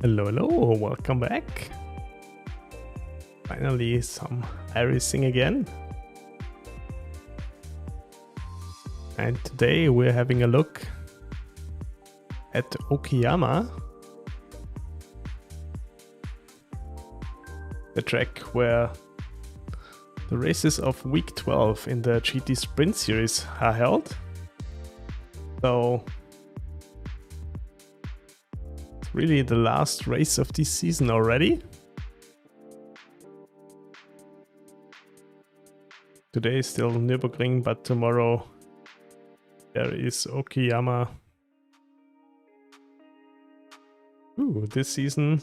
Hello, welcome back. Finally some iracing again. And today we're having a look at Okayama, the track where the races of week 12 in the GT Sprint series are held. So it's really the last race of this season already. Today is still Nürburgring, but tomorrow there is Okayama. Ooh, this season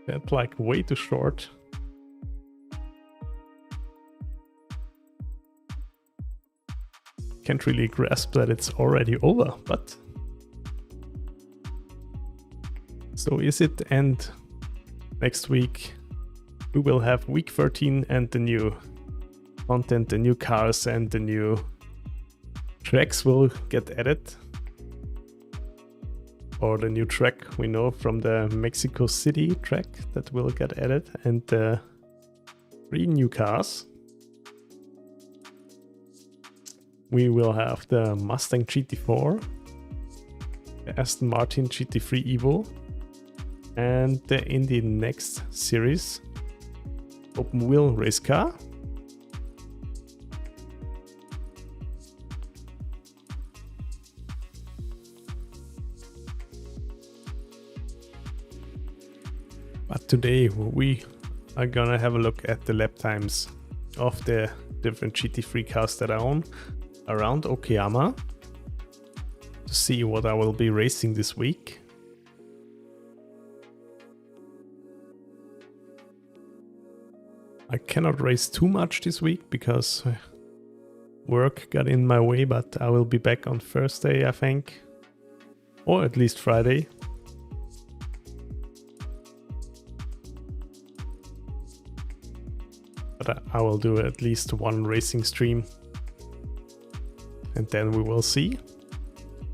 felt like way too short. Can't really grasp that it's already over, but so is it. And next week we will have week 13 and the new content, the new cars and the new tracks will get added. Or the new track we know from the Mexico City track that will get added, and the 3 new cars. We will have the Mustang GT4, the Aston Martin GT3 Evo, and the Indy Next Series open wheel race car. But today we are gonna have a look at the lap times of the different GT3 cars that I own around Okayama to see what I will be racing this week. I cannot race too much this week because work got in my way, but I will be back on Thursday, I think, or at least Friday. But I will do at least one racing stream and then we will see.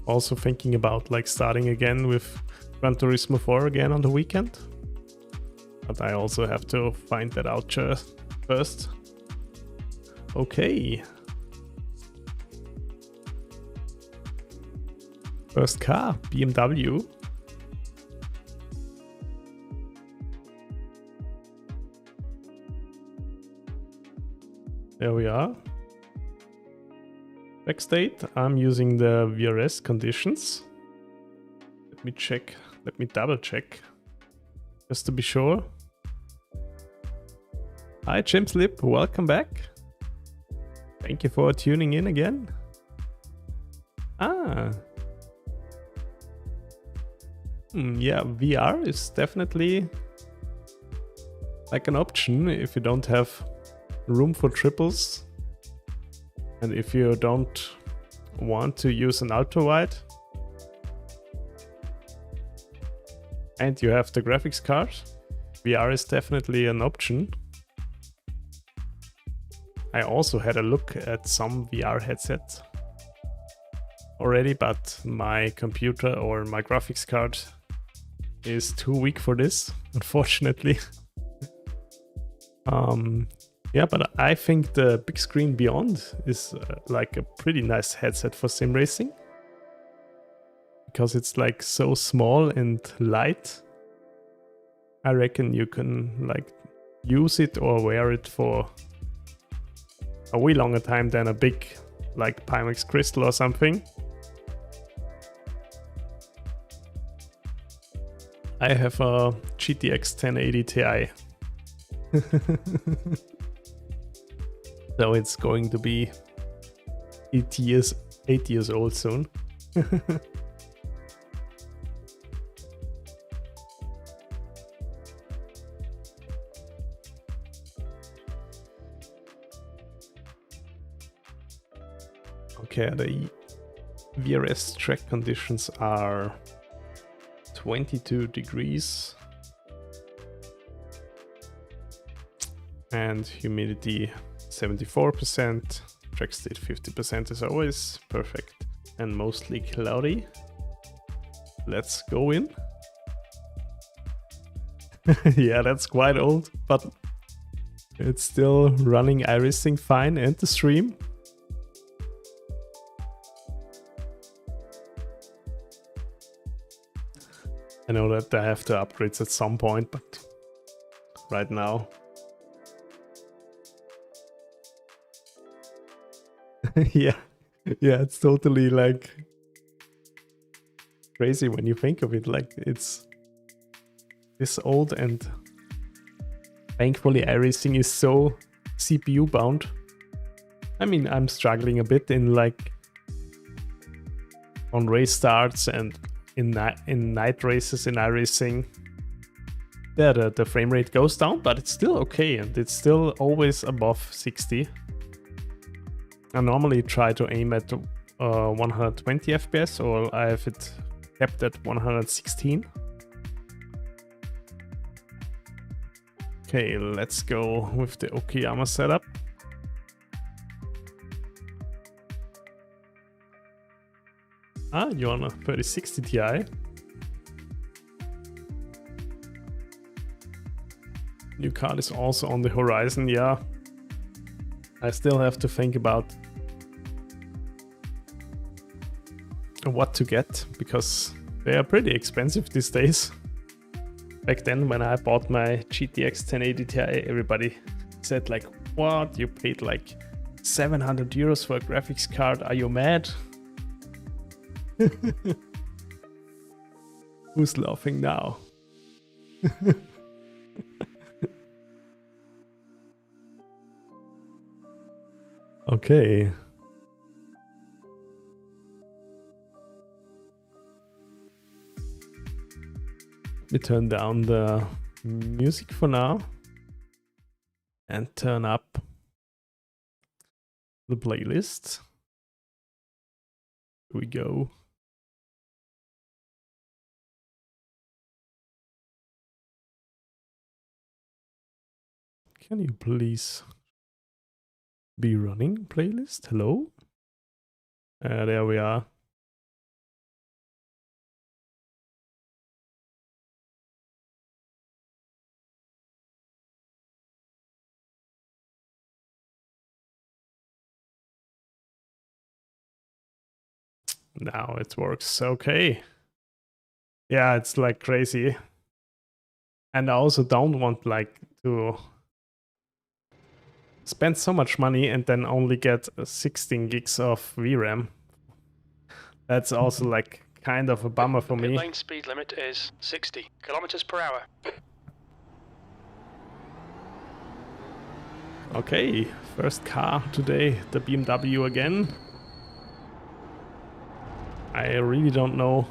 Also thinking about like starting again with Granturismo 4 again on the weekend. But I also have to find that out first. Okay. First car, BMW. There we are. Track state, I'm using the VRS conditions. Let me check, let me double check, just to be sure. Hi Jim Slip, welcome back. Thank you for tuning in again. Yeah, VR is definitely like an option if you don't have room for triples. And if you don't want to use an ultra wide and you have the graphics card, VR is definitely an option. I also had a look at some VR headsets already, but my computer or my graphics card is too weak for this, unfortunately. Yeah, but I think the Big Screen Beyond is like a pretty nice headset for sim racing. Because it's like so small and light. I reckon you can like use it or wear it for a way longer time than a big like Pimax Crystal or something. I have a GTX 1080 Ti. So it's going to be 8 years old soon. Okay, the VRS track conditions are 22 degrees and humidity 74%, track state 50% is always perfect and mostly cloudy. let's go in. Yeah, that's quite old, but it's still running iracing fine and the stream. I know that I have the upgrades at some point, but right now. Yeah, it's totally like crazy when you think of it. Like it's this old, and thankfully iracing is so CPU bound. I mean, I'm struggling a bit in like on race starts and in night races in iracing. Yeah, the frame rate goes down, but it's still okay, and it's still always above 60. I normally try to aim at 120 FPS, or I have it kept at 116. Okay, let's go with the Okayama setup. Ah, you're on a 3060 Ti. New card is also on the horizon, yeah. I still have to think about what to get, because they are pretty expensive these days. Back then when I bought my GTX 1080 Ti, everybody said like, what, you paid like 700 euros for a graphics card, are you mad? Who's laughing now? Okay. We turn down the music for now and turn up the playlist. Here we go. Can you please be running playlist? Hello? There we are. Now it works okay. Yeah, it's like crazy. And I also don't want like to spend so much money and then only get 16 gigs of VRAM. That's also like kind of a bummer for me. Pit lane speed limit is 60 kilometers per hour. Okay, first car today, the BMW again. I really don't know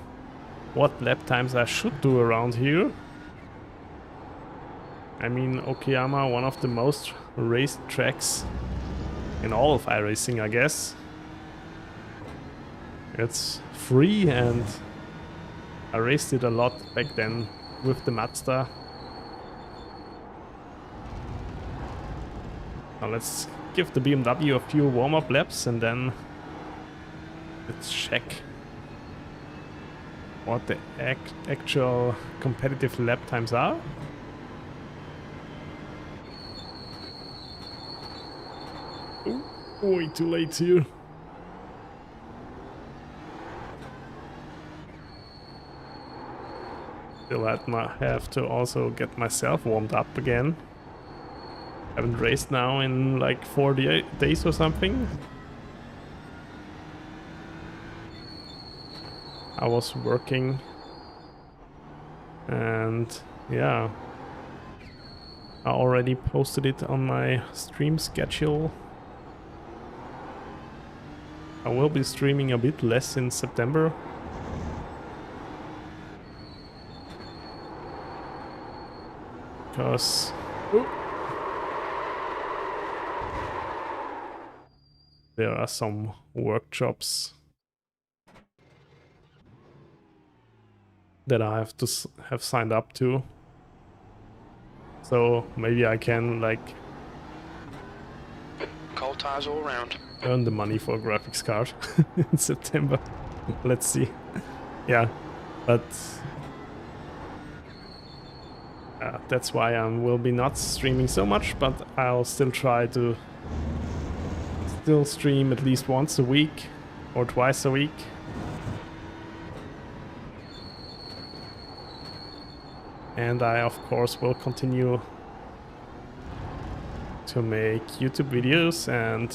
what lap times I should do around here. I mean, Okayama, one of the most raced tracks in all of iracing, I guess. It's free, and I raced it a lot back then with the Mazda. Now let's give the BMW a few warm-up laps and then let's check what the actual competitive lap times are. Oh, way too late here. Still have to also get myself warmed up again. Haven't raced now in like 4 days or something. I was working, and yeah, I already posted it on my stream schedule. I will be streaming a bit less in September. Because there are some workshops that I have to have signed up to. So maybe I can like Cold tires all round. earn the money for a graphics card in September. Let's see. Yeah, But that's why I will be not streaming so much, but I'll still try to still stream at least once a week or twice a week. And I of course will continue to make YouTube videos. And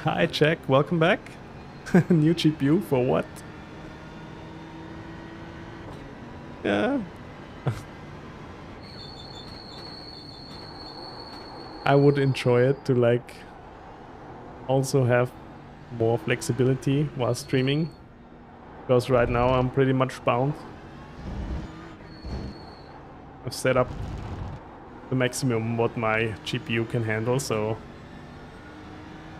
hi Jack, welcome back. New GPU for what? Yeah. I would enjoy it to like also have more flexibility while streaming, because right now I'm pretty much bound. I've set up the maximum what my GPU can handle, so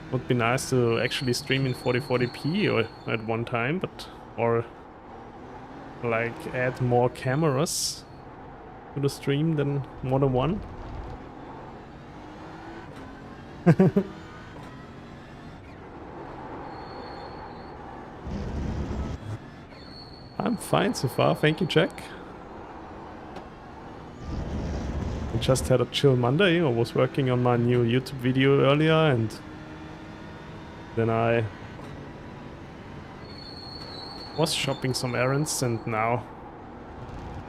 it would be nice to actually stream in 4040p or at one time, but or like add more cameras to the stream than more than one. I'm fine so far, thank you Jack. I just had a chill Monday. I was working on my new YouTube video earlier, and then I was shopping some errands, and now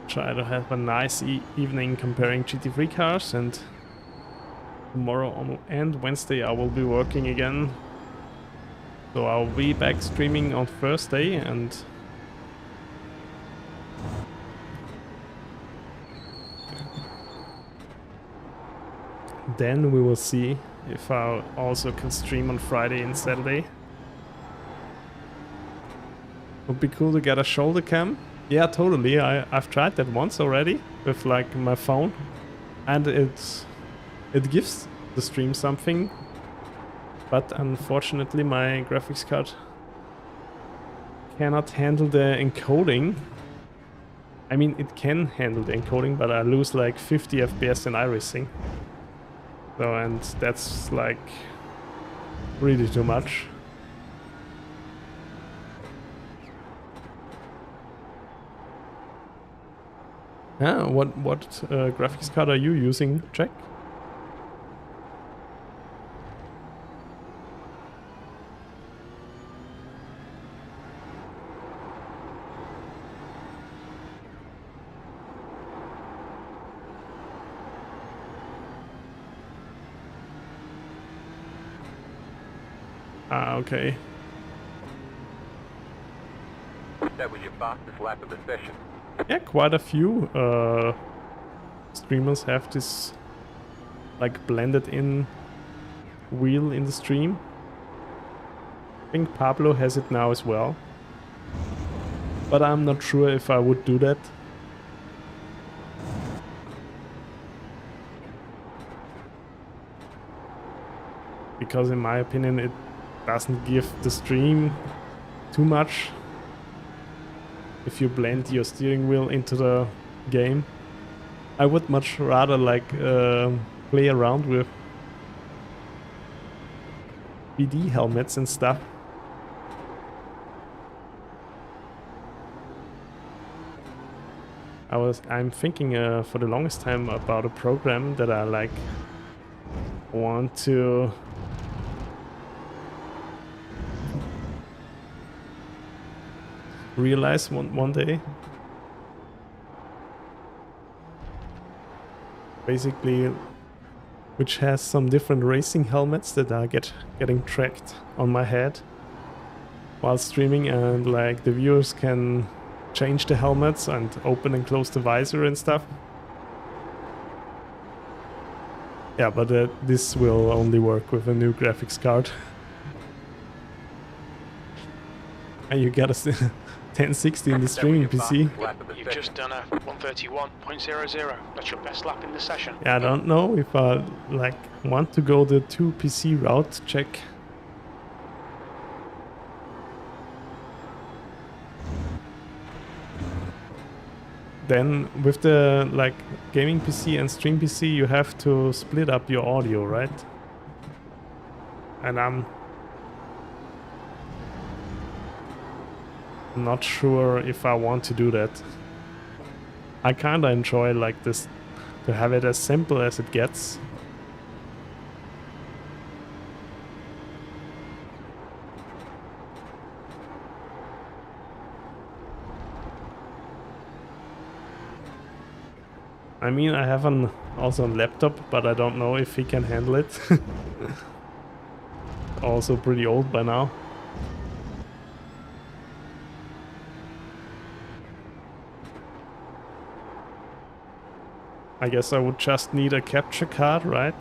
try to have a nice evening comparing GT3 cars. And tomorrow and Wednesday I will be working again, so I'll be back streaming on Thursday, and then we will see if I also can stream on Friday and Saturday. Would be cool to get a shoulder cam. Yeah, totally. I've tried that once already with like my phone, and it gives the stream something, but unfortunately my graphics card cannot handle the encoding. I mean, it can handle the encoding, but I lose like 50 FPS in iracing. So, and that's like really too much. Yeah, what graphics card are you using, Jack? Ah, okay. That was your fastest lap of the session. Yeah, quite a few streamers have this like blended in wheel in the stream. I think Pablo has it now as well, but I'm not sure if I would do that. Because in my opinion it doesn't give the stream too much if you blend your steering wheel into the game. I would much rather like play around with BD helmets and stuff. I'm thinking for the longest time about a program that I like want to realize one day. Basically, which has some different racing helmets that are getting tracked on my head while streaming, and like the viewers can change the helmets and open and close the visor and stuff. Yeah, but this will only work with a new graphics card. And you got a 1060 in the streaming PC. You've just done a 131.00. That's your best lap in the session. Yeah, I don't know if I like want to go the 2 PC route. Check. Then with the like gaming PC and stream PC, you have to split up your audio, right? And Not sure if I want to do that. I kinda enjoy like this, to have it as simple as it gets. I mean, I have also a laptop, but I don't know if he can handle it. Also pretty old by now. I guess I would just need a capture card, right?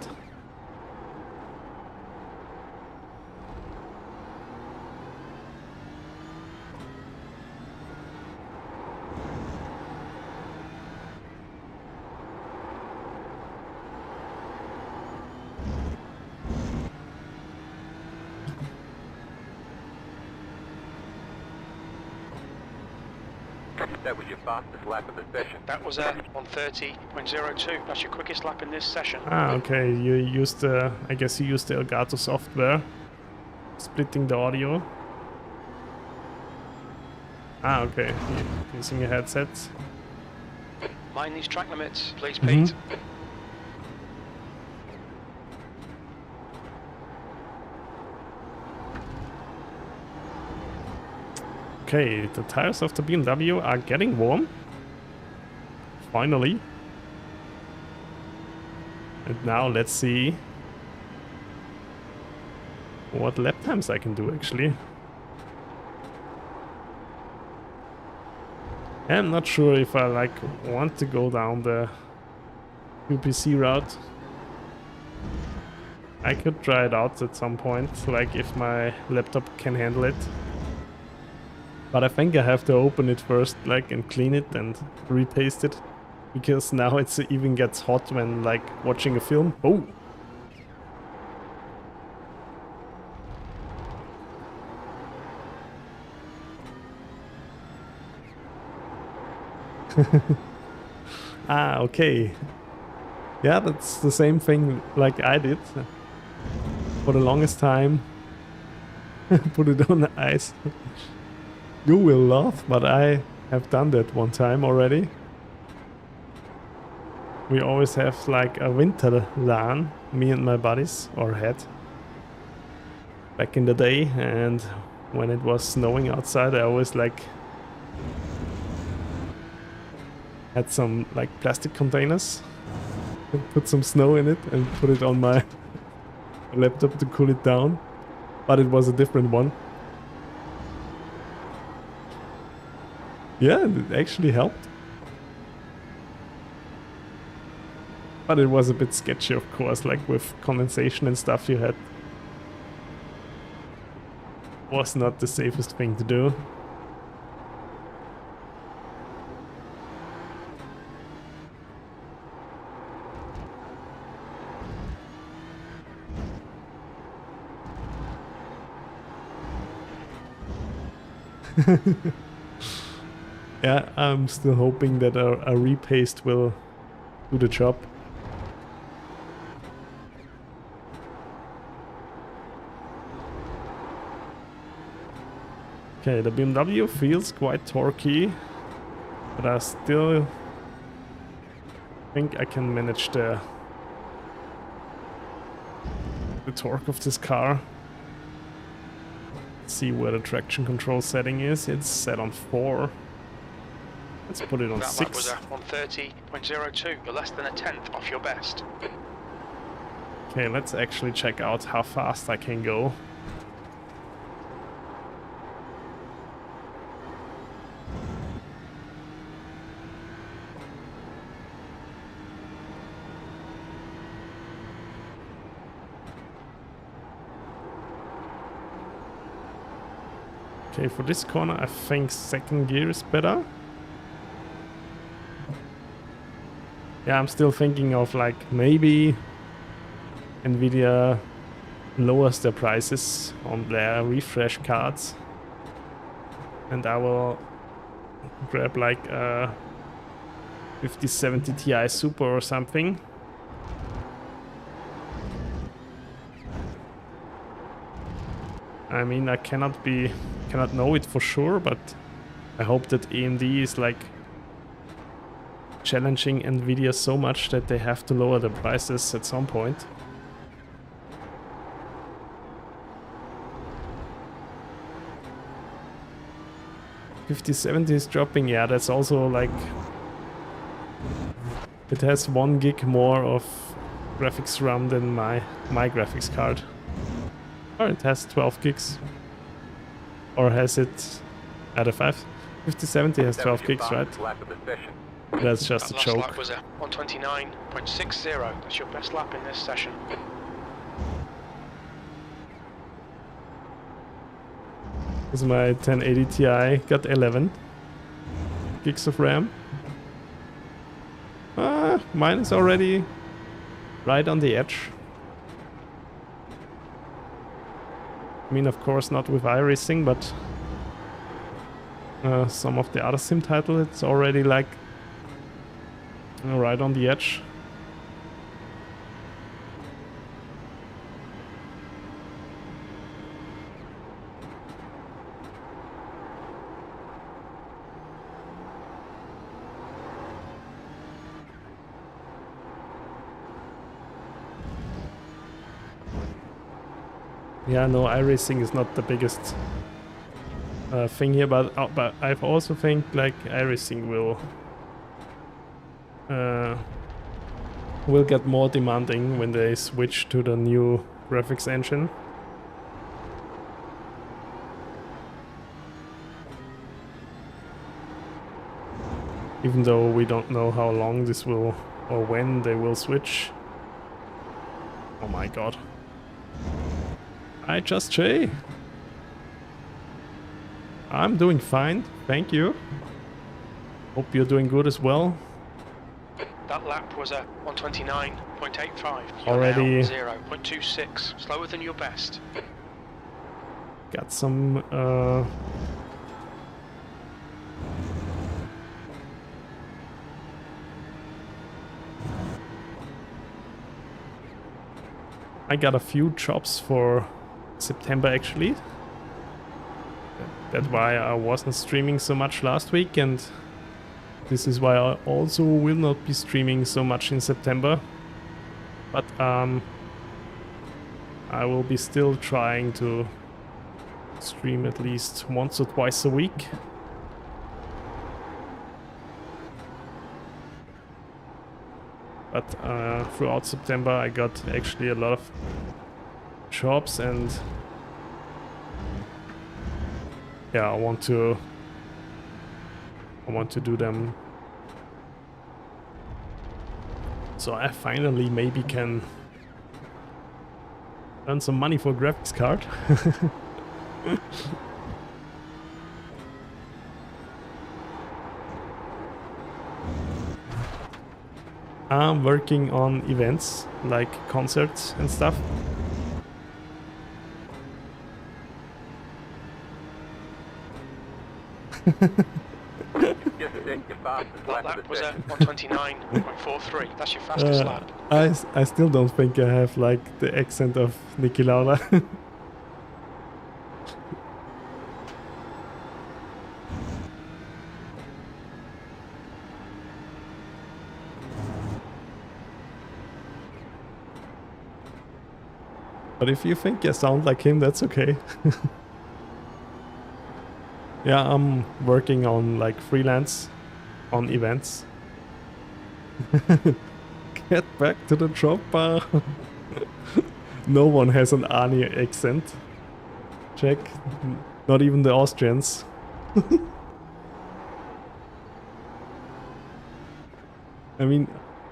That was your fastest lap of the session. That was a 130.02. That's your quickest lap in this session. Ah, okay. You used the, I guess you used the Elgato software, splitting the audio. Ah, okay. Using a headset. Mind these track limits, please, Pete. Okay, the tires of the BMW are getting warm. Finally. And now let's see what lap times I can do actually. I'm not sure if I like want to go down the UPC route. I could try it out at some point, like if my laptop can handle it. But I think I have to open it first, like, and clean it and repaste it. Because now it even gets hot when, like, watching a film. Oh! Ah, okay. Yeah, that's the same thing like I did. For the longest time. Put it on the ice. You will laugh, but I have done that one time already. We always have like a winter LAN, me and my buddies, or had. Back in the day, and when it was snowing outside, I always like had some like plastic containers, put some snow in it and put it on my laptop to cool it down. But it was a different one. Yeah, it actually helped. But it was a bit sketchy, of course, like with condensation and stuff you had. Was not the safest thing to do. Yeah, I'm still hoping that a repaste will do the job. Okay, the BMW feels quite torquey, but I still think I can manage the torque of this car. Let's see where the traction control setting is. It's set on 4. Let's put it on That 6. lap was a 130.02. You're less than a tenth off your best. Okay, let's actually check out how fast I can go. Okay, for this corner I think second gear is better. Yeah, I'm still thinking of like maybe Nvidia lowers their prices on their refresh cards. And I will grab like a 5070 Ti Super or something. I mean, I cannot know it for sure, but I hope that AMD is like challenging Nvidia so much that they have to lower the prices at some point. $5070 is dropping, yeah, that's also like... It has 1 gig more of graphics RAM than my graphics card. Or it has 12 gigs. Or has it... At a 5070 has 12 gigs, right? That's just a That last joke. lap was a 129.60. That's your best lap in this session. This is my 1080 Ti, got 11 gigs of RAM. Mine is already right on the edge. I mean, of course not with iracing, but some of the other sim titles, it's already like right on the edge. Yeah, no, iracing is not the biggest thing here, but I also think like iracing will get more demanding when they switch to the new graphics engine. Even though we don't know how long this will, or when they will switch. Oh my god. Hi, Just Jay. I'm doing fine, thank you. Hope you're doing good as well. That lap was a 129.85. Already 0.26, slower than your best. got some I got a few jobs for September actually. That's why I wasn't streaming so much last week, and this is why I also will not be streaming so much in September. But I will be still trying to stream at least once or twice a week. But throughout September I got actually a lot of jobs, and yeah, I want to do them so I finally maybe can earn some money for a graphics card. I'm working on events like concerts and stuff. That was a 129.43. That's your fastest lap. I still don't think I have like the accent of Niki Lauda. But if you think I sound like him, that's okay. Yeah, I'm working on like freelance on events. Get back to the chopper. No one has an Arnie accent. Check. Not even the Austrians. I mean,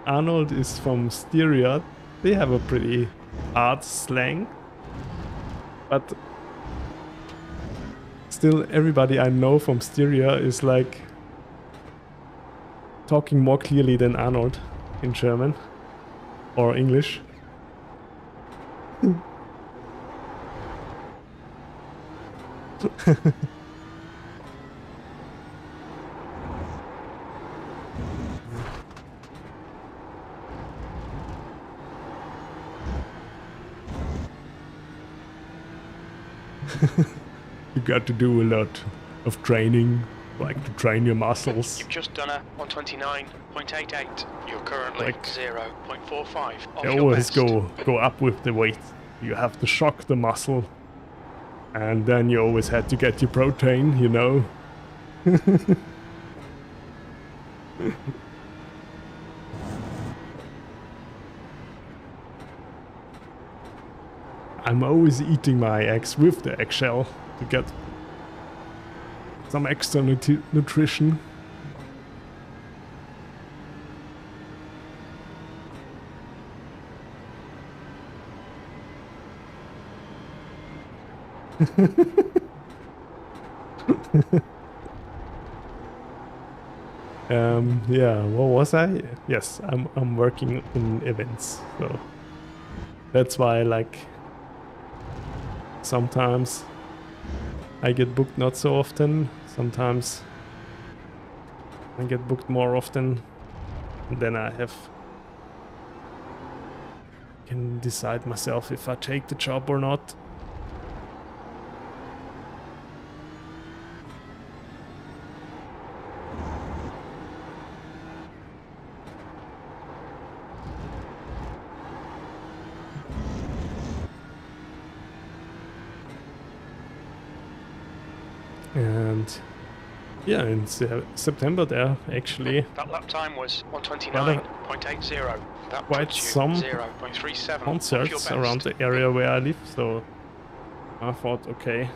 Arnold is from Styria. They have a pretty hard slang. But still, everybody I know from Styria is like talking more clearly than Arnold in German or English. You got to do a lot of training like to train your muscles. You've just done a 129.88. You're currently Like, 0.45 off They your always best. go up with the weight. You have to shock the muscle, and then you always had to get your protein, you know. I'm always eating my eggs with the eggshell to get some extra nutrition. Yeah, what was I? Yes, I'm working in events, so that's why, like, sometimes I get booked not so often, sometimes I get booked more often, and then can decide myself if I take the job or not. And yeah, in September there actually That lap time was 129.80. That quite puts you some 0.37 off your concerts best. around the area where I live, so I thought, okay,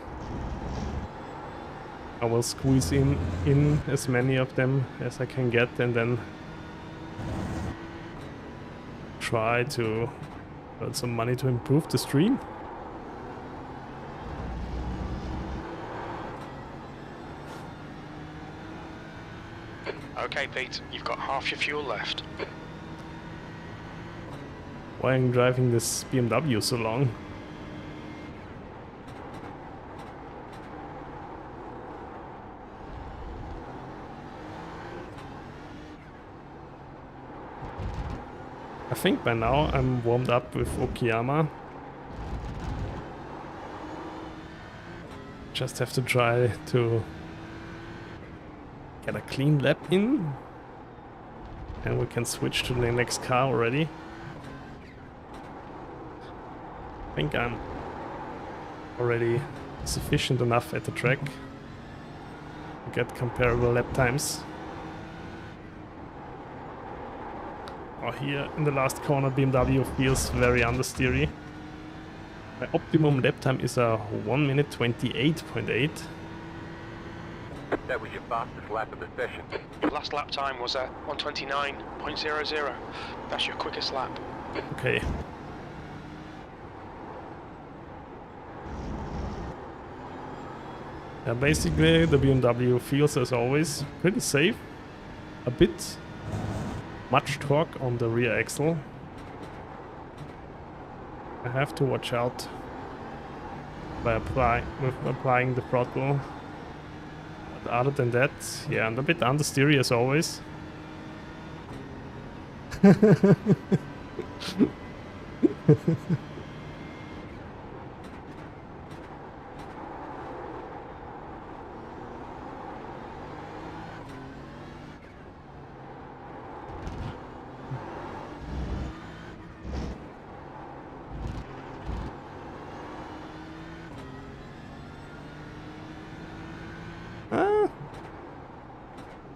I will squeeze in as many of them as I can get, and then try to earn some money to improve the stream. Okay, Pete, you've got half your fuel left. Why am I driving this BMW so long? I think by now I'm warmed up with Okayama. Just have to try to get a clean lap in, and we can switch to the next car already. I think I'm already sufficient enough at the track to get comparable lap times. Oh, here in the last corner BMW feels very understeery. My optimum lap time is a 1 minute 28.8. That was your fastest lap of the session. Your last lap time was at 129.00. That's your quickest lap. Okay. Yeah, basically the BMW feels as always pretty safe. A bit much torque on the rear axle. I have to watch out by applying the throttle. But other than that, yeah, I'm a bit understeery as always.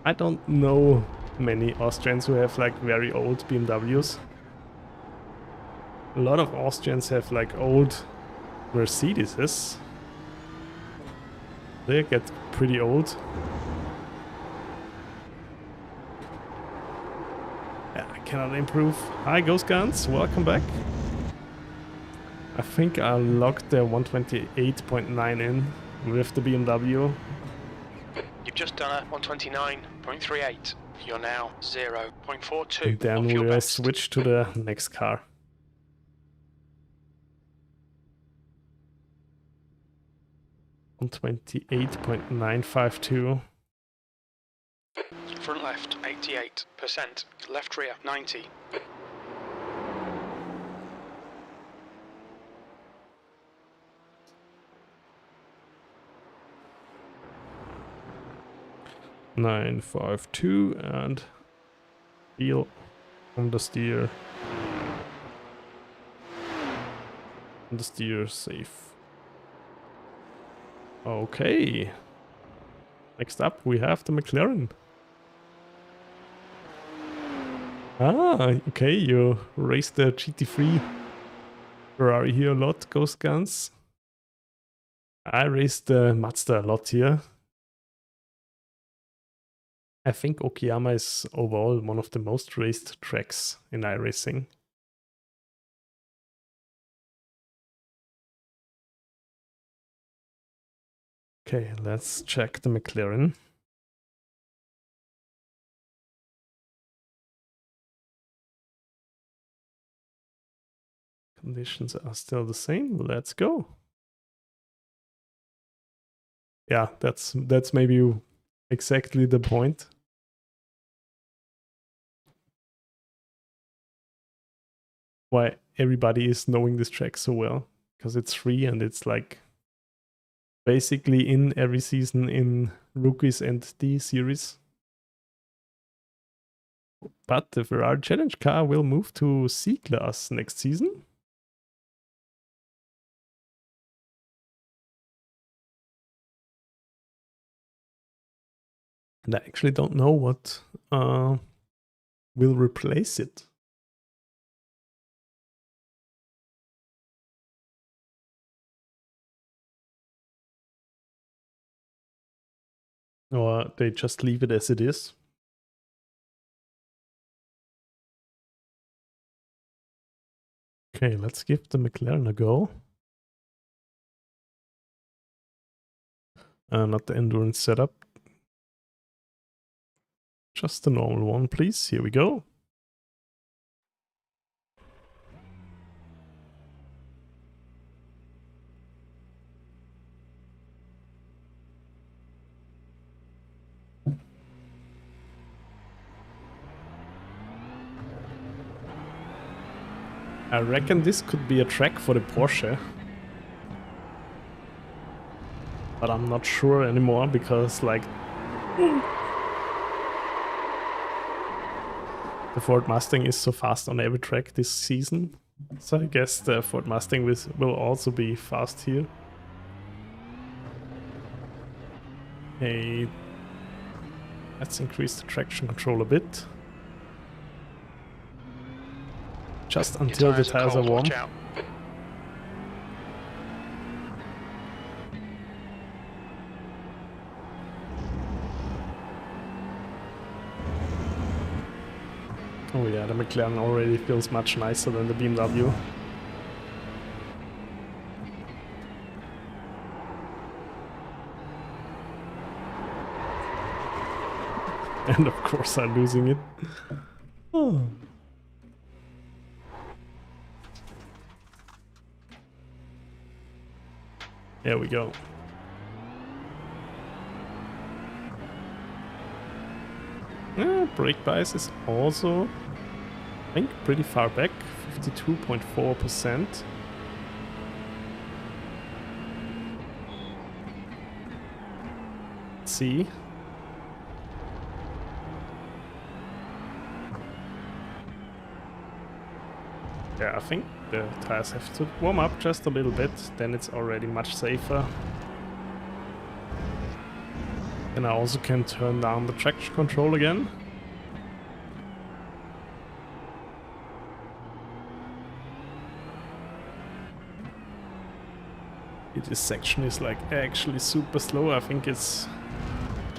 I don't know many Austrians who have like very old BMWs. A lot of Austrians have like old Mercedeses. They get pretty old. Yeah, I cannot improve. Hi Ghost Guns, welcome back. I think I logged the 128.9 in with the BMW. You've just done a 129.38. You're now 0.42 And then off your we'll best. switch to the next car. On 28.952. Front left 88%. Left rear 90. 952 and wheel on the steer. And the steer safe. Okay. Next up we have the McLaren. Ah, okay, you raced the GT3 Ferrari here a lot, Ghost Guns. I raced the Mazda a lot here. I think Okayama is overall one of the most raced tracks in iRacing. Okay, let's check the McLaren. Conditions are still the same. Let's go. Yeah, that's maybe exactly the point. Why everybody is knowing this track so well, because it's free and it's like basically in every season in Rookies and D series. But the Ferrari Challenge car will move to C class next season. And I actually don't know what will replace it. Or they just leave it as it is. Okay, let's give the McLaren a go. Not the endurance setup. Just the normal one, please. Here we go. I reckon this could be a track for the Porsche. But I'm not sure anymore because, like, the Ford Mustang is so fast on every track this season. So I guess the Ford Mustang will also be fast here. Hey, let's increase the traction control a bit. Just until the tires are warm. Oh yeah, the McLaren already feels much nicer than the BMW. And of course I'm losing it. Oh. There we go. Brake bias is also, I think, pretty far back, 52.4%. Let's see. Yeah, I think the tires have to warm up just a little bit, then it's already much safer. And I also can turn down the traction control again. This section is like actually super slow. I think it's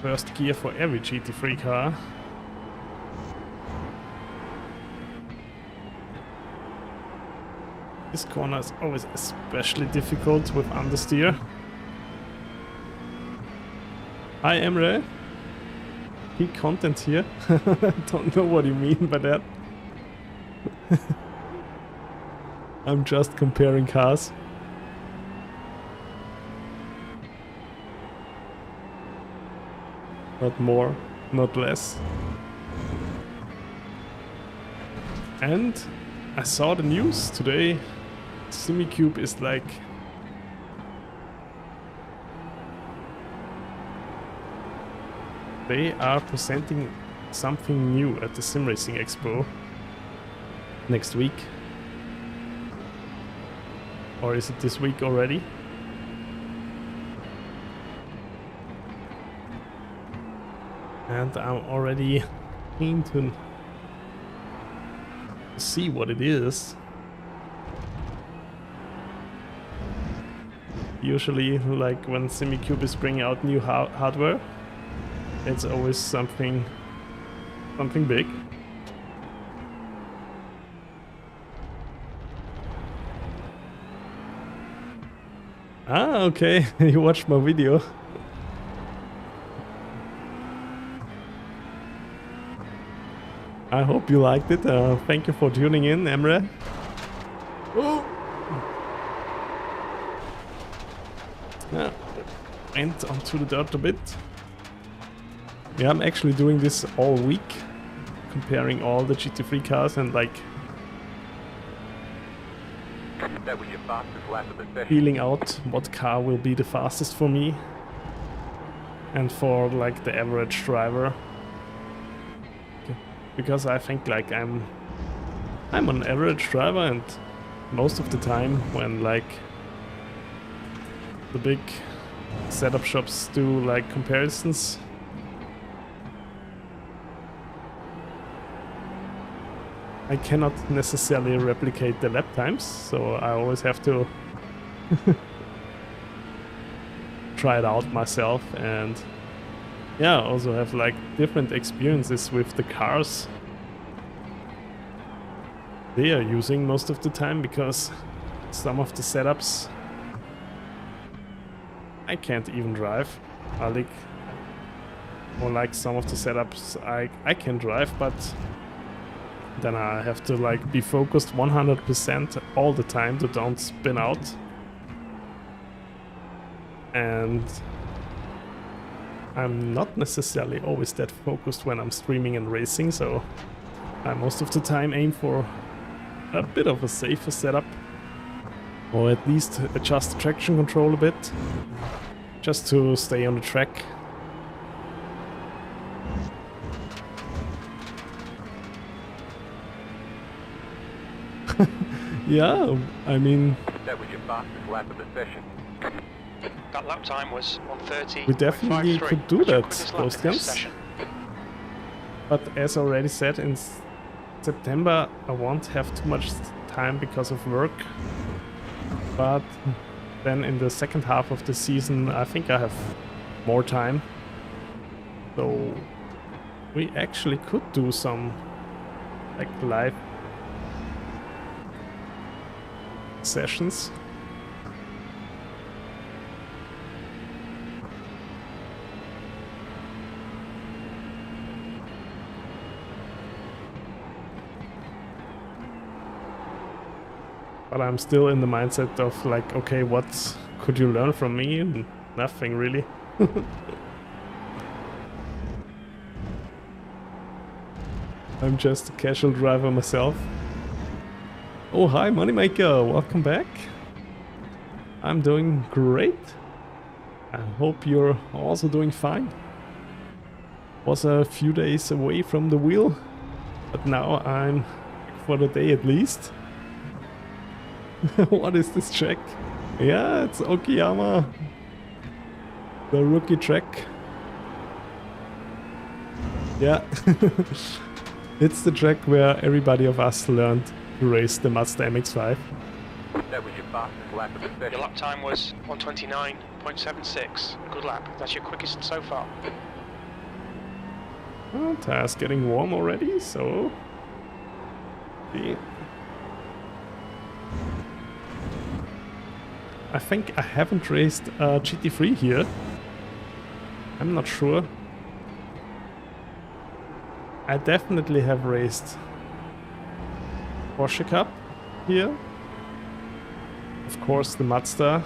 first gear for every GT3 car. This corner is always especially difficult with understeer. Hi Emre. Peak content here. Don't know what you mean by that. I'm just comparing cars. Not more, not less. And I saw the news today. SimiCube is like they are presenting something new at the SimRacing Expo next week. Or is it this week already? And I'm already keen to see what it is. Usually, like when SimiCube is bringing out new hardware, it's always something big. Ah, okay, you watched my video. I hope you liked it. Thank you for tuning in, Emre. Oh. Yeah, went onto the dirt a bit. Yeah, I'm actually doing this all week, comparing all the GT3 cars and like That was your fastest lap of the session. feeling out what car will be the fastest for me and for like the average driver. Because I think like I'm an average driver, and most of the time when like the big setup shops do like comparisons, I cannot necessarily replicate the lap times, so I always have to try it out myself, and yeah, also have like different experiences with the cars they are using most of the time, because some of the setups I can't even drive. Like some of the setups I can drive, but then I have to like be focused 100% all the time to don't spin out. And I'm not necessarily always that focused when I'm streaming and racing, so I most of the time aim for a bit of a safer setup, or at least adjust the traction control a bit, just to stay on the track. Yeah, I mean, That was your fastest lap of the session. That lap time was 1:30. we definitely could do that, those guns. But as already said, in September I won't have too much time because of work. But then in the second half of the season I think I have more time. So we actually could do some like live sessions. But I'm still in the mindset of like, okay, what could you learn from me? And nothing really. I'm just a casual driver myself. Oh, hi Moneymaker, welcome back. I'm doing great. I hope you're also doing fine. Was a few days away from the wheel, but now I'm back for the day at least. What is this track? Yeah, it's Okayama, the rookie track. Yeah, it's the track where everybody of us learned to race the Mazda MX-5. That was your fastest lap of the Your session. lap time was 1:29.76. Good lap. That's your quickest so far. Well, tire's getting warm already, so... Okay. I think I haven't raced GT3 here. I'm not sure. I definitely have raced Porsche Cup here. Of course the Mazda.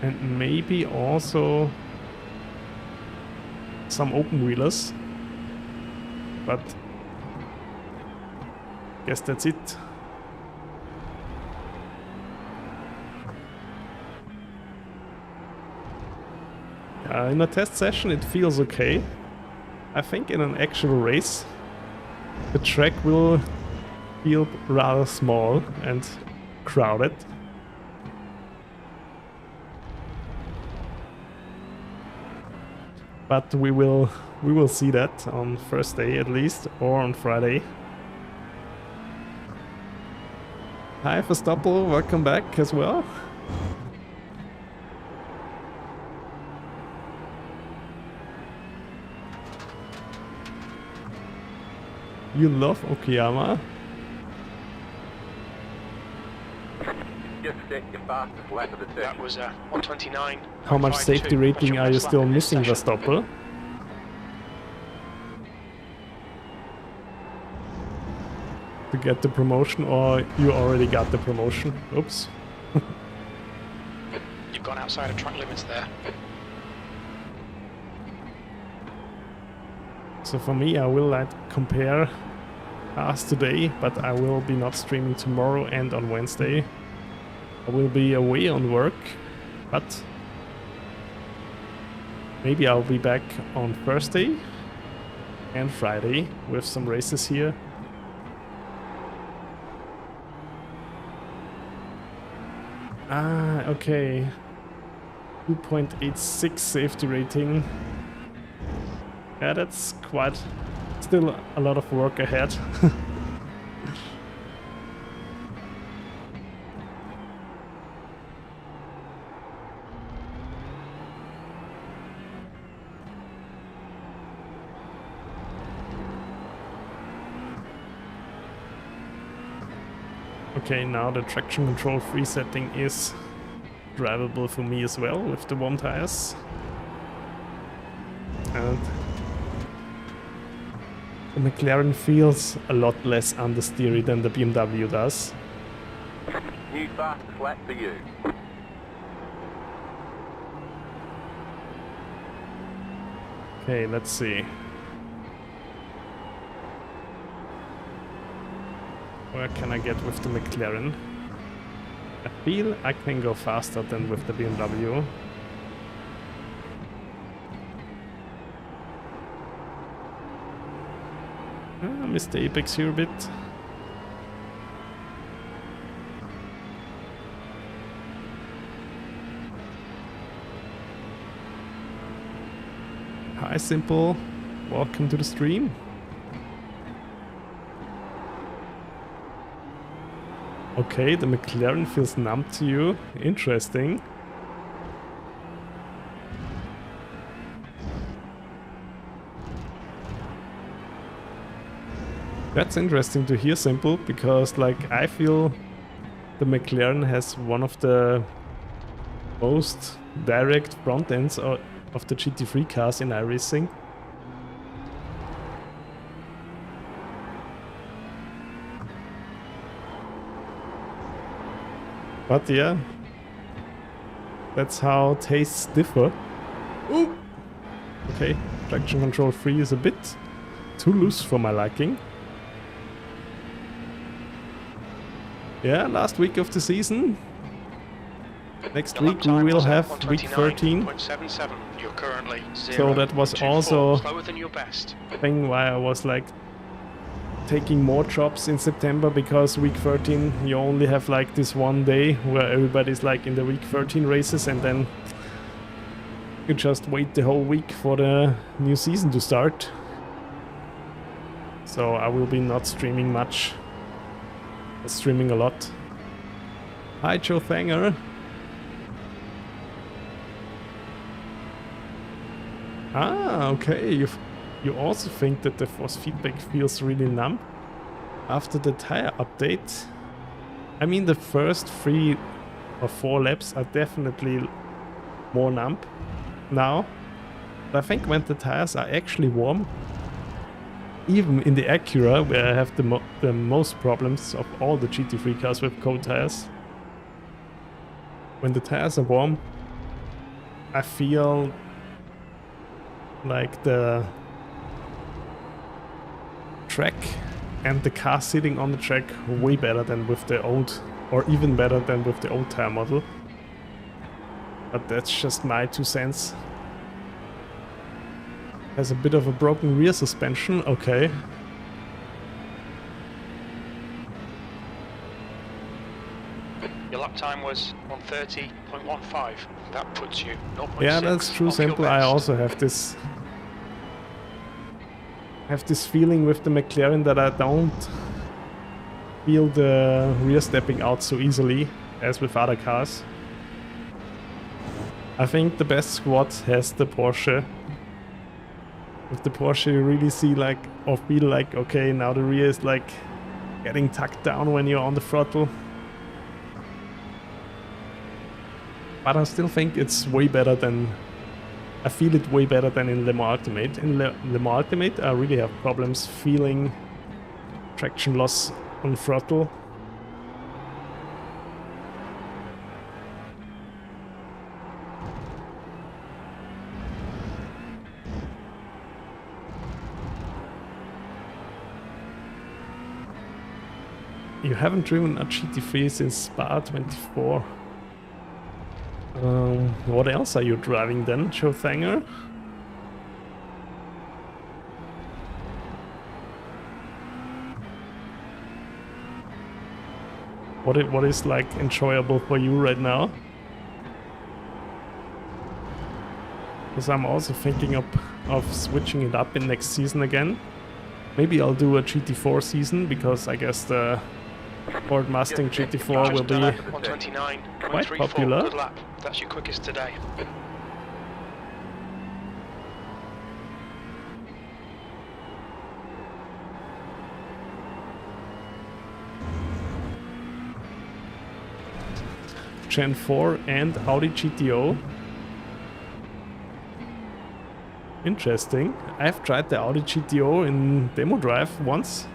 And maybe also some open wheelers. But guess that's it. In a test session it feels okay. I think in an actual race the track will feel rather small and crowded. But we will see that on first day at least, or on Friday. Hi Verstappen, welcome back as well. You love Okayama? Just set your fastest lap of the That session. was 129. How much safety rating are you still missing, Verstappen? To get the promotion, or you already got the promotion? Oops. You've gone outside of track limits there. So for me, I will like compare cars today, but I will be not streaming tomorrow and on Wednesday. I will be away on work, but maybe I'll be back on Thursday and Friday with some races here. Ah, okay. 2.86 safety rating. Yeah, that's quite... still a lot of work ahead. Okay, now the traction control free setting is drivable for me as well with the warm tires. And the McLaren feels a lot less understeery than the BMW does. New fastest lap for you. Okay, let's see. Where can I get with the McLaren? I feel I can go faster than with the BMW. Missed the apex here a bit. Hi Simple, welcome to the stream. Okay, the McLaren feels numb to you. Interesting. That's interesting to hear, Simple, because like I feel the McLaren has one of the most direct front ends of the GT3 cars in iracing. But yeah, that's how tastes differ. Ooh. Okay, traction control 3 is a bit too loose for my liking. Yeah, last week of the season. Next week we will have week 13. You're currently So that was also slower than your best. thing why I was like taking more jobs in September, because week 13 you only have like this one day where everybody's like in the week 13 races, and then you just wait the whole week for the new season to start. So I will be not streaming much, but streaming a lot. Hi Joe Fanger. Ah, okay, you also think that the force feedback feels really numb after the tire update? I mean, the first 3 or 4 laps are definitely more numb now. But I think when the tires are actually warm, even in the Acura, where I have the most problems of all the GT3 cars with cold tires, when the tires are warm, I feel like the track and the car sitting on the track way better than with the old, or even better than with the old tire model. But that's just my 2 cents. Has a bit of a broken rear suspension, okay. Your lap time was 1:30.15. That puts you 0.6 Yeah, that's true, off your Simple. I best. also have this feeling with the McLaren that I don't feel the rear stepping out so easily as with other cars. I think the best squad has the Porsche. With the Porsche you really see like, or feel like, okay, now the rear is like getting tucked down when you're on the throttle. But I still think it's way better than, I feel it way better than in Le Mans Ultimate. In Le Mans Ultimate I really have problems feeling traction loss on throttle. You haven't driven a GT3 since Spa 24. What else are you driving then, Joe Thanger? What is like enjoyable for you right now? Because I'm also thinking of switching it up in next season again. Maybe I'll do a GT4 season because I guess the Ford Mustang GT4 will be 129.34. quite popular. Good lap. That's your quickest today. Gen 4 and Audi GTO. Interesting. I've tried the Audi GTO in demo drive once,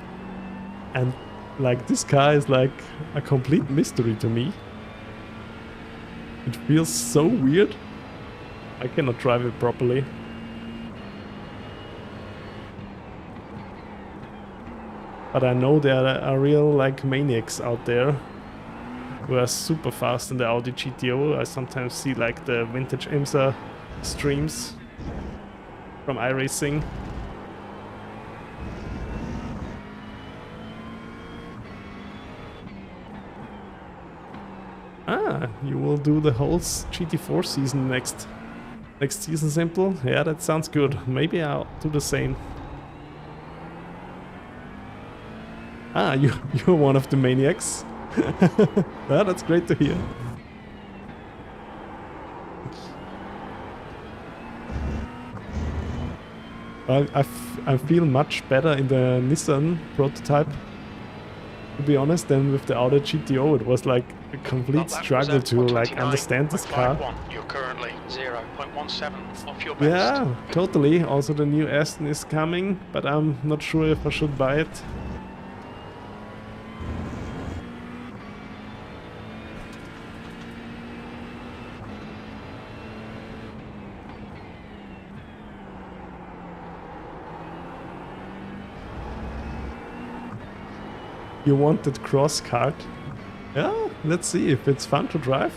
and like this car is like a complete mystery to me. It feels so weird. I cannot drive it properly. But I know there are real like maniacs out there who are super fast in the Audi GTO. I sometimes see like the vintage IMSA streams from iracing. Ah, you will do the whole GT4 season next season, Simple? Yeah, that sounds good. Maybe I'll do the same. Ah, you're one of the maniacs. Yeah, that's great to hear. I feel much better in the Nissan prototype, to be honest, than with the Audi GTO. It was like a complete struggle to like understand this car. You're currently 0.17 off your best. Yeah, totally. Also the new Aston is coming, but I'm not sure if I should buy it. You wanted cross kart? Yeah, let's see if it's fun to drive.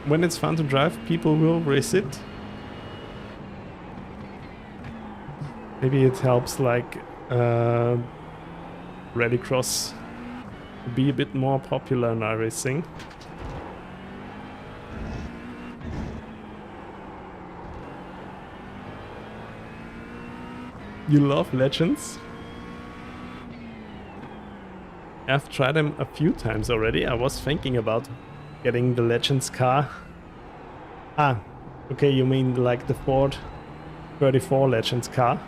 When it's fun to drive, people will race it. Maybe it helps like rallycross to be a bit more popular in iRacing. You love Legends? I've tried them a few times already. I was thinking about getting the Legends car. Ah, okay, you mean like the Ford 34 Legends car?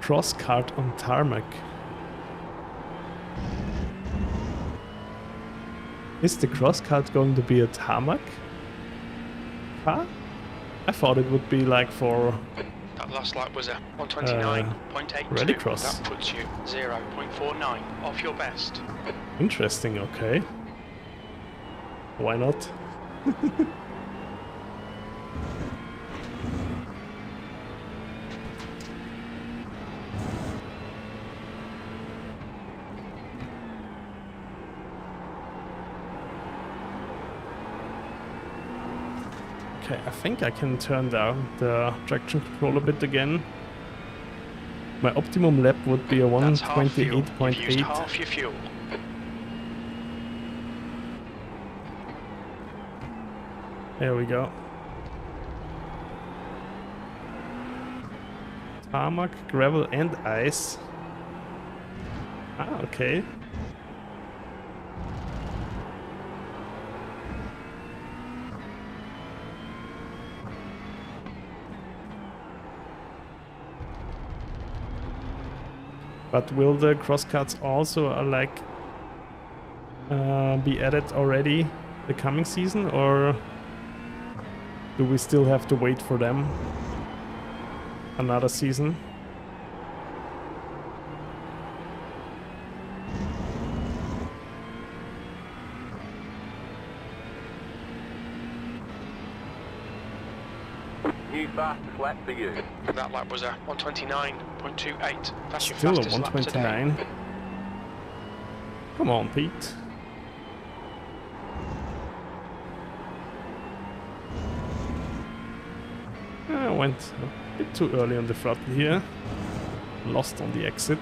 Cross kart on tarmac. Is the cross kart going to be a tarmac car? I thought it would be like for That last lap was a 129.82. rallycross. That puts you 0.49 off your best. Interesting, okay. Why not? Okay, I think I can turn down the traction control a bit again. My optimum lap would be a That's half fuel. You've used 128.8. half your fuel. There we go. Tarmac, gravel and ice. Ah, okay. But will the crosscuts also be added already the coming season, or do we still have to wait for them another season? New fastest lap for you. That lap was a 129.28. That's your Still a fastest lap today. 129. Come on, Pete. I went a bit too early on the throttle here. Lost on the exit.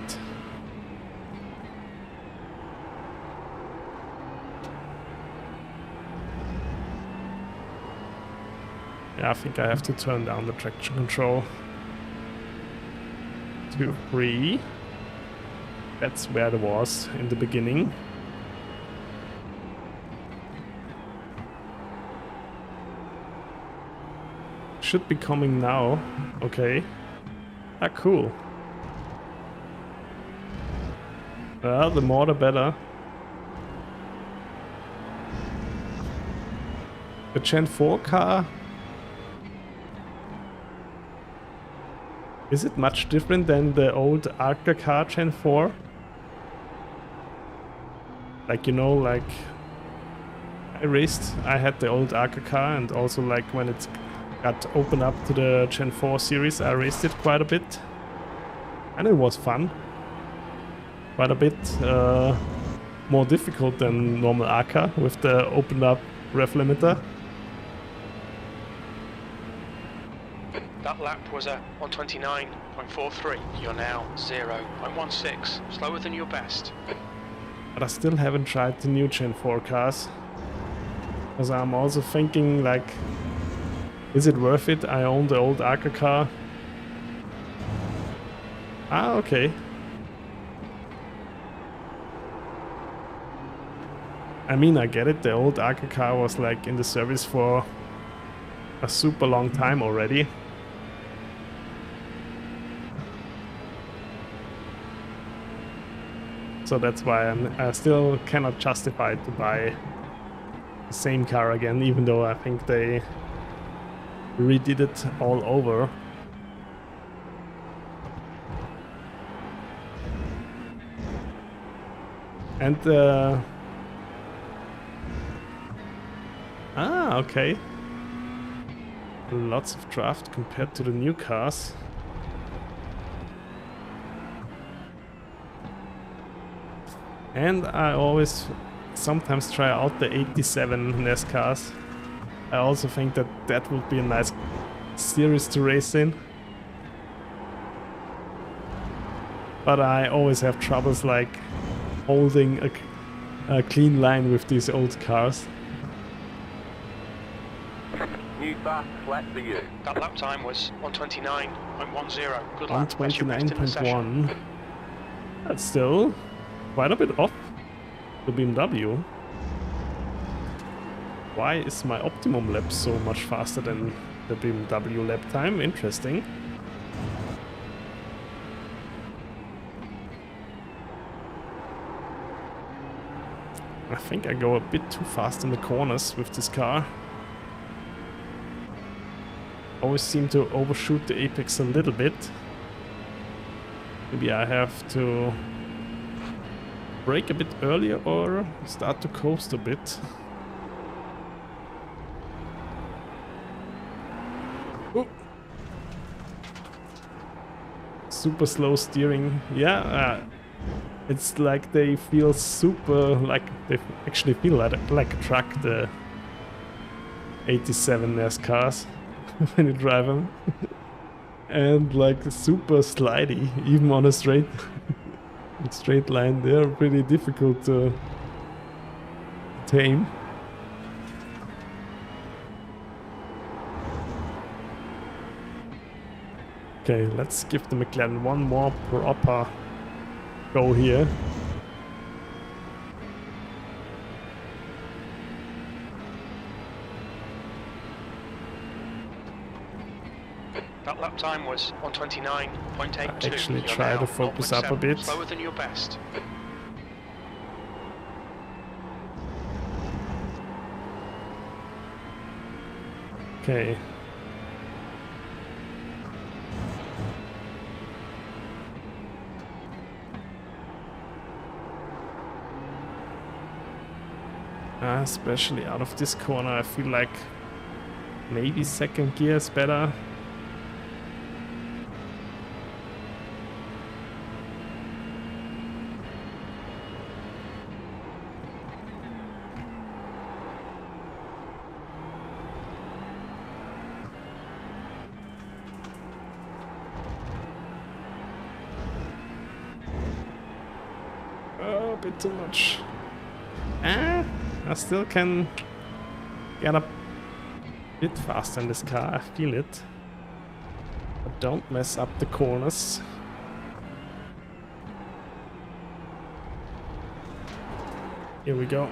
Yeah, I think I have to turn down the traction control. 2, 3. That's where it was in the beginning. Should be coming now. Okay. Ah, cool. Well, the more the better. The Gen 4 car. Is it much different than the old Arca car Gen 4? Like, you know, like I had the old Arca car, and also like when it got opened up to the Gen 4 series, I raced it quite a bit. And it was fun. Quite a bit more difficult than normal Arca with the opened up rev limiter. That lap was a 129.43. You're now 0.16, slower than your best. But I still haven't tried the new Gen 4 cars. Because I'm also thinking, like, is it worth it? I own the old Arca car. Ah, okay. I mean, I get it. The old Arca car was like in the service for a super long time already. So that's why I still cannot justify to buy the same car again, even though I think they redid it all over. And ah, okay. Lots of draft compared to the new cars. And I always sometimes try out the 87 NES cars. I also think that that would be a nice series to race in. But I always have troubles like holding a clean line with these old cars. New fastest lap for you. That lap time was 129.10. Good lap. That's your best in the session. 129.1. That's still quite a bit off the BMW. Why is my optimum lap so much faster than the BMW lap time? Interesting. I think I go a bit too fast in the corners with this car. Always seem to overshoot the apex a little bit. Maybe I have to brake a bit earlier or start to coast a bit. Ooh. Super slow steering. Yeah, it's like they feel super, like they actually feel like a truck. 87 NASCARs when you drive them. And like super slidey, even on a straight line. They are pretty difficult to tame. Okay, let's give the McLaren one more proper go here. That lap time was 129.82. Actually You're try now to focus up a 0.7 bit. slower than your best. Okay. Especially out of this corner, I feel like maybe second gear is better. Oh, a bit too much. I still can get a bit faster in this car, I feel it. But don't mess up the corners. Here we go.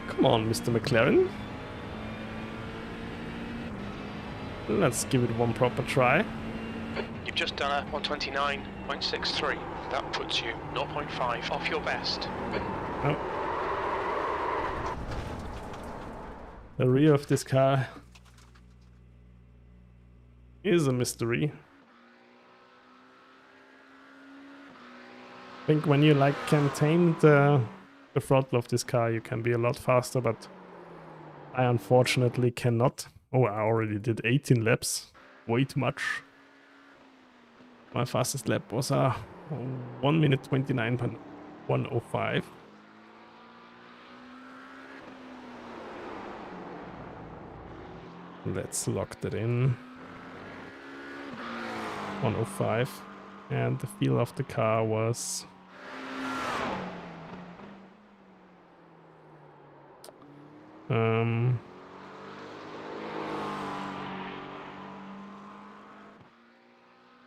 Come on, Mr. McLaren. Let's give it one proper try. You've just done a 129.63. That puts you 0.5 off your best. Oh. The rear of this car is a mystery. I think when you can tame the throttle of this car, you can be a lot faster, but I unfortunately cannot. Oh, I already did 18 laps. Way too much. My fastest lap was 1 minute 29.105. Let's lock that in. 105. And the feel of the car was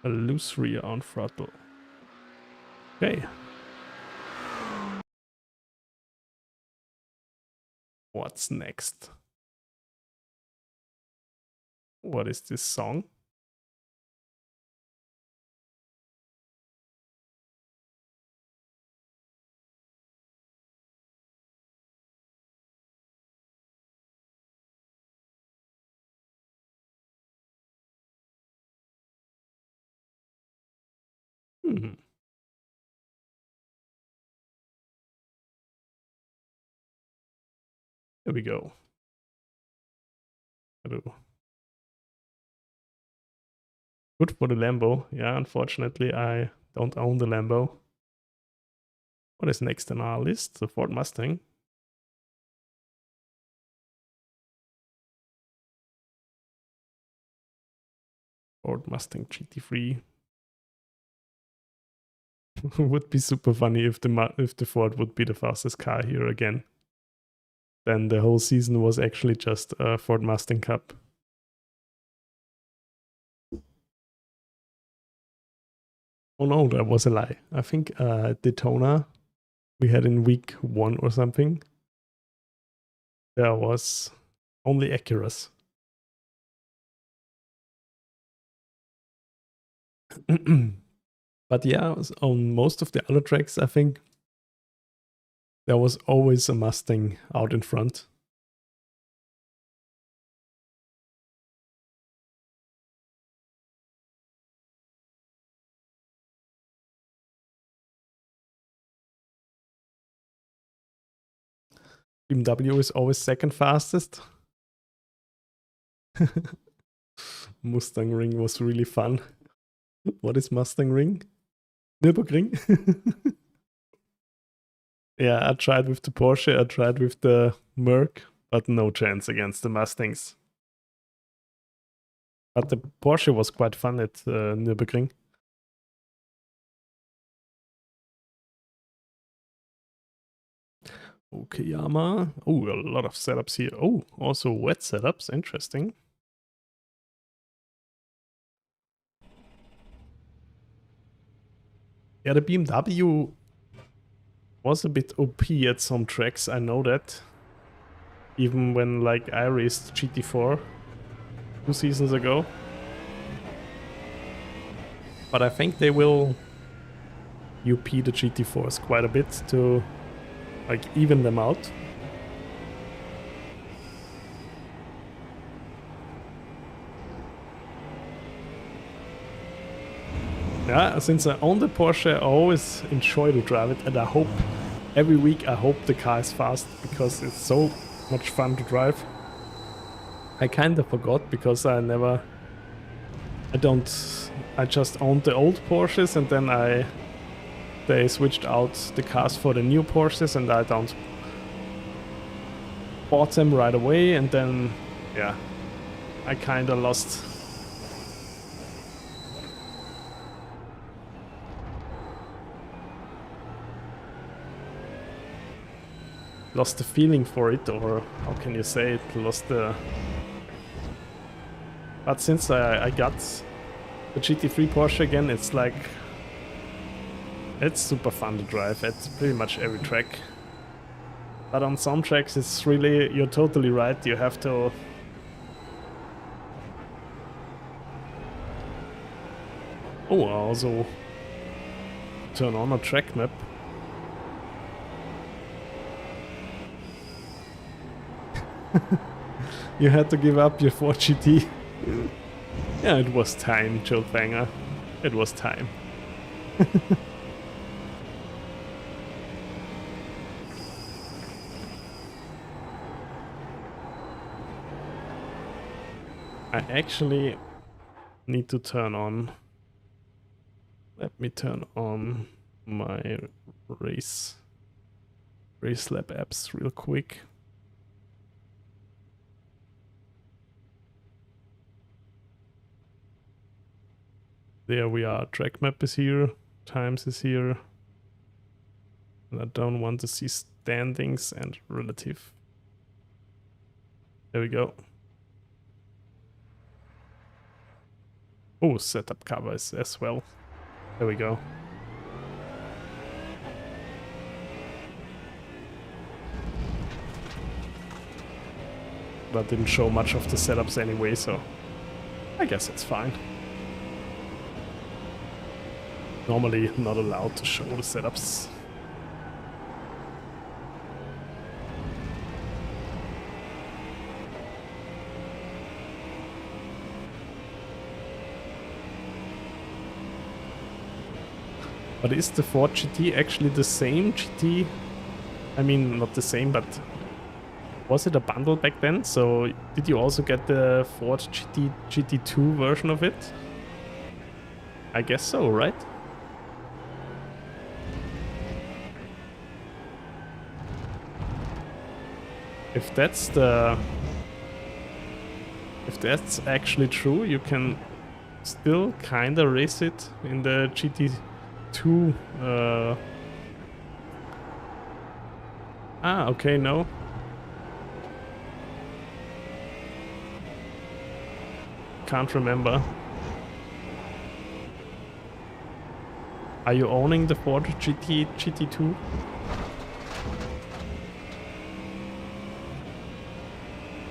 a loose rear on throttle. Okay. What's next? What is this song? Hmm. There we go. Hello. Good for the Lambo. Yeah, unfortunately, I don't own the Lambo. What is next on our list? The Ford Mustang. Ford Mustang GT3. Would be super funny if the Ford would be the fastest car here again. Then the whole season was actually just a Ford Mustang Cup. Oh no, that was a lie. I think Daytona we had in week 1 or something. There was only Acuras. But yeah, on most of the other tracks, I think there was always a Mustang out in front. BMW is always second fastest. Mustang Ring was really fun. What is Mustang Ring? Nürburgring? Yeah, I tried with the Porsche, I tried with the Merc, but no chance against the Mustangs. But the Porsche was quite fun at Nürburgring. Okayama. Oh, a lot of setups here. Oh, also wet setups. Interesting. Yeah, the BMW was a bit OP at some tracks, I know that. Even when like I raced GT4 2 seasons ago. But I think they will UP the GT4s quite a bit to like even them out. Yeah, since I own the Porsche, I always enjoy to drive it, and I hope every week I hope the car is fast because it's so much fun to drive. I kind of forgot because I just owned the old Porsches, and then they switched out the cars for the new Porsches, and I don't bought them right away, and then yeah, I kind of lost the feeling for it, or how can you say it, but since I got the GT3 Porsche again, it's like it's super fun to drive at pretty much every track. But on some tracks it's really, you're totally right, you have to I also turn on a track map. You had to give up your 4GT. Yeah, it was time, Joe Fanger. It was time. I actually need to turn on... Let me turn on my race lab apps real quick. There we are, track map is here, times is here. And I don't want to see standings and relative. There we go. Oh, setup covers as well. There we go. That didn't show much of the setups anyway, so I guess it's fine. Normally not allowed to show the setups. But is the Ford GT actually the same GT? I mean, not the same, but was it a bundle back then? So did you also get the Ford GT2 version of it? I guess so, right? If that's actually true, you can still kinda race it in the GT2. Okay, no. Can't remember. Are you owning the Ford GT2?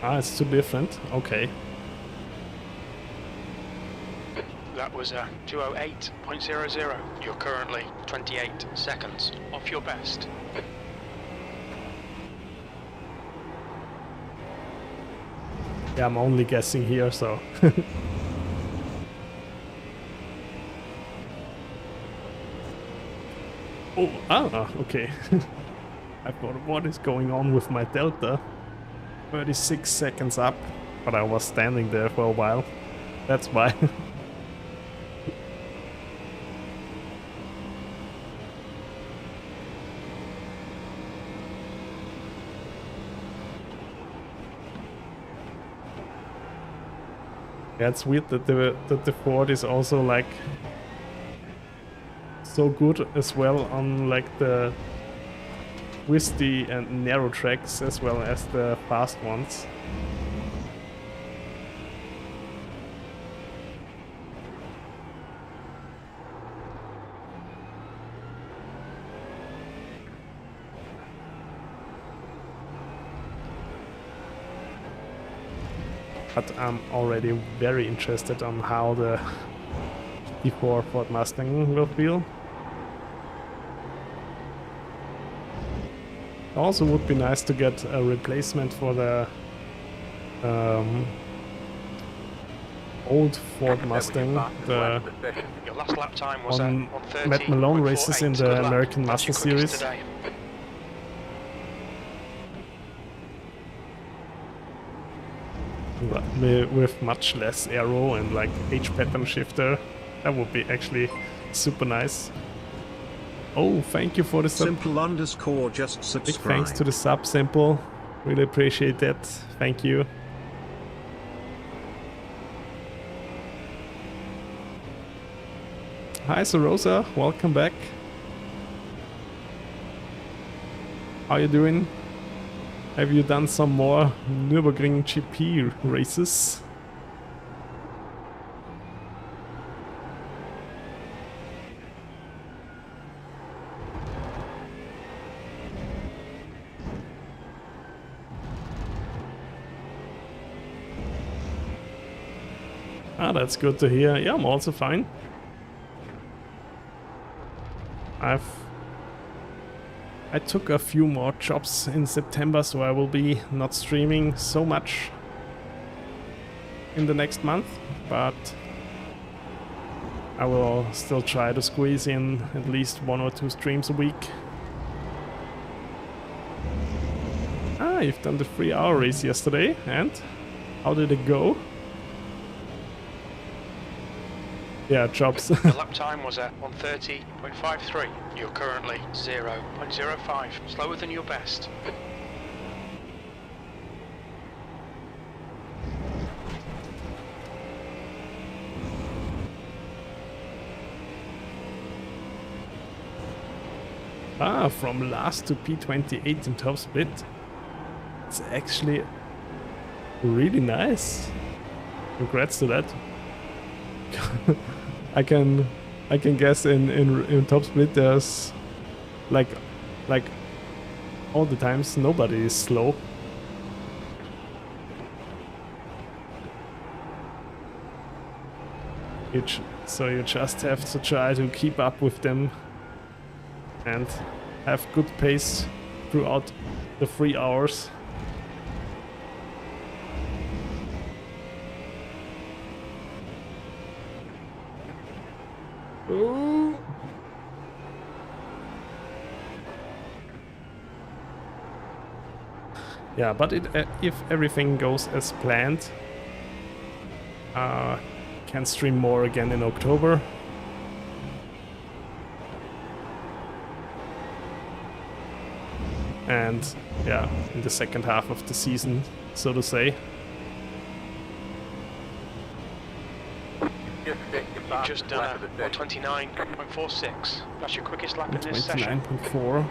It's too different. Okay. That was a 208.00. You're currently 28 seconds off your best. Yeah, I'm only guessing here, so... Okay. I thought, what is going on with my Delta? 36 seconds up, but I was standing there for a while. That's why. Yeah, it's weird that the Ford is also like so good as well on like the twisty and narrow tracks as well as the fast ones. But I'm already very interested on how the GT3 Ford Mustang will feel. Also would be nice to get a replacement for the old Ford Mustang, the Your last lap time was on Matt Malone races in the American Master Series. With much less aero and like H pattern shifter. That would be actually super nice. Oh, thank you for the sub. Simple underscore just subscribe. Big thanks to the sub, Simple. Really appreciate that. Thank you. Hi, Sorosa. Welcome back. How you doing? Have you done some more Nürburgring GP races? Ah, that's good to hear. Yeah, I'm also fine. I took a few more jobs in September, so I will be not streaming so much in the next month, but I will still try to squeeze in at least 1 or 2 streams a week. Ah, you've done the 3-hour race yesterday, and how did it go? Yeah, jobs. The lap time was at 1:30.53. You're currently 0.05, slower than your best. Ah, from last to P28 in top split. It's actually really nice. Congrats to that. I can guess in top split there's like all the times nobody is slow. So you just have to try to keep up with them and have good pace throughout the 3 hours. Ooh. Yeah, but if everything goes as planned, can stream more again in October. And yeah, in the second half of the season, so to say. You've just done a 1:29.46. That's your quickest lap in this session. 29.4.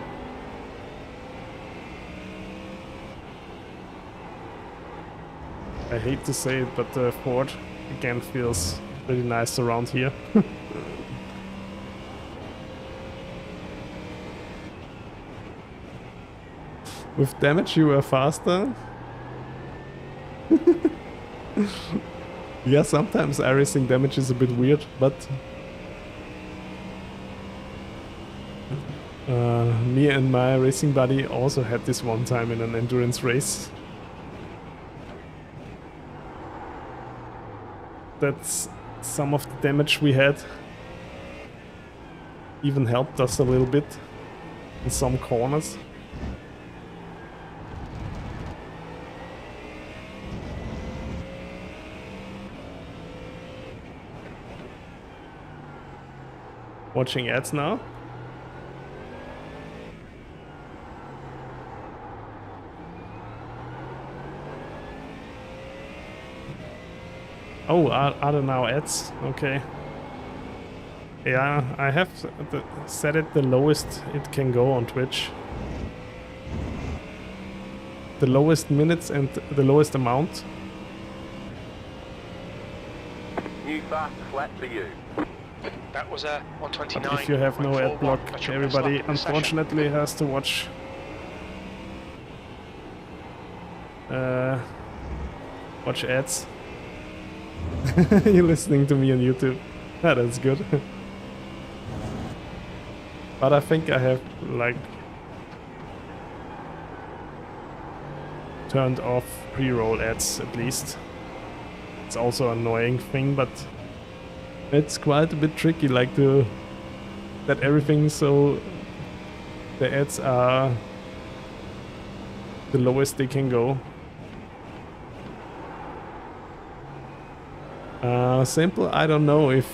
I hate to say it, but the Ford again feels really nice around here. With damage you were faster? Yeah, sometimes iracing damage is a bit weird, but me and my racing buddy also had this one time in an endurance race. That's some of the damage we had even helped us a little bit in some corners. watching ads now. Oh, are there now ads? Okay. Yeah, I have set it the lowest it can go on Twitch. The lowest minutes and the lowest amount. New fastest lap for you. That was a 129. But if you have no ad block, everybody unfortunately has to watch ads. You're listening to me on YouTube. Ah, that's good. But I think I have like turned off pre-roll ads at least. It's also an annoying thing, but it's quite a bit tricky, like to that everything so the ads are the lowest they can go. Simple, I don't know if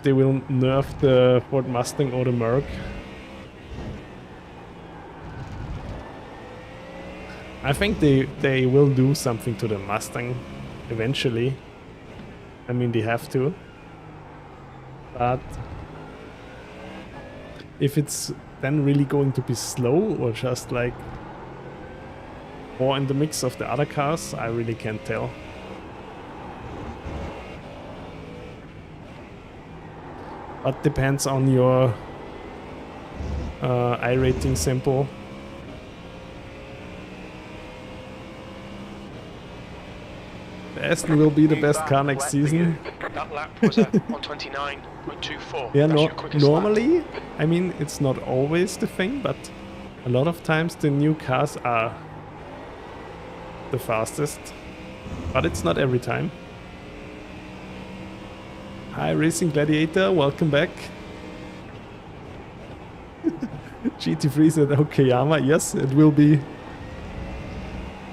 they will nerf the Ford Mustang or the Merc. I think they will do something to the Mustang eventually. I mean, they have to. But if it's then really going to be slow or just like more in the mix of the other cars, I really can't tell. But depends on your iRating sample. The Aston will be the best car next season. That lap was a 129.24. Yeah, That's your quickest normally, lap. I mean, it's not always the thing, but a lot of times the new cars are the fastest. But it's not every time. Hi, Racing Gladiator, welcome back. GT3 at Okayama, yes, it will be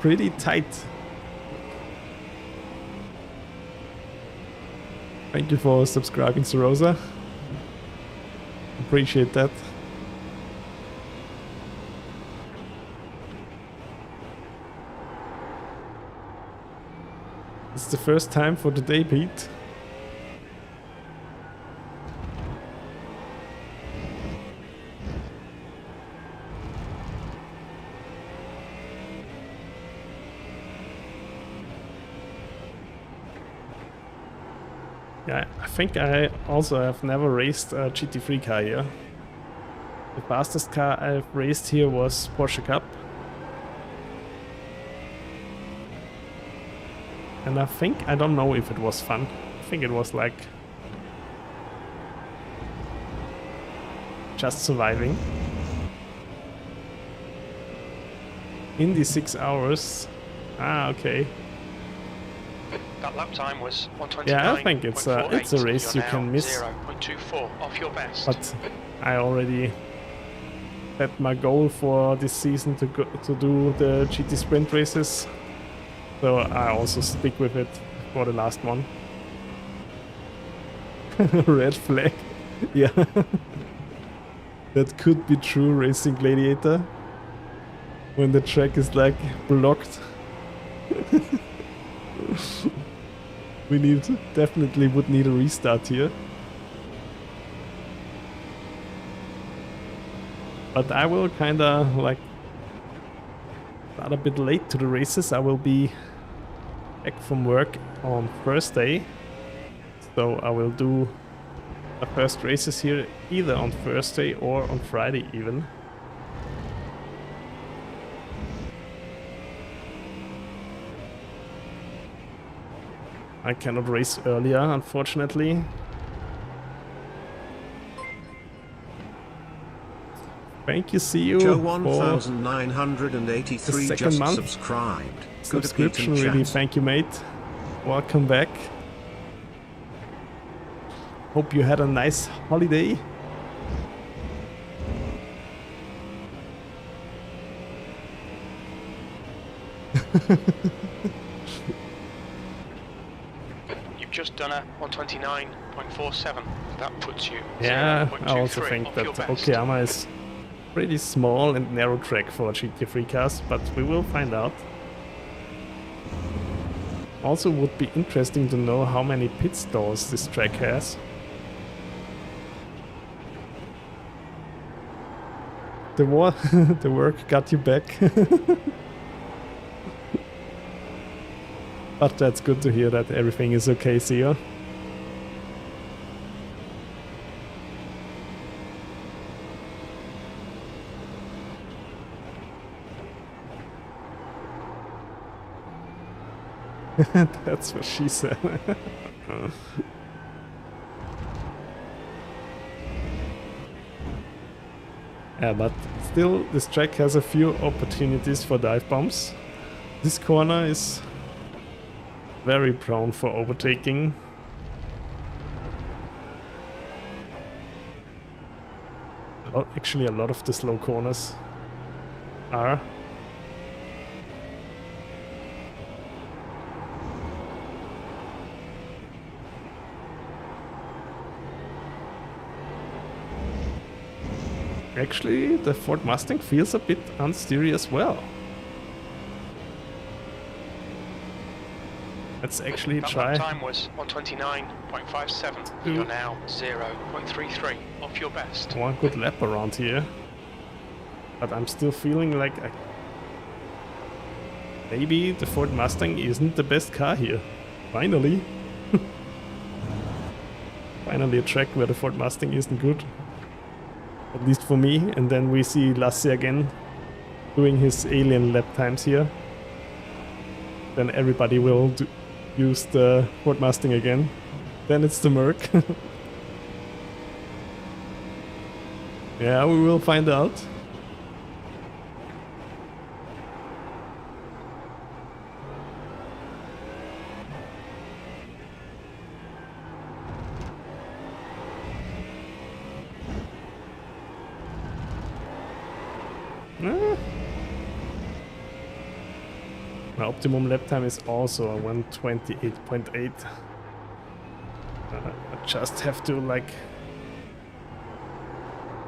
pretty tight. Thank you for subscribing, Sarosa. Appreciate that. It's the first time for the day, Pete. Yeah, I think I also have never raced a GT3 car here. The fastest car I've raced here was Porsche Cup. And I don't know if it was fun. I think it was like just surviving. In the 6 hours. Ah, okay. That lap time was 129.48. Yeah, I think it's a race you can miss. 0.24 off your best. But I already set my goal for this season to do the GT Sprint races. So I also stick with it for the last one. Red flag. Yeah. That could be true, Racing Gladiator. When the track is like blocked. We definitely would need a restart here. But I will kinda like start a bit late to the races. I will be back from work on Thursday. So I will do the first races here either on Thursday or on Friday even. I cannot race earlier, unfortunately. Thank you, see you Joe for 1983 the just month subscribed. subscription. Really, thank you, mate. Welcome back. Hope you had a nice holiday. You've just done a 129.47. That puts you Yeah, I also 0.23 think off that your best. Okayama is pretty small and narrow track for GT3 cars, but we will find out. Also would be interesting to know how many pit stalls this track has. The the work got you back. But that's good to hear that everything is okay, Sio. That's what she said. Yeah, but still, this track has a few opportunities for dive bombs. This corner is very prone for overtaking. Actually, a lot of the slow corners are. Actually, the Ford Mustang feels a bit unsteery as well. Let's actually That try. lap time was 129.57. You're now 0.33 off your best. One good lap around here. But I'm still feeling like maybe the Ford Mustang isn't the best car here. Finally. Finally a track where the Ford Mustang isn't good. At least for me. And then we see Lasse again doing his alien lap times here. Then everybody will use the Ford Mustang again. Then it's the Merc. Yeah, we will find out. My optimum lap time is also a 128.8. I just have to like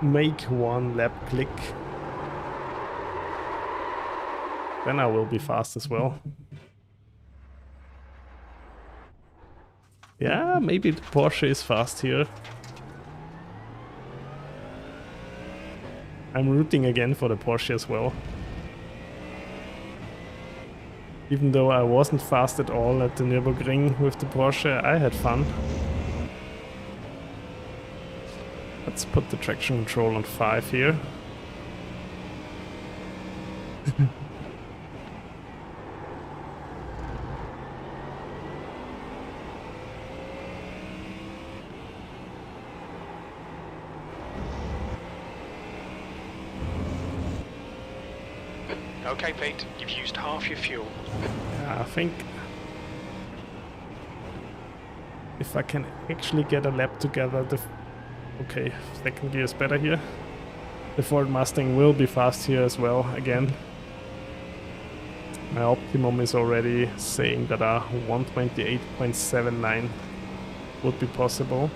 make one lap click. Then I will be fast as well. Yeah, maybe the Porsche is fast here. I'm rooting again for the Porsche as well. Even though I wasn't fast at all at the Nürburgring with the Porsche, I had fun. Let's put the traction control on 5 here. Okay, Pete, you've used half your fuel. I think if I can actually get a lap together, okay, second gear is better here. The Ford Mustang will be fast here as well, again. My optimum is already saying that a 128.79 would be possible.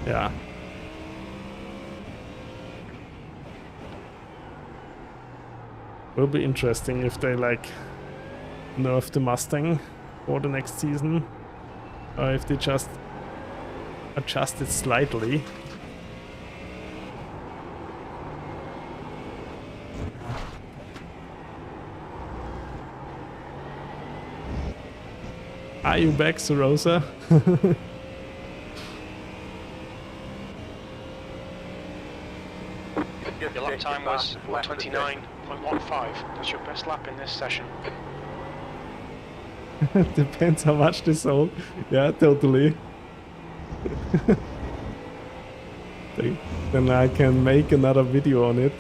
Yeah. Will be interesting if they like nerf the Mustang for the next season, or if they just adjust it slightly. Are you back, Sorosa? Your lap time was 129.15. That's your best lap in this session. Depends how much they sold. Yeah, totally. Then I can make another video on it.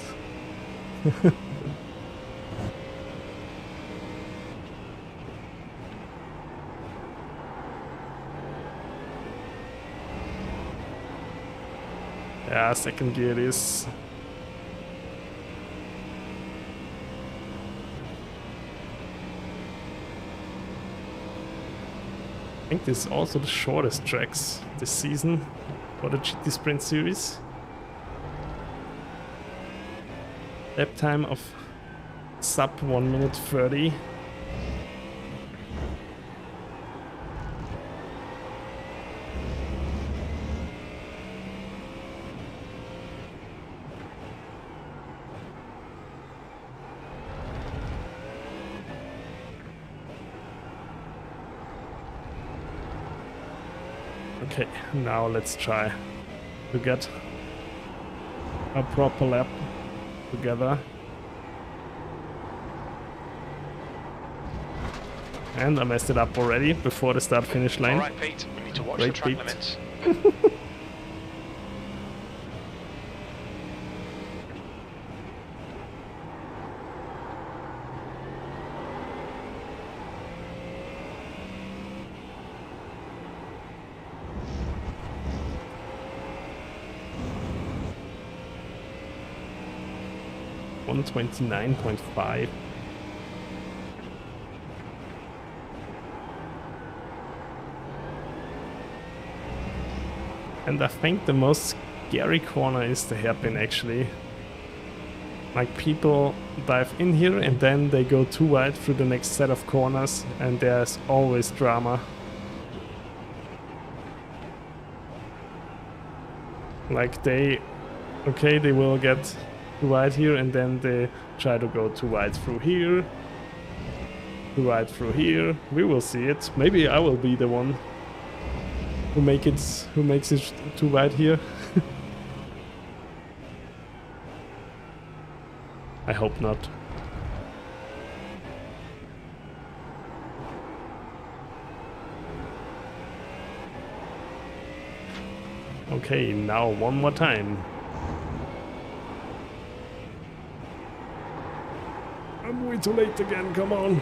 Yeah, second gear it is. I think this is also the shortest tracks this season for the GT Sprint series. Lap time of sub 1 minute 30. Okay, now let's try to get a proper lap together. And I messed it up already before the start finish line. Alright Pete, we need to watch the Great, track Pete. limits. $129.5. And I think the most scary corner is the hairpin actually. Like people dive in here and then they go too wide through the next set of corners and there's always drama. Like they will get too wide here and then they try to go too wide through here. Too wide through here. We will see it. Maybe I will be the one who makes it too wide here. I hope not. Okay, now one more time. I'm way too late again, come on.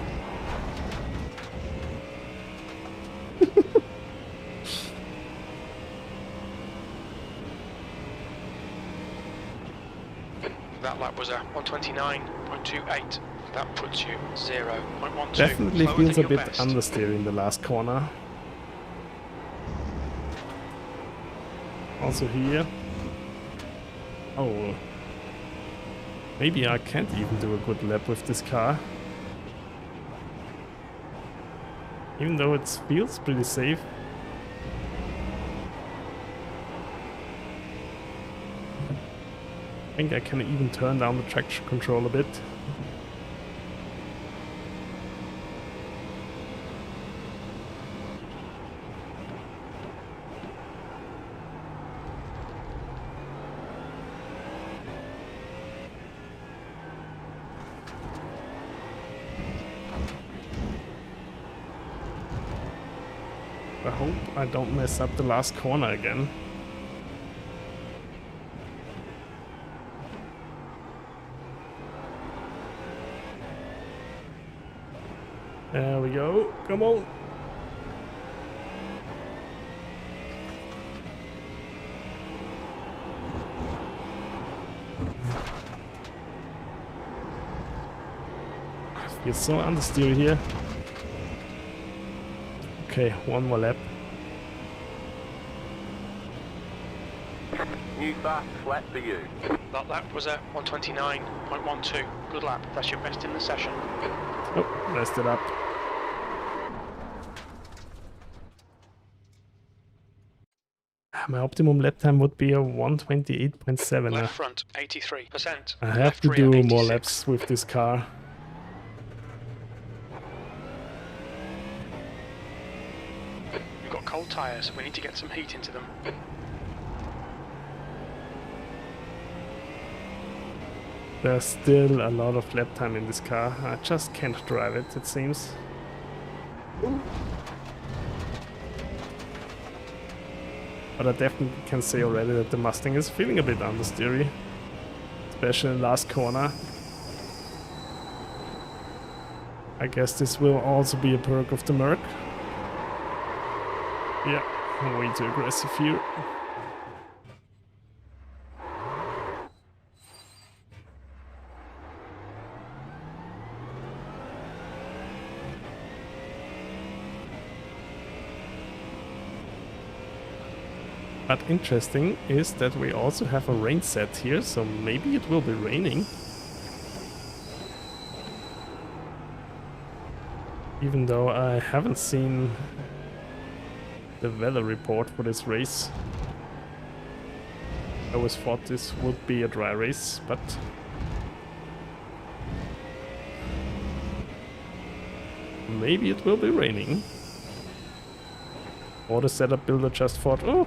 That lap was a 129.28. That puts you 0.12. Definitely slower feels than a your bit best. understeer in the last corner. Also here. Oh. Maybe I can't even do a good lap with this car. Even though it feels pretty safe. I think I can even turn down the traction control a bit. I hope I don't mess up the last corner again. There we go. Come on. I feel so understeer here. Okay, one more lap. New fast flat for you. That lap was a 129.12. Good lap. That's your best in the session. Oh, messed it up. My optimum lap time would be a 128.7. Left front 83%. I have Left to rear, do 86. more laps with this car. We've got cold tyres. We need to get some heat into them. There's still a lot of lap time in this car. I just can't drive it, it seems. But I definitely can say already that the Mustang is feeling a bit understeery. Especially in the last corner. I guess this will also be a perk of the Merc. Yeah, I'm way too aggressive here. But interesting is that we also have a rain set here, so maybe it will be raining. Even though I haven't seen the weather report for this race. I always thought this would be a dry race, but maybe it will be raining. Or the setup builder just thought, oh,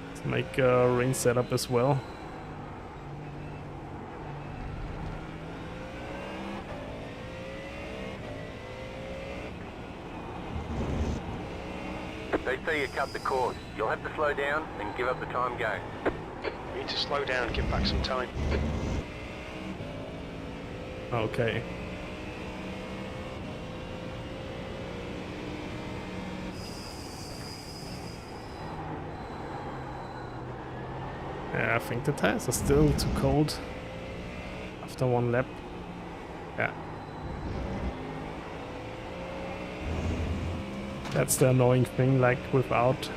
let's make a rain setup as well. They say you cut the course. You'll have to slow down and give up the time game. We need to slow down and give back some time. Okay. Yeah, I think the tires are still too cold after one lap. Yeah. That's the annoying thing, like without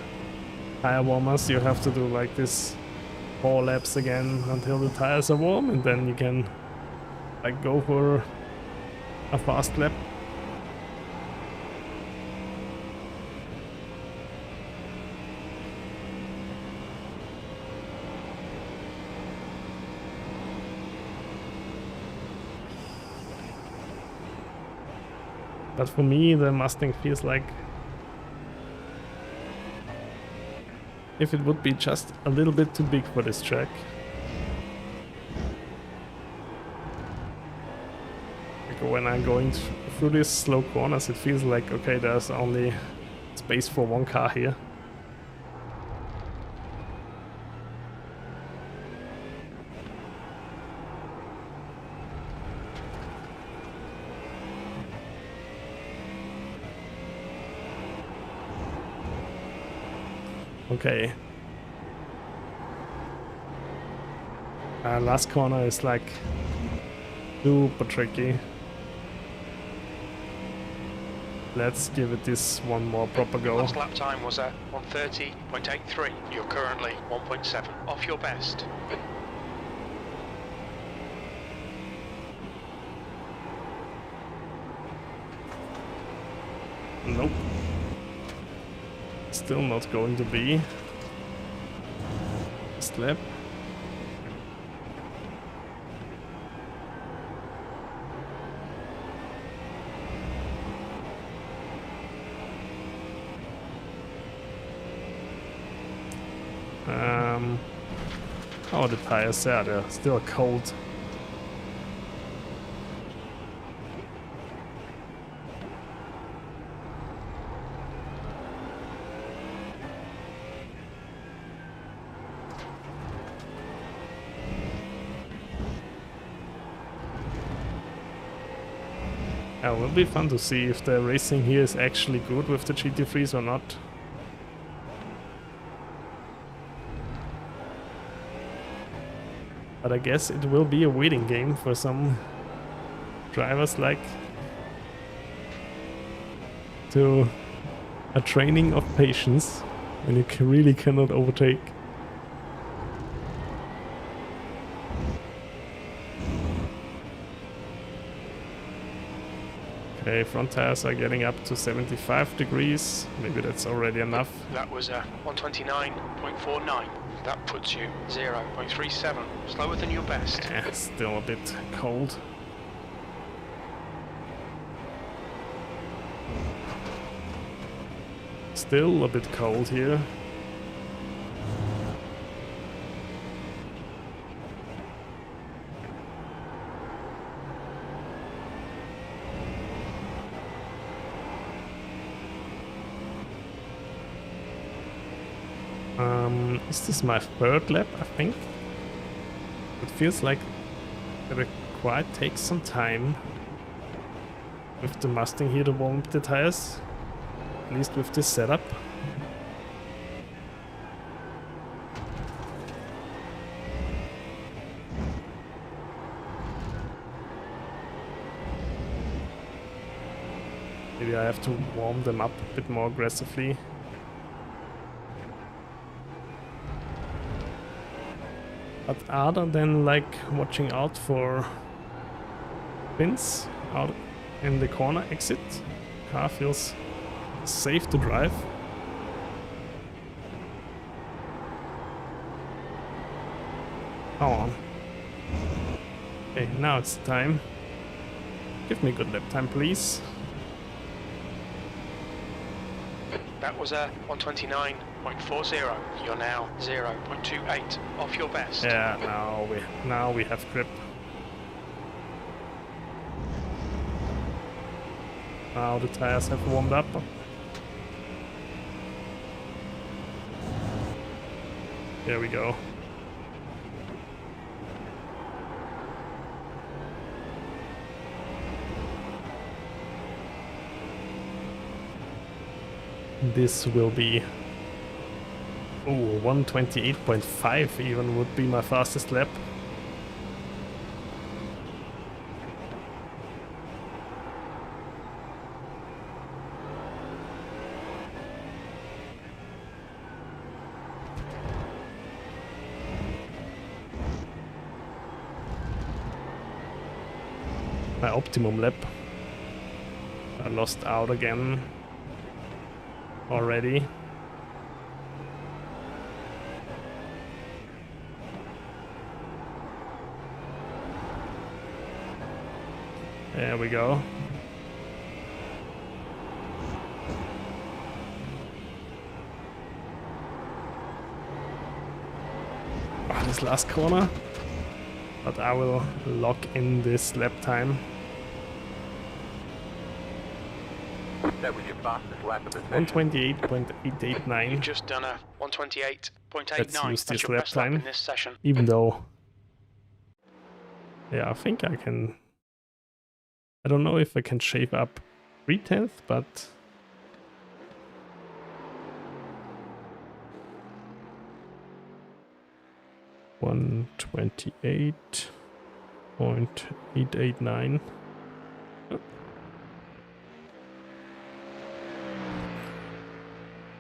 tire warmers you have to do like this 4 laps again until the tires are warm, and then you can like go for a fast lap. But for me the Mustang feels like if it would be just a little bit too big for this track. Like when I'm going through these slow corners, it feels like, okay, there's only space for one car here. Okay. Last corner is like super tricky. Let's give it this one more proper go. Last lap time was a 1:30.83. You're currently 1.7 off your best. Nope. Still not going to be. Slap. Oh, the tires, yeah, they're still cold. Yeah, it will be fun to see if the racing here is actually good with the GT3s or not. But I guess it will be a waiting game for some drivers, like to a training of patience when you really cannot overtake. Okay, front tires are getting up to 75 degrees. Maybe that's already enough. That was a 129.49. That puts you 0.37, slower than your best. Yeah, still a bit cold. Still a bit cold here. Is this my third lap, I think? It feels like it quite takes some time with the Mustang here to warm up the tires, at least with this setup. Maybe I have to warm them up a bit more aggressively. But other than like watching out for pins out in the corner exit, car feels safe to drive. Come on. Okay, now it's time. Give me a good lap time, please. That was a 129.40. You're now 0.28 off your best. Yeah, now we have grip. Now the tires have warmed up. There we go. This will be... Oh, 128.5 even would be my fastest lap. My optimum lap. I lost out again already. There we go. Oh, this last corner. But I will lock in this lap time. That was your fastest lap of the session. 128.889. You've just done a 128.89. Let's use That's this your lap best lap time. in this session. Even though... Yeah, I think I can... I don't know if I can shave up 3/10, but... $128.889.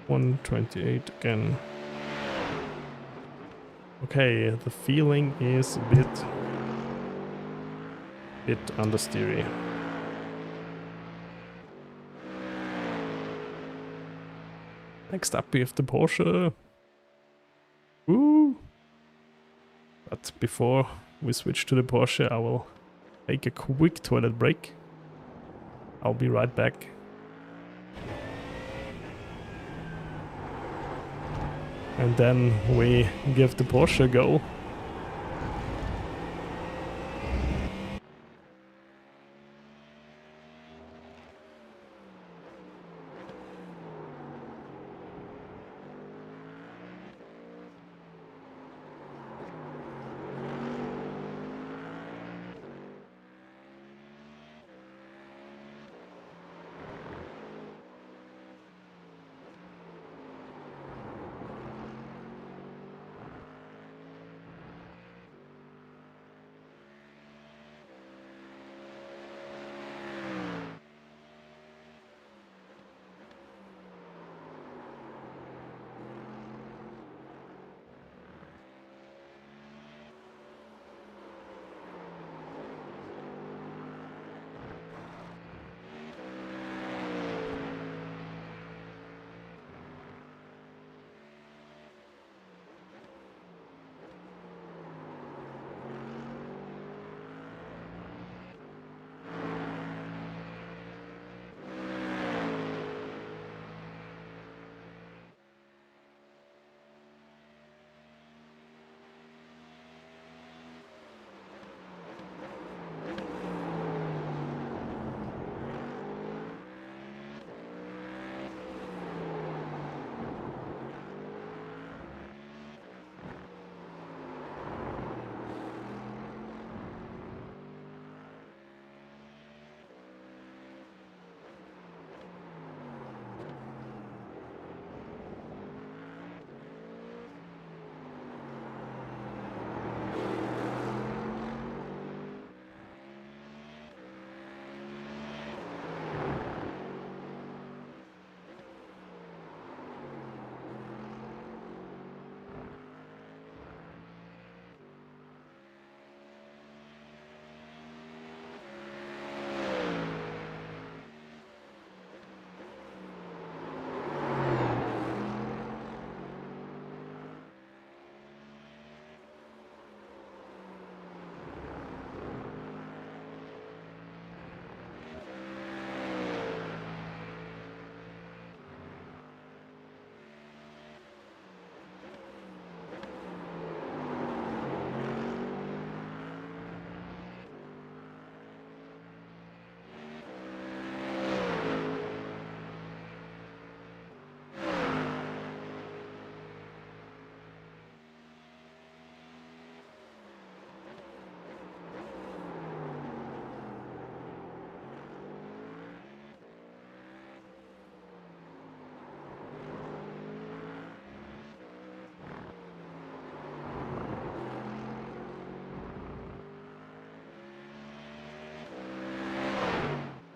128 again. Okay, the feeling is a bit understeery. Next up we have the Porsche. Woo! But before we switch to the Porsche, I will take a quick toilet break. I'll be right back. And then we give the Porsche a go.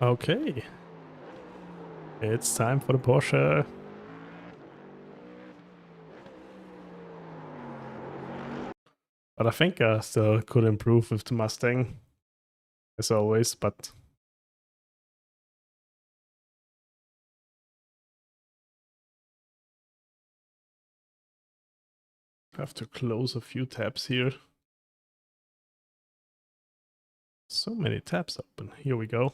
Okay. It's time for the Porsche. But I think I still could improve with the Mustang, as always, but... I have to close a few tabs here. So many tabs open. Here we go.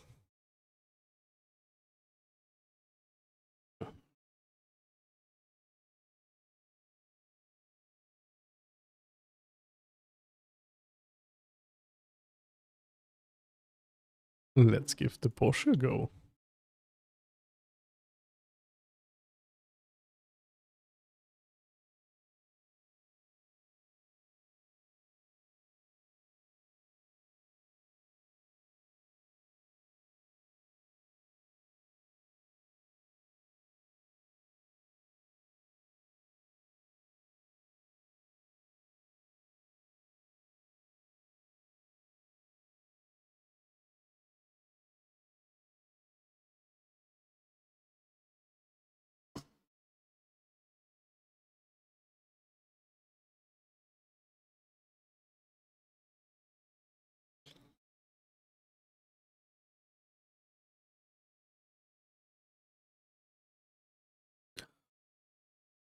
Let's give the Porsche a go.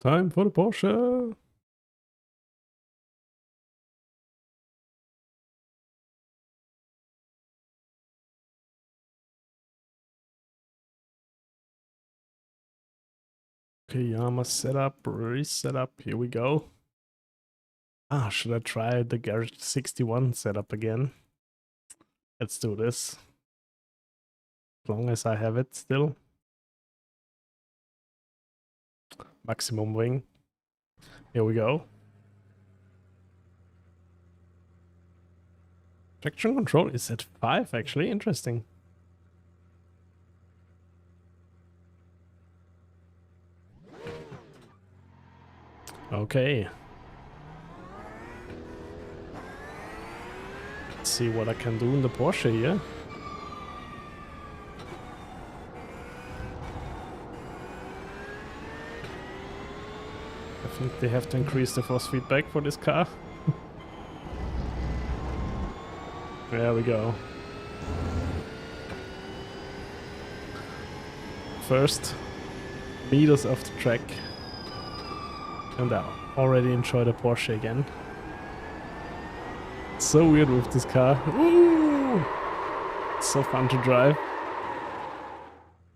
Time for the Porsche. Okayama setup, reset up. Here we go. Ah, should I try the Garage 61 setup again? Let's do this. As long as I have it still. Maximum wing. Here we go. Traction control is at 5 actually. Interesting. Okay. Let's see what I can do in the Porsche here. I think they have to increase the force feedback for this car. There we go. First meters of the track. And I already enjoy the Porsche again. It's so weird with this car. Ooh! It's so fun to drive.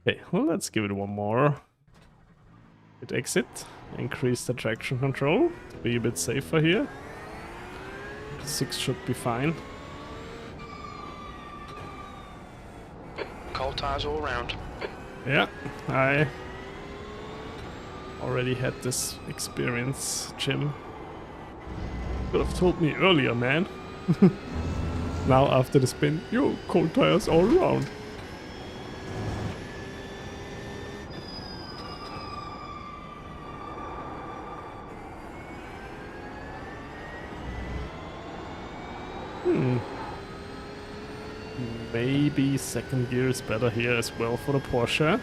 Okay, well, let's give it one more. Hit exit. Increase the traction control to be a bit safer here. 6 should be fine. Cold tyres all round. Yeah, I already had this experience, Jim. Could have told me earlier, man. Now after the spin, yo, cold tires all around. Maybe second gear is better here as well for the Porsche.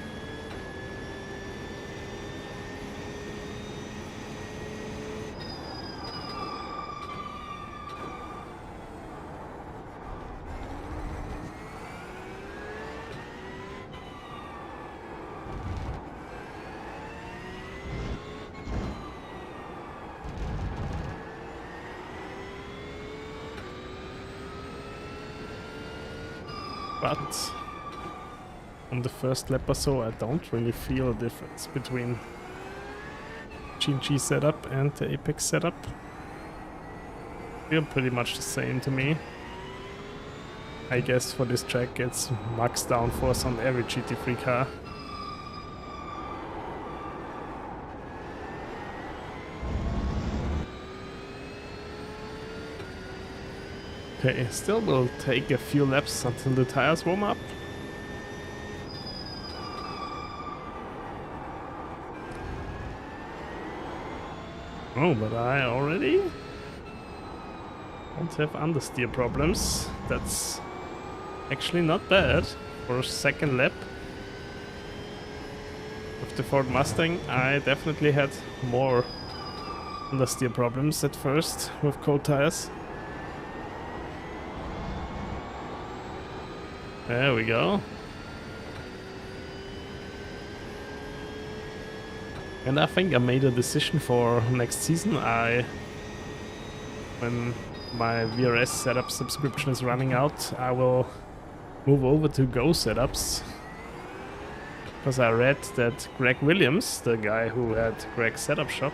But on the first lap or so, I don't really feel a difference between GT setup and the Apex setup. Feel pretty much the same to me. I guess for this track it's max downforce on every GT3 car. Okay, still will take a few laps until the tires warm up. Oh, but I already don't have understeer problems. That's actually not bad for second lap. With the Ford Mustang, I definitely had more understeer problems at first with cold tires. There we go. And I think I made a decision for next season. When my VRS setup subscription is running out, I will move over to Go setups. Because I read that Greg Williams, the guy who had Greg's setup shop,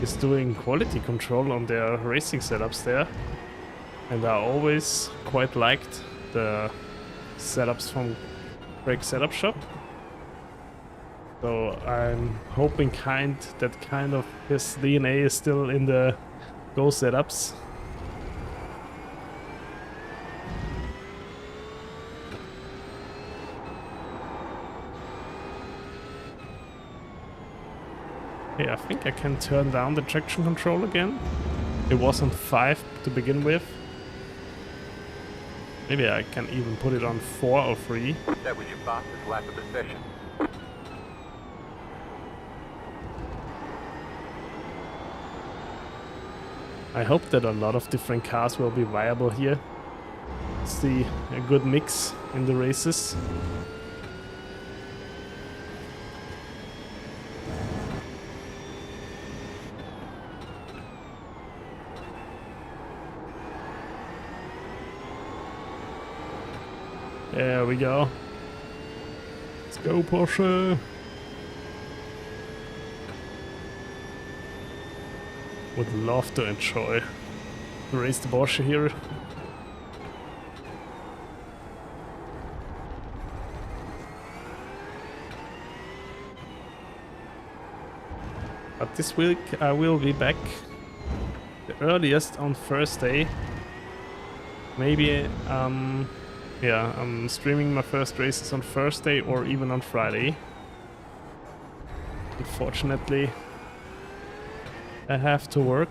is doing quality control on their racing setups there. And I always quite liked the setups from Greg's setup shop. So I'm hoping that kind of his DNA is still in the Go setups. Okay, I think I can turn down the traction control again. It was on 5 to begin with. Maybe I can even put it on 4 or 3. That was your fastest lap of the session. I hope that a lot of different cars will be viable here. See a good mix in the races. There we go. Let's go, Porsche. Would love to enjoy the race the Porsche here. But this week I will be back the earliest on Thursday. Maybe yeah, I'm streaming my first races on Thursday or even on Friday. Unfortunately, I have to work.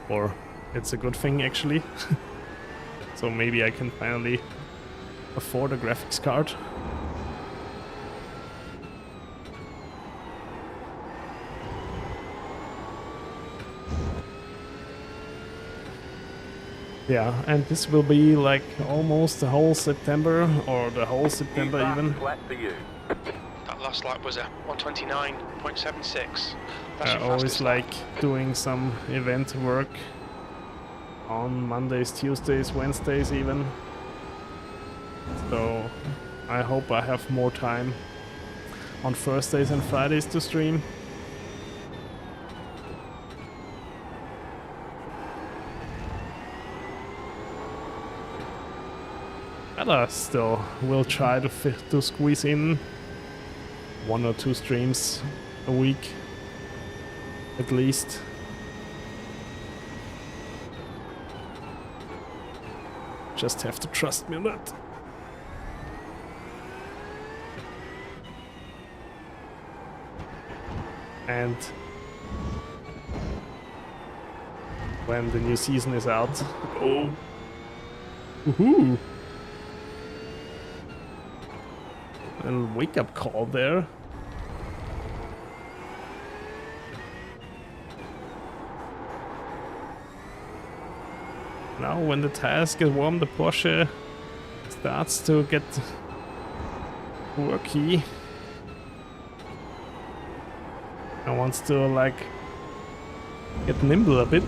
Or it's a good thing actually. So maybe I can finally afford a graphics card. Yeah, and this will be like almost the whole September, or the whole September even. Flat for you. That last lap was a 129.76. I always like doing some event work on Mondays, Tuesdays, Wednesdays even. So I hope I have more time on Thursdays and Fridays to stream. But I still will try to squeeze in 1 or 2 streams a week, at least. Just have to trust me on that. And when the new season is out, oh, woohoo! A wake-up call there. Now when the tires get warm, the Porsche starts to get quirky. And wants to like get nimble a bit.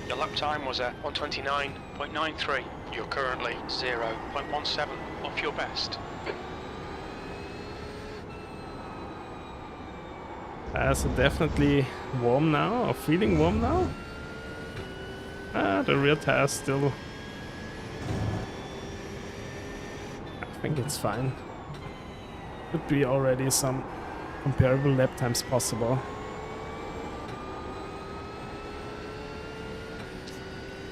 Your lap time was a 129.93. You're currently 0.17 off your best. Tires are definitely warm now, or feeling warm now. The rear tires still... I think it's fine. Could be already some comparable lap times possible.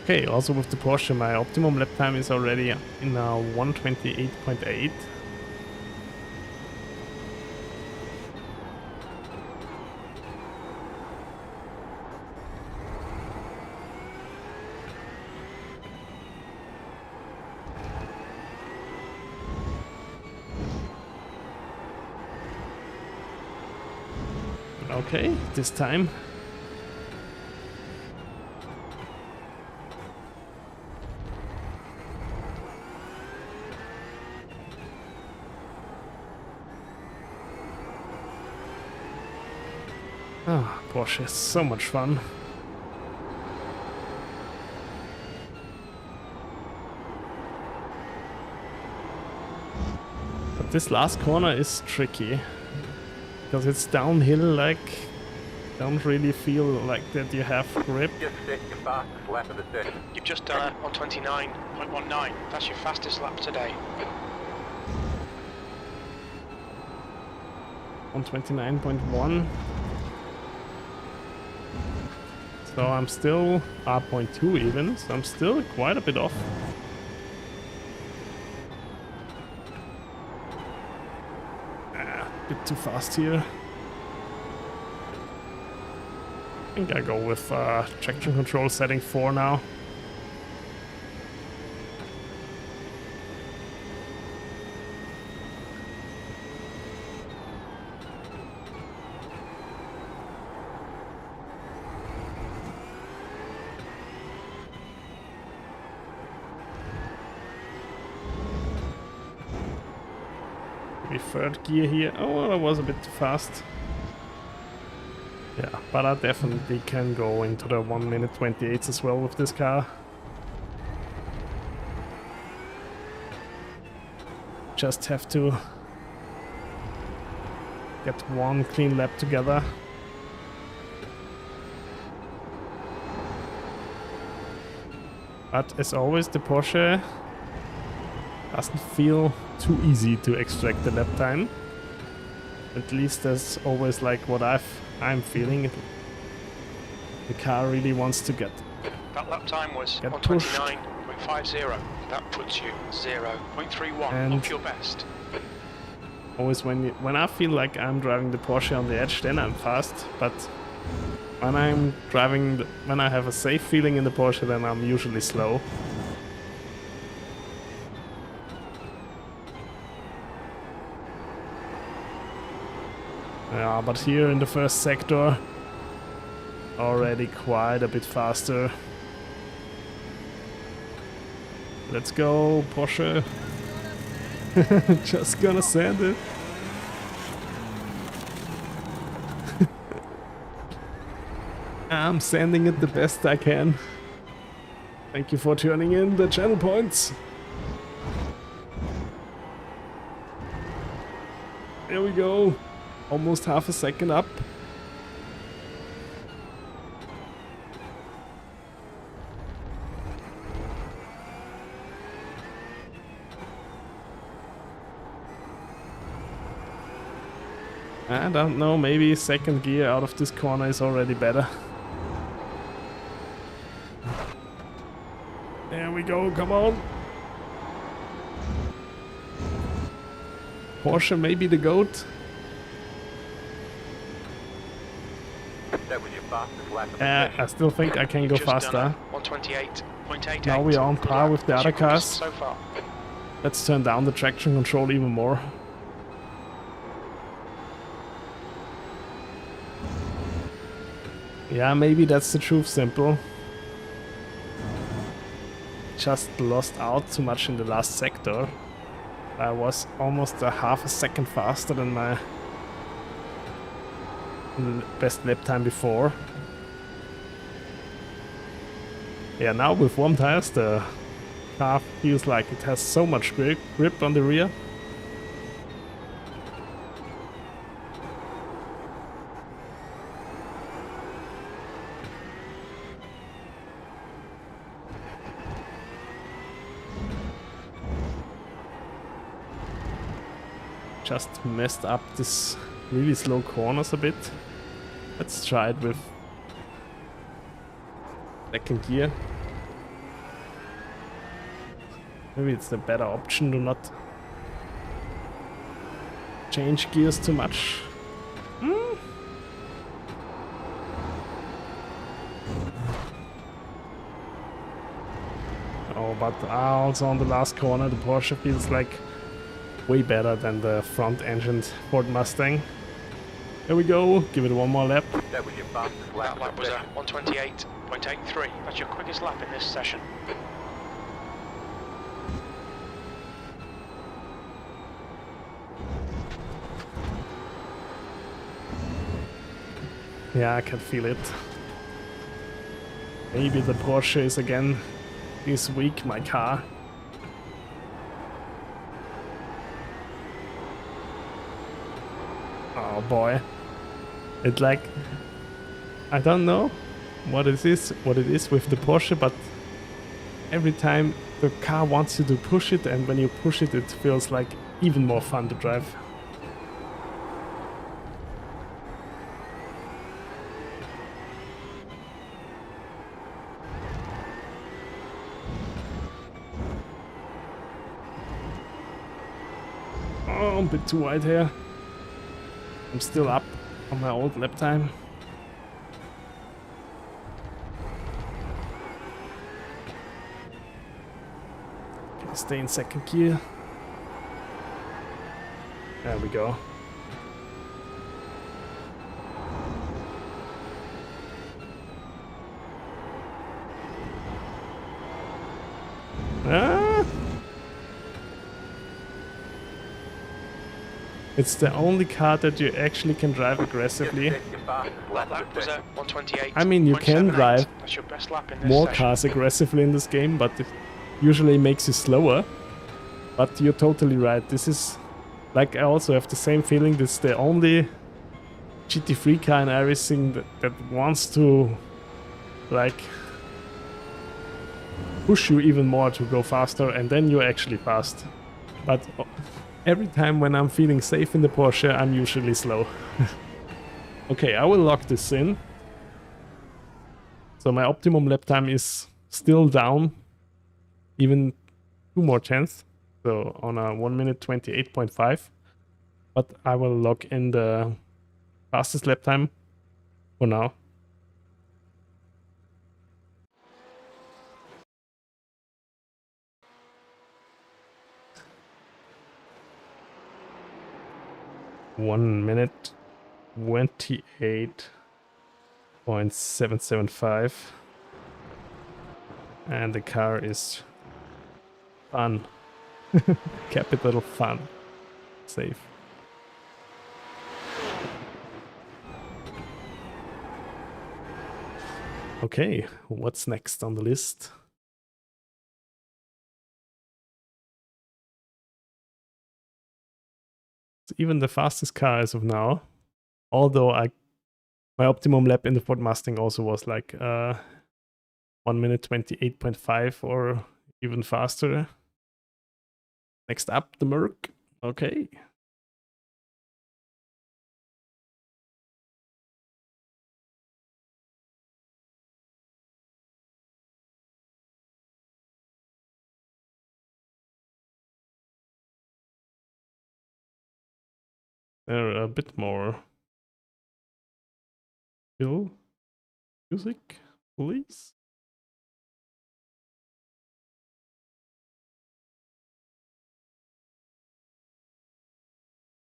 Okay, also with the Porsche, my optimum lap time is already in 128.8. Okay, this time. Ah, Porsche is so much fun. But this last corner is tricky. Because it's downhill, like, don't really feel like that you have grip. Just stick your fastest lap of the session. You've just done it on 29.19. That's your fastest lap today. On 29.1. So I'm still R.2 even, so I'm still quite a bit off. A bit too fast here. I think I go with traction control setting 4 now. Maybe third gear here. Oh, that was a bit too fast. Yeah, but I definitely can go into the 1 minute 28s as well with this car. Just have to get one clean lap together. But as always, the Porsche doesn't feel too easy to extract the lap time. At least that's always like what I'm feeling. The car really wants to get That lap time was on pushed. 29.50. That puts you 0.31 And off your best. always when I feel like I'm driving the Porsche on the edge, then I'm fast. But when I'm driving, when I have a safe feeling in the Porsche, then I'm usually slow. Yeah, but here in the first sector, already quite a bit faster. Let's go, Porsche. Just gonna send it. I'm sending it the best I can. Thank you for turning in the channel points. There we go. Almost half a second up. I don't know, maybe second gear out of this corner is already better. There we go, come on. Porsche may be the GOAT. That was your fastest lap of the session. I still think I can go You've just done faster. it on 28.88. Now we are on par with the That's other your quickest cars. so far. Let's turn down the traction control even more. Yeah, maybe that's the truth, Simple. Just lost out too much in the last sector. I was almost a half a second faster than my best lap time before. Yeah, now with warm tires the car feels like it has so much grip on the rear. Just messed up this really slow corners a bit. Let's try it with second gear. Maybe it's the better option to not change gears too much. Oh, but also on the last corner the Porsche feels like way better than the front-engined Ford Mustang. There we go. Give it one more lap. That was your fastest lap. That lap was a 128.83. That's your quickest lap in this session. Yeah, I can feel it. Maybe the Porsche is again this week, my car. Oh boy. It's like, I don't know what it is with the Porsche, but every time the car wants you to push it, and when you push it, it feels like even more fun to drive. Oh, a bit too wide here. I'm still up on my old lap time. Okay, stay in second gear. There we go. Ah! It's the only car that you actually can drive aggressively. Set your fastest lap. That was a 128. I mean, you can drive That's your best lap in this more session. cars aggressively in this game, but it usually makes you slower. But you're totally right. This is, like, I also have the same feeling. This is the only GT3 car in iracing that wants to, like, push you even more to go faster, and then you're actually fast. But every time when I'm feeling safe in the Porsche, I'm usually slow. Okay, I will lock this in. So my optimum lap time is still down, even 2 more tenths. So on a 1 minute 28.5. But I will lock in the fastest lap time for now. One minute 28.775, and the car is fun. Capital fun. Safe. Okay, what's next on the list? It's even the fastest car as of now. Although my optimum lap in the Ford Mustang also was like 1 minute 28.5 or even faster. Next up, the Merc. Okay. They're a bit more chill music, please.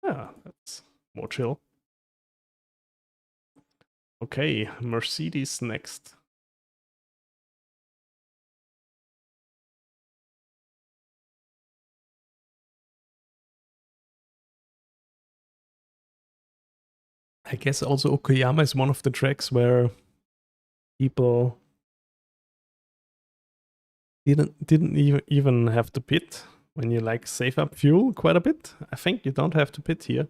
Yeah, that's more chill. Okay, Mercedes next. I guess also Okayama is one of the tracks where people didn't even have to pit when you like save up fuel quite a bit. I think you don't have to pit here.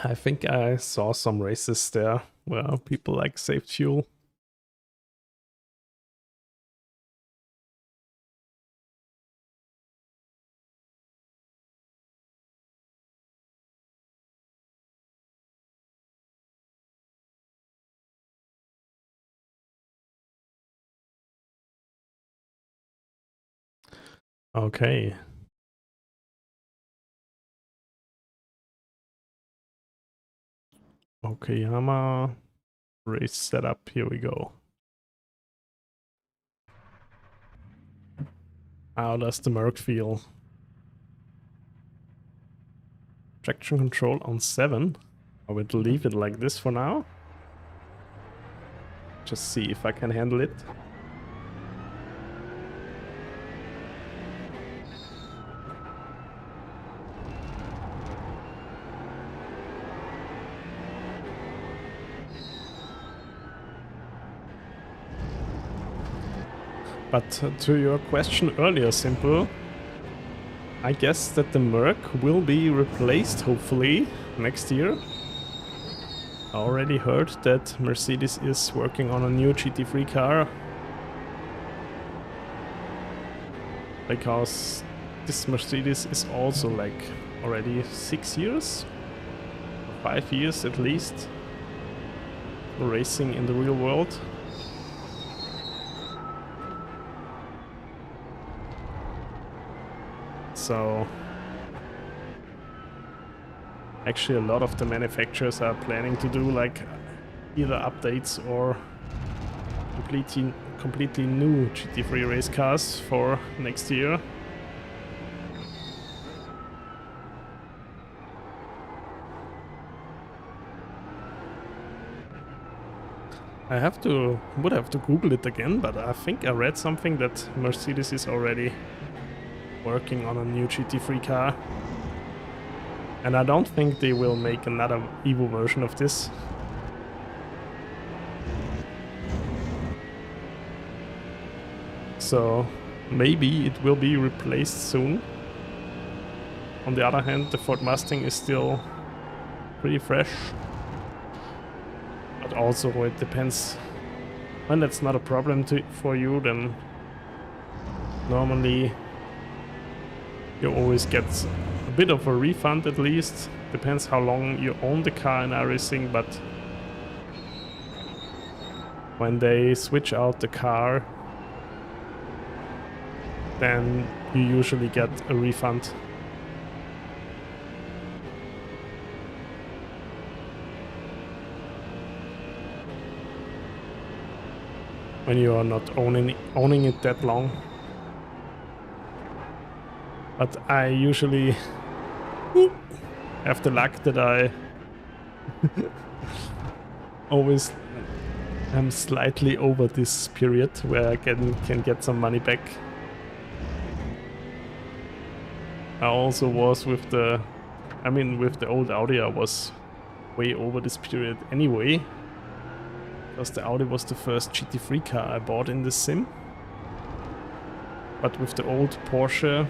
I think I saw some races there where people like saved fuel. Okay. Okayama race setup. Here we go. How does the Merc feel? Traction control on 7. I will leave it like this for now. Just see if I can handle it. But to your question earlier, Simple, I guess that the Merc will be replaced, hopefully, next year. I already heard that Mercedes is working on a new GT3 car. Because this Mercedes is also like already 6 years, 5 years at least, racing in the real world. So actually a lot of the manufacturers are planning to do like either updates or completely new GT3 race cars for next year. Would have to Google it again, but I think I read something that Mercedes is already working on a new GT3 car. And I don't think they will make another Evo version of this. So maybe it will be replaced soon. On the other hand, the Ford Mustang is still pretty fresh. But also it depends. When that's not a problem for you, then normally you always get a bit of a refund at least. Depends how long you own the car in iracing, but when they switch out the car, then you usually get a refund. When you are not owning it that long. But I usually have the luck that I always am slightly over this period where I can get some money back. I also was with the old Audi, I was way over this period anyway. Because the Audi was the first GT3 car I bought in the sim. But with the old Porsche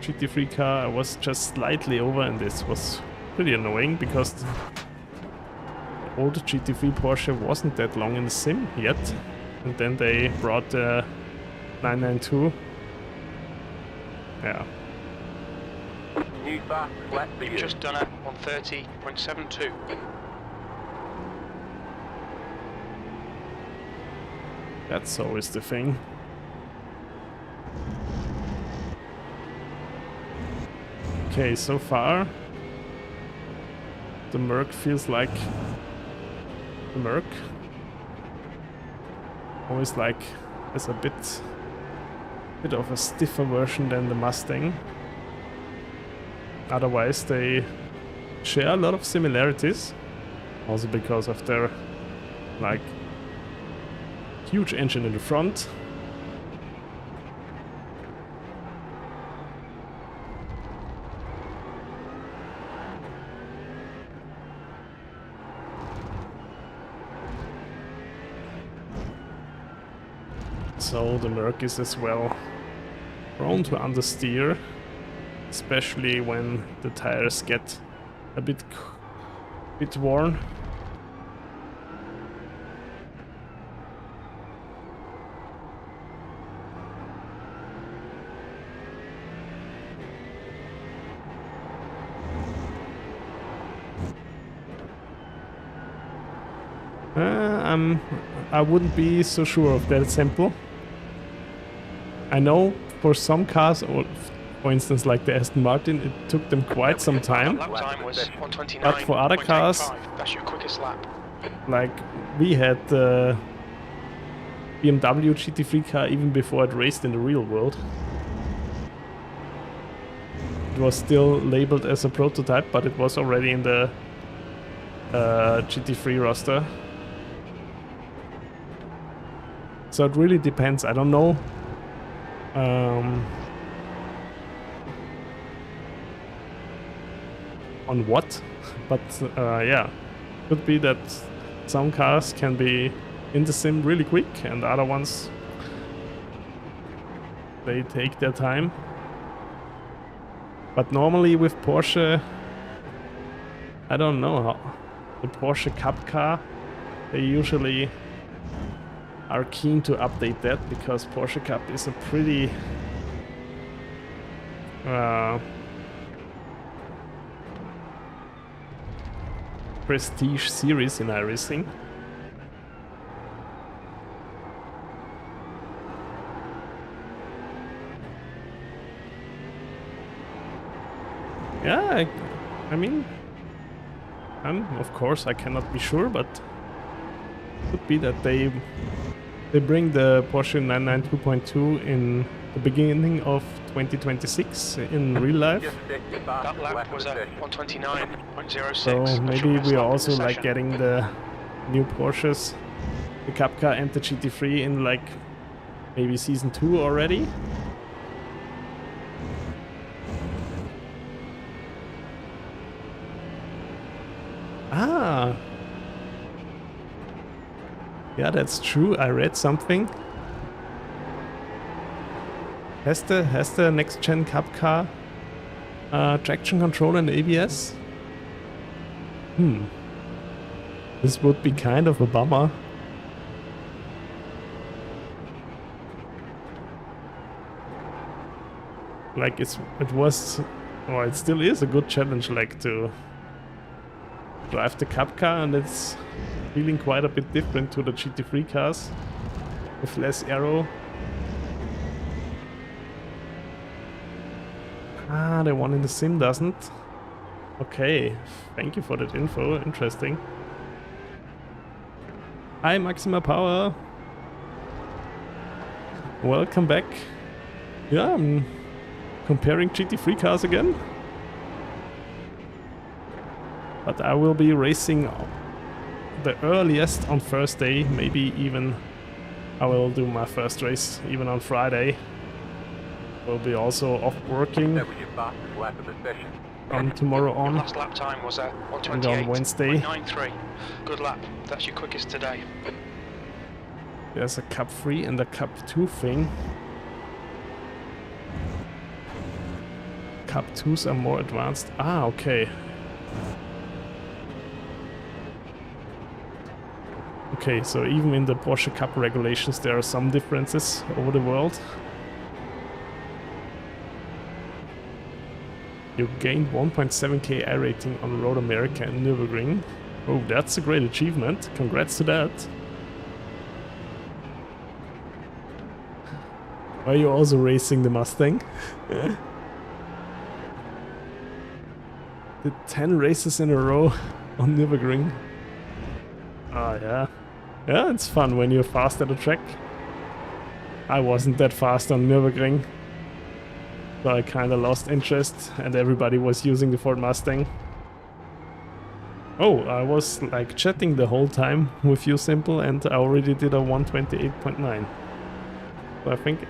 GT3 car I was just slightly over, and this was pretty annoying because the old GT3 Porsche wasn't that long in the sim yet. And then they brought the 992. Yeah. New fast lap for You've you. just done a 130.72. That's always the thing. Okay, so far the Merc feels like the Merc. Always like is a bit of a stiffer version than the Mustang. Otherwise they share a lot of similarities, also because of their like huge engine in the front. So the Merc is as well prone to understeer, especially when the tires get a bit worn. I wouldn't be so sure of that sample. I know for some cars, or for instance like the Aston Martin, it took them quite some time. Lap time was 129. But for other cars, that's your quickest lap. like we had the BMW GT3 car even before it raced in the real world. It was still labeled as a prototype, but it was already in the GT3 roster. So it really depends. I don't know. On what, but yeah, could be that some cars can be in the sim really quick and other ones they take their time. But normally with Porsche, I don't know how the Porsche Cup car, they usually are keen to update that because Porsche Cup is a pretty prestige series in iracing. Yeah, I mean, of course I cannot be sure, but it could be that they bring the Porsche 992.2 in the beginning of 2026 in real life. That lap was at 129.06. So maybe we are also like getting the new Porsches, the Cup car and the GT3 in like maybe season 2 already. Ah, yeah, that's true. I read something. Has the next gen Cup car traction control and ABS? This would be kind of a bummer. Like it was, or it still is a good challenge, like to drive the Cup car, and it's feeling quite a bit different to the GT3 cars with less aero. Ah, the one in the sim doesn't. Okay, thank you for that info, interesting. Hi Maxima Power! Welcome back. Yeah, I'm comparing GT3 cars again. But I will be racing the earliest on Thursday, maybe even I will do my first race even on Friday. Will be also off working from tomorrow on. Last lap time was at And on Wednesday. 128.93. Good lap. That's your quickest today. There's a Cup 3 and a Cup 2 thing. Cup 2s are more advanced. Ah, okay. Okay, so even in the Porsche Cup regulations there are some differences over the world. You gained 1.7k iRating on Road America and Nürburgring. Oh, that's a great achievement. Congrats to that. Are you also racing the Mustang? Did 10 races in a row on Nürburgring. Ah, yeah. Yeah, it's fun when you're fast at a track. I wasn't that fast on Nürburgring. So I kinda lost interest and everybody was using the Ford Mustang. Oh, I was like chatting the whole time with you, Simple, and I already did a 128.9. So I think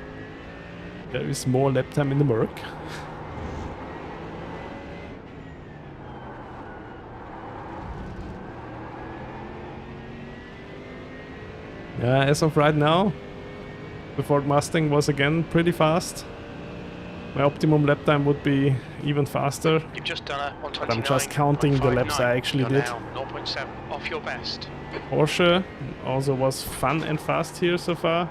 there is more lap time in the Merc. Yeah, as of right now, the Ford Mustang was again pretty fast. My optimum lap time would be even faster. You've just done a 129. But I'm just counting the laps I actually did. 0.7 off your best. Porsche also was fun and fast here so far.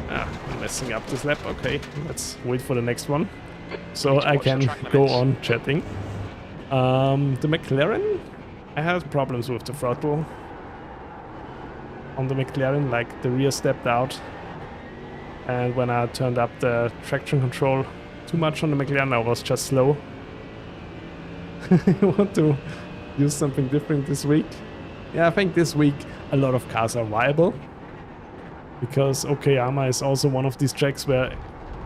Ah, I'm messing up this lap. Okay, let's wait for the next one. So I can go on chatting. The McLaren, I had problems with the throttle. On the McLaren, like the rear stepped out. And when I turned up the traction control too much on the McLaren, I was just slow. I want to use something different this week. Yeah, I think this week a lot of cars are viable. Because Okayama is also one of these tracks where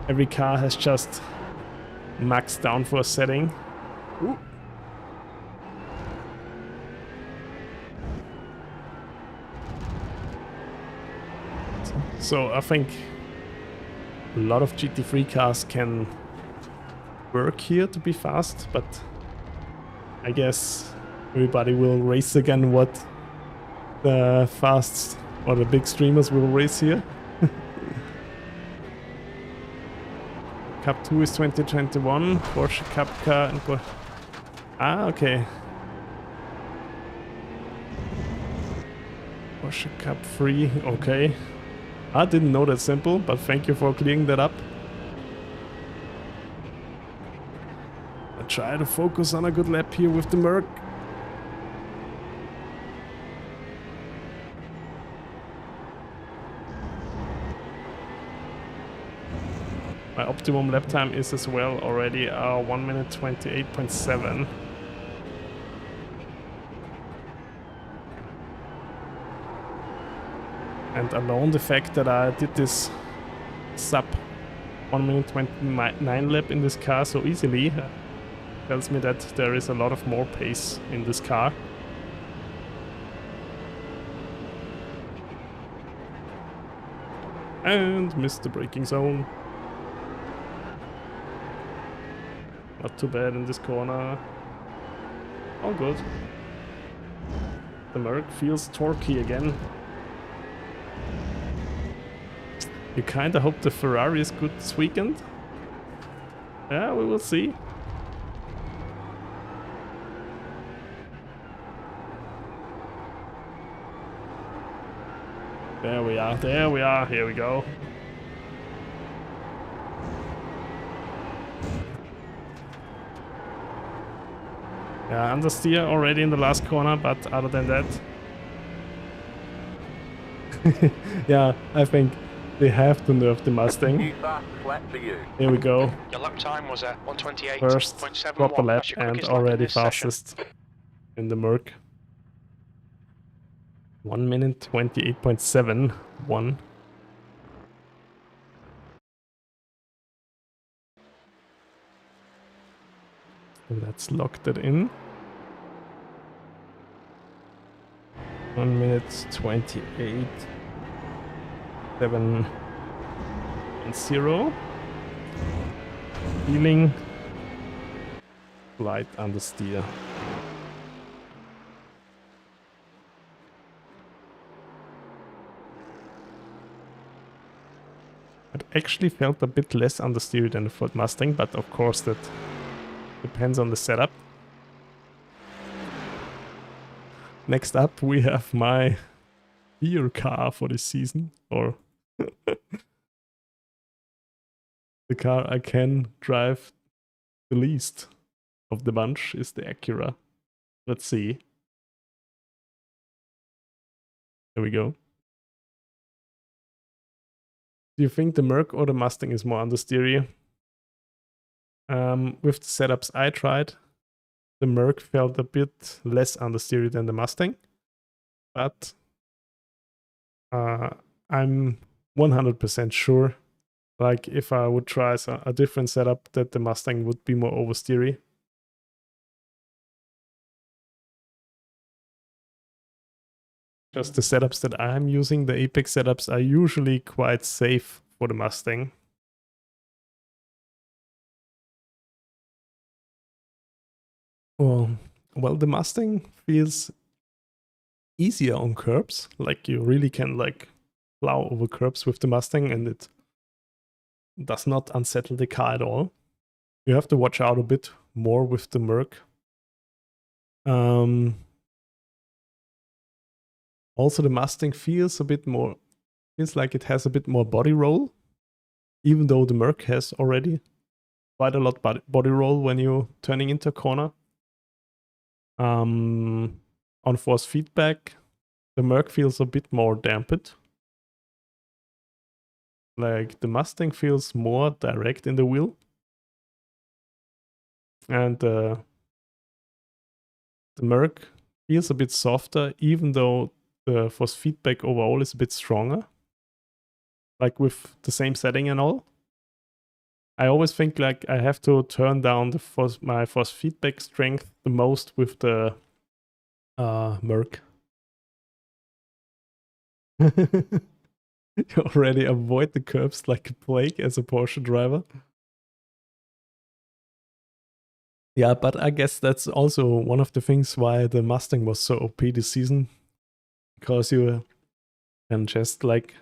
Every car has just maxed down for a setting. Ooh. So I think a lot of GT3 cars can work here to be fast, but I guess everybody will race again what the fast or the big streamers will race here. Cup 2 is 2021, Porsche Cup car and okay. Porsche Cup 3, okay. I didn't know that simple, but thank you for clearing that up. I try to focus on a good lap here with the Merc. My optimum lap time is as well already 1 minute 28.7. And alone the fact that I did this sub 1 minute 29 lap in this car so easily tells me that there is a lot of more pace in this car. And missed the braking zone. Not too bad in this corner. All good. The Merc feels torquey again. You kinda hope the Ferrari is good this weekend. Yeah, we will see. There we are, here we go. Yeah, understeer already in the last corner, but other than that... yeah, I think they have to nerf the Mustang. Here we go. Your lap time was 128.71. First proper lap and already fastest in the Merc. 1 minute 28.71. Let's lock that in. 1 minute 28. 7 and 0. Feeling light understeer. It actually felt a bit less understeer than the Ford Mustang, but of course that depends on the setup. Next up we have my fear car for this season, or the car I can drive the least of the bunch is the Acura. Let's see. There we go. Do you think the Merc or the Mustang is more understeery? With the setups I tried, the Merc felt a bit less understeery than the Mustang, but I'm 100% sure, like if I would try a different setup, that the Mustang would be more oversteery. Just the setups that I'm using, the Apex setups, are usually quite safe for the Mustang. Well, the Mustang feels easier on curbs. Like you really can like plow over curbs with the Mustang and it does not unsettle the car at all. You have to watch out a bit more with the Merc. Also the Mustang feels like it has a bit more body roll, even though the Merc has already quite a lot body roll when you're turning into a corner. On force feedback, the Merc feels a bit more dampened. Like the Mustang feels more direct in the wheel. And the Merc feels a bit softer, even though the force feedback overall is a bit stronger. Like with the same setting and all. I always think like I have to turn down my force feedback strength the most with the Merc. You already avoid the curbs like a plague as a Porsche driver. Yeah, but I guess that's also one of the things why the Mustang was so OP this season. Because you can just like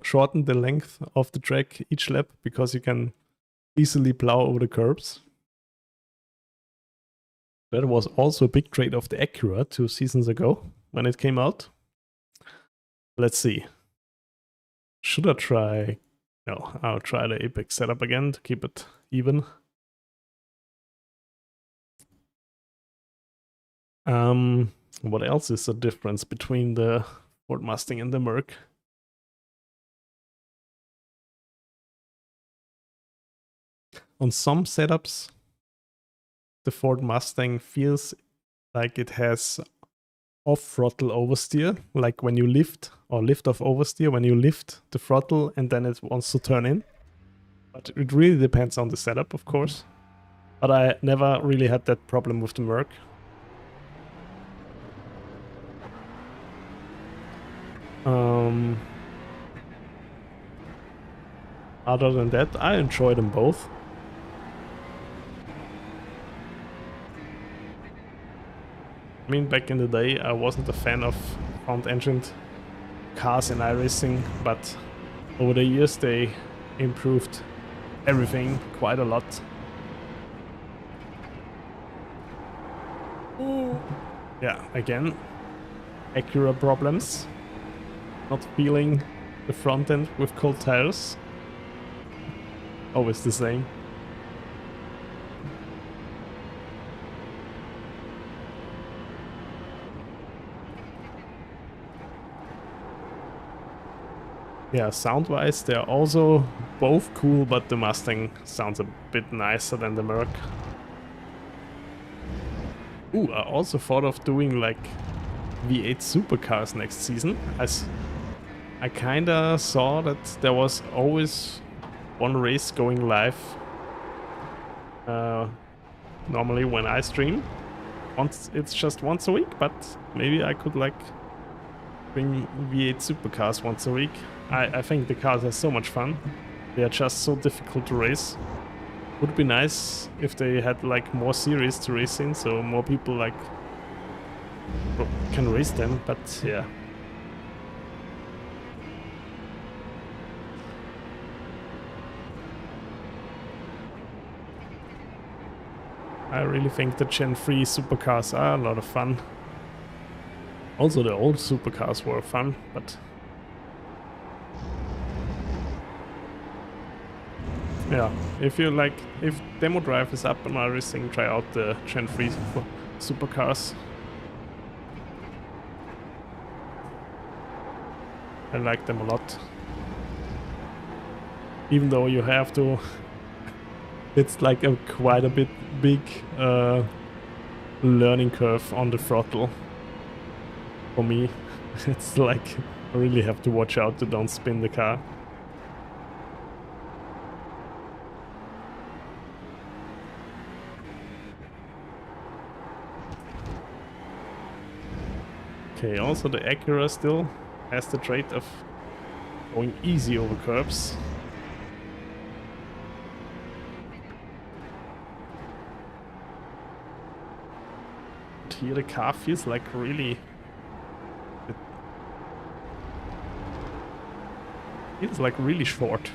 shorten the length of the track each lap because you can easily plow over the curbs. That was also a big trade of the Acura 2 seasons ago when it came out. Let's see. Should I try? No, I'll try the Apex setup again to keep it even. What else is the difference between the Ford Mustang and the Merc? On some setups, the Ford Mustang feels like it has off-throttle oversteer, like when you lift, or lift-off oversteer, when you lift the throttle and then it wants to turn in. But it really depends on the setup, of course. But I never really had that problem with the Merc. Other than that, I enjoy them both. I mean, back in the day, I wasn't a fan of front-engined cars in iRacing, but over the years they improved everything quite a lot. Yeah, again, Acura problems. Not feeling the front end with cold tires. Always the same. Yeah, sound-wise, they're also both cool, but the Mustang sounds a bit nicer than the Merc. Ooh, I also thought of doing like V8 supercars next season. I kinda saw that there was always one race going live normally when I stream. It's just once a week, but maybe I could like bring V8 supercars once a week. I think the cars are so much fun. They are just so difficult to race. Would be nice if they had like more series to race in, so more people like can race them, but yeah. I really think the Gen 3 supercars are a lot of fun. Also the old supercars were fun, but yeah, if Demo Drive is up on iRacing, try out the Gen 3 supercars. I like them a lot. Even though you have to... It's like a quite a bit big learning curve on the throttle. For me, it's like I really have to watch out to don't spin the car. Okay, also the Acura still has the trait of going easy over curbs. But here the car feels like really... It feels like really short.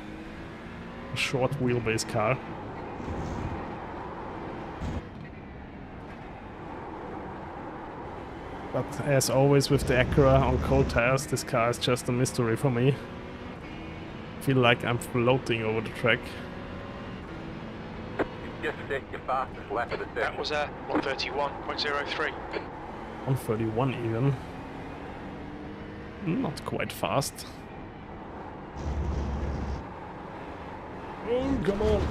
A short wheelbase car. But as always with the Acura on cold tires, this car is just a mystery for me. I feel like I'm floating over the track. Just take your fastest left of the That was a 131.03. 131 even. Not quite fast. Oh, come on!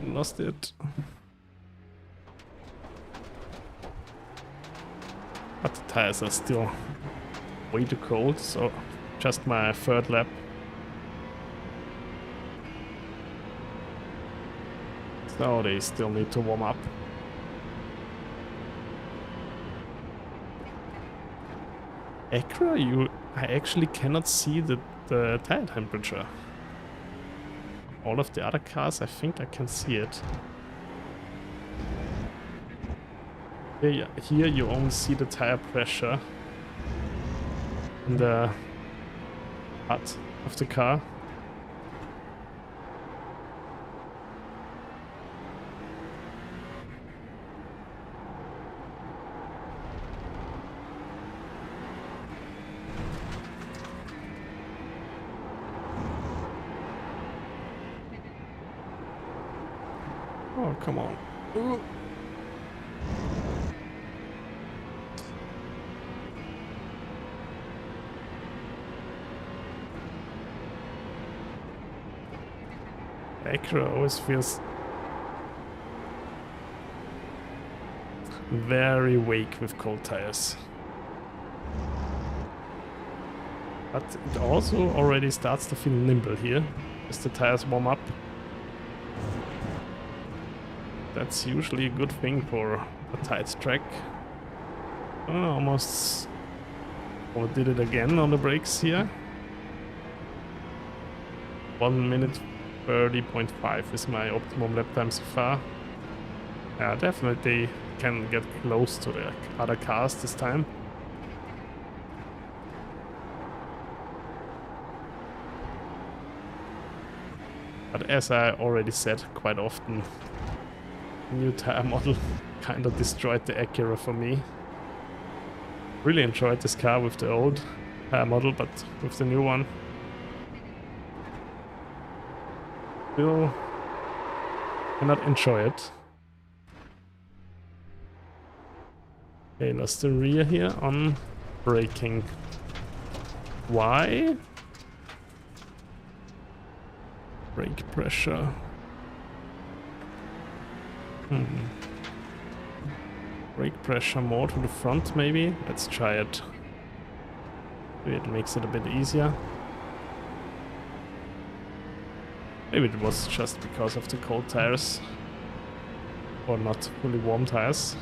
Lost it. But the tires are still way too cold, so just my third lap. So they still need to warm up. Acura, I actually cannot see the tire temperature. All of the other cars, I think I can see it. Here you only see the tire pressure in the HUD of the car. Oh, come on. Ooh. Acura always feels very weak with cold tires. But it also already starts to feel nimble here as the tires warm up. That's usually a good thing for a tight track. Oh, almost overdid it again on the brakes here. 1 minute 30.5 is my optimum lap time so far. Yeah, definitely can get close to the other cars this time. But as I already said quite often, the new tire model kind of destroyed the Acura for me. Really enjoyed this car with the old tire model, but with the new one, still cannot enjoy it. Okay, lost the rear here on braking. Why? Brake pressure. Brake pressure more to the front maybe? Let's try it. Maybe it makes it a bit easier. Maybe it was just because of the cold tires. Or not fully warm tires,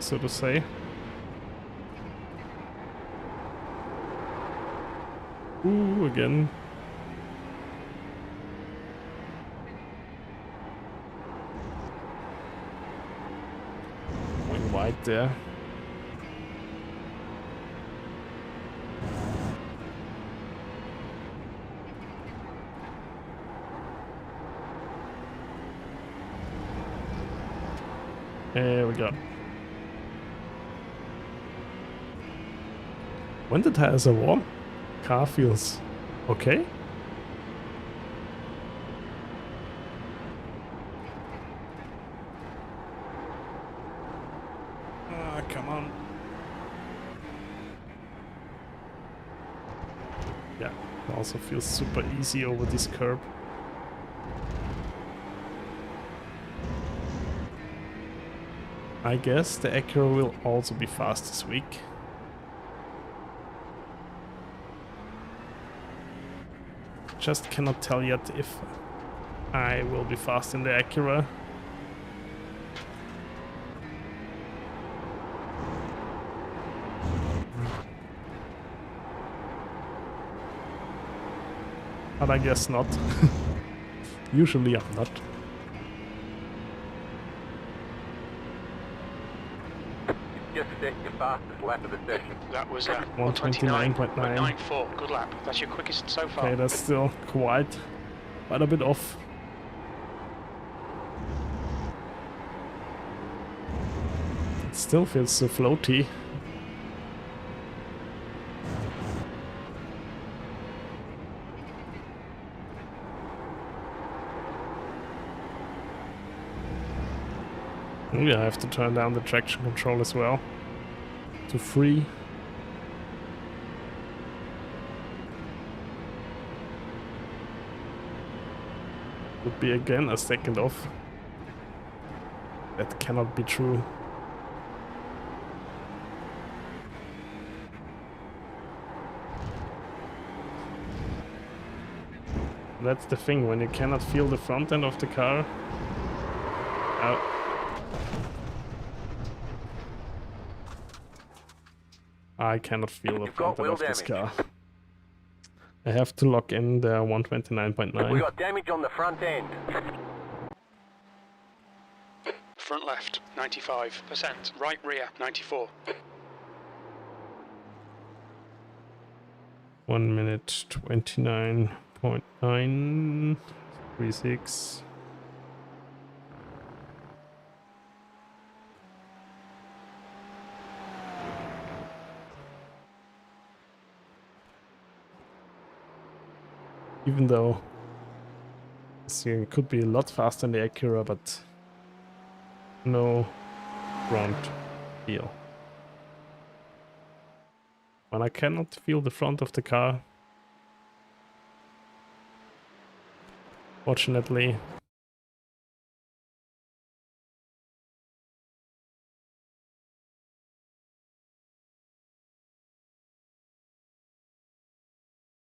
so to say. Ooh, again. Going wide there. There we go. When the tires are warm, car feels okay. Ah, come on. Yeah, it also feels super easy over this curb. I guess the Acura will also be fast this week. Just cannot tell yet if I will be fast in the Acura. But I guess not. Usually I'm not. Just set your fastest lap of the session. That was 129.9. 129.94. Good lap. That's your quickest so far. Okay, that's still quite a bit off. It still feels so floaty. Maybe I have to turn down the traction control as well to 3. Would be again a second off. That cannot be true. That's the thing, when you cannot feel the front end of the car. I cannot feel the You've front got end wheel of this damage. car. I have to lock in the 129.9. We got damage on the front end. Front left, 95%. Right rear, 94. 1 minute 29.936. Even though it could be a lot faster in the Acura, but no front feel. When I cannot feel the front of the car, fortunately,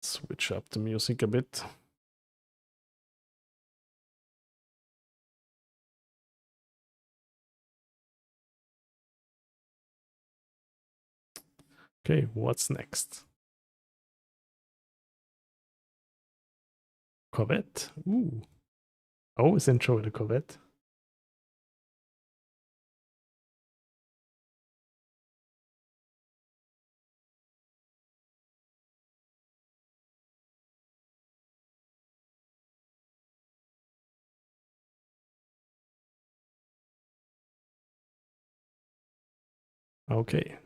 switch up the music a bit. Okay, what's next? Corvette. Ooh. I always enjoy the Corvette. Okay.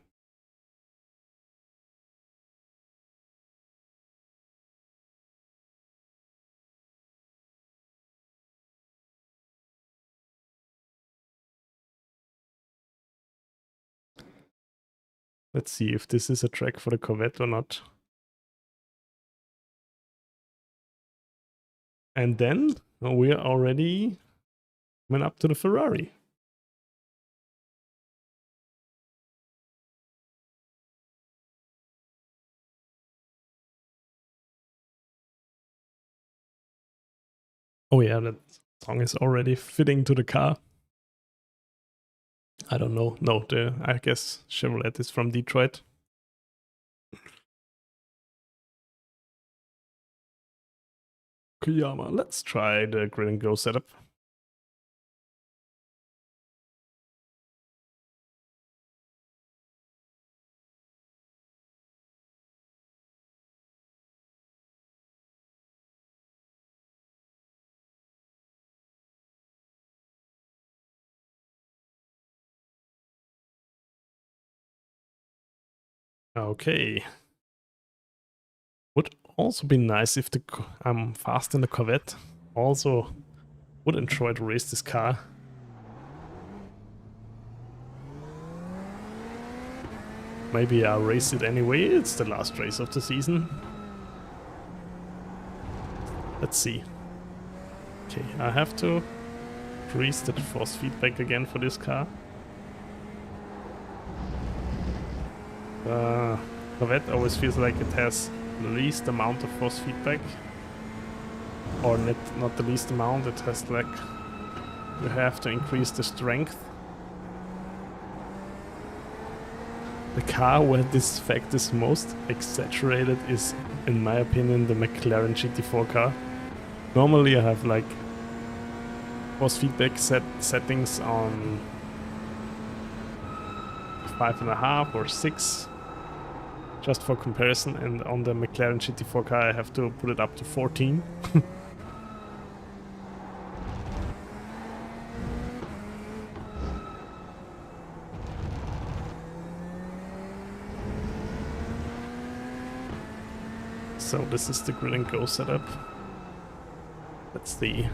Let's see if this is a track for the Corvette or not. And then we are already went up to the Ferrari. Oh yeah, that song is already fitting to the car. I don't know. No, I guess Chevrolet is from Detroit. Okayama. Let's try the grid and go setup. Okay. Would also be nice if I'm fast in the Corvette. Also would enjoy to race this car. Maybe I'll race it anyway. It's the last race of the season. Let's see. Okay, I have to increase the force feedback again for this car. Corvette always feels like it has the least amount of force feedback. Or not the least amount, it has like... You have to increase the strength. The car where this fact is most exaggerated is, in my opinion, the McLaren GT4 car. Normally I have like force feedback settings on 5.5 or 6, just for comparison, and on the McLaren GT4 car I have to put it up to 14. So this is the grid and go setup. Let's see.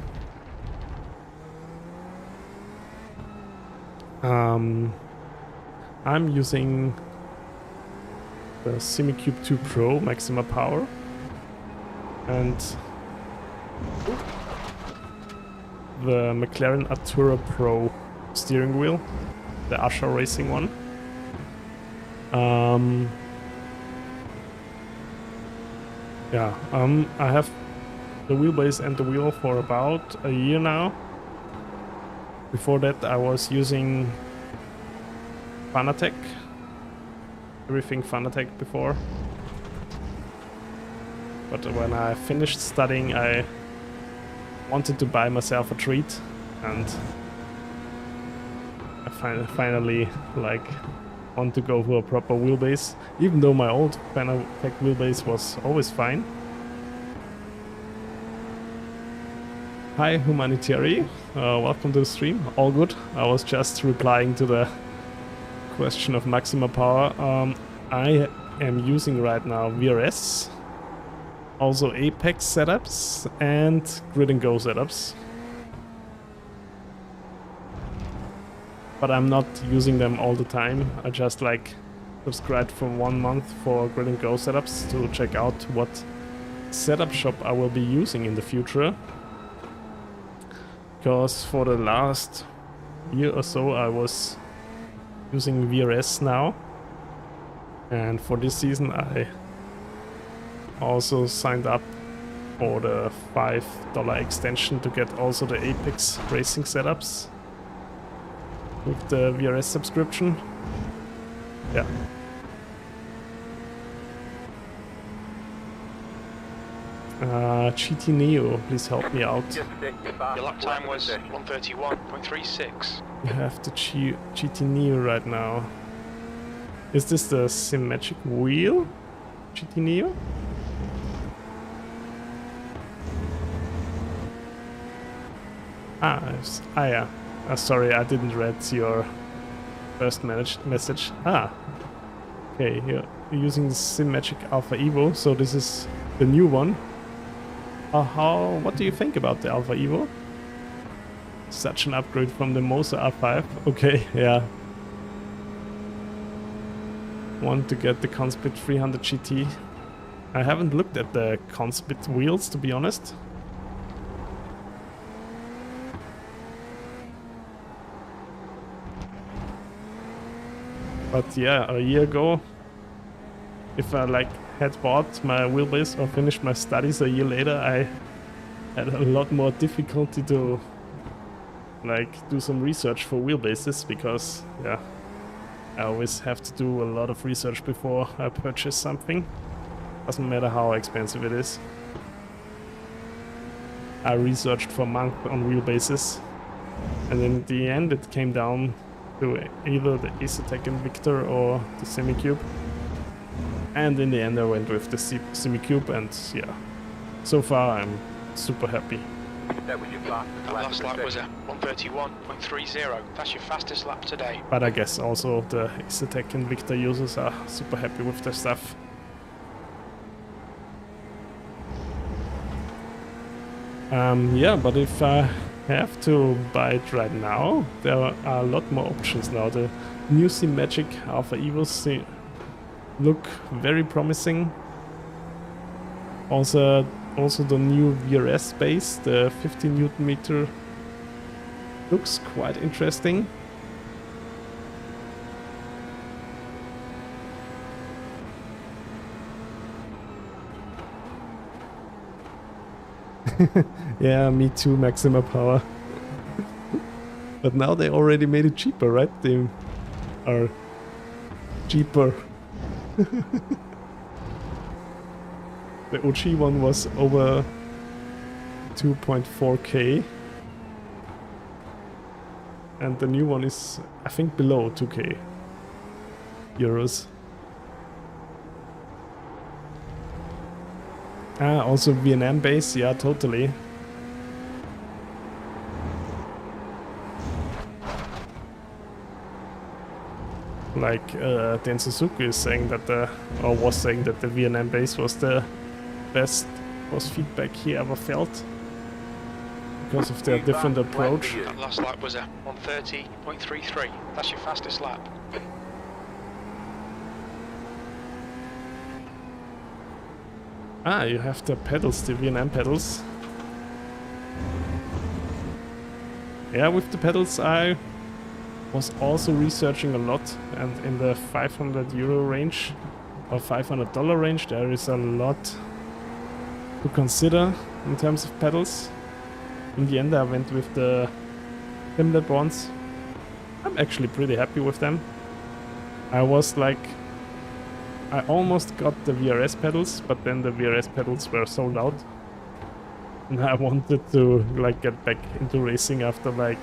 I'm using the SimiCube 2 Pro Maxima Power and the McLaren Artura Pro steering wheel, the Asha Racing one. I have the wheelbase and the wheel for about a year now. Before that I was using Fanatec, everything Fanatec before. But when I finished studying, I wanted to buy myself a treat, and I finally like want to go for a proper wheelbase, even though my old Fanatec wheelbase was always fine. Hi Humanitary, welcome to the stream. All good. I was just replying to the question of maximum power. I am using right now VRS, also Apex setups and Grid and Go setups. But I'm not using them all the time. I just like subscribed for 1 month for Grid and Go setups to check out what setup shop I will be using in the future. Because for the last year or so I was using VRS now, and for this season I also signed up for the $5 extension to get also the Apex racing setups with the VRS subscription. Yeah. GT Neo, please help me out. Just stick your fastest Your lap time was position. 1:31.36. You have the GT Neo right now. Is this the symmetric wheel? GT Neo? Yeah. Sorry, I didn't read your first message. Okay, you're using the symmetric Alpha Evo, so this is the new one. What do you think about the Alpha Evo? Such an upgrade from the Mosa R5. Okay, yeah. Want to get the Conspit 300 GT. I haven't looked at the Conspit wheels, to be honest. But yeah, a year ago, if I had bought my wheelbase or finished my studies a year later, I had a lot more difficulty to do some research for wheelbases, because yeah, I always have to do a lot of research before I purchase something. Doesn't matter how expensive it is. I researched for a month on wheelbases, and in the end it came down to either the Acertec Invictor or the Semicube. And in the end I went with the Semicube, and yeah, so far I'm super happy. That was your fastest That lap last lap was position. a 1:31.30. That's your fastest lap today. But I guess also the Acertec Invictor users are super happy with their stuff. Yeah, but if I have to buy it right now, there are a lot more options now. The new Magic Alpha Evos look very promising. Also the new VRS base, the 50 Newton meter, looks quite interesting. Yeah, me too, maximum power. But now they already made it cheaper, right? They are cheaper. The OG one was over 2.4k, and the new one is, I think, below 2k euros. Also VNM base, yeah, totally. Dan Suzuki is saying that was saying that the VNM base was the best force feedback he ever felt, because of their different approach. That last lap was a 1:30.33. That's your fastest lap. You have the pedals, the VNM pedals. Yeah, with the pedals I was also researching a lot, and in the 500 euro range or $500 range there is a lot to consider in terms of pedals. In the end I went with the Simlab ones. I'm actually pretty happy with them. I almost got the VRS pedals, but then the VRS pedals were sold out. And I wanted to like get back into racing after like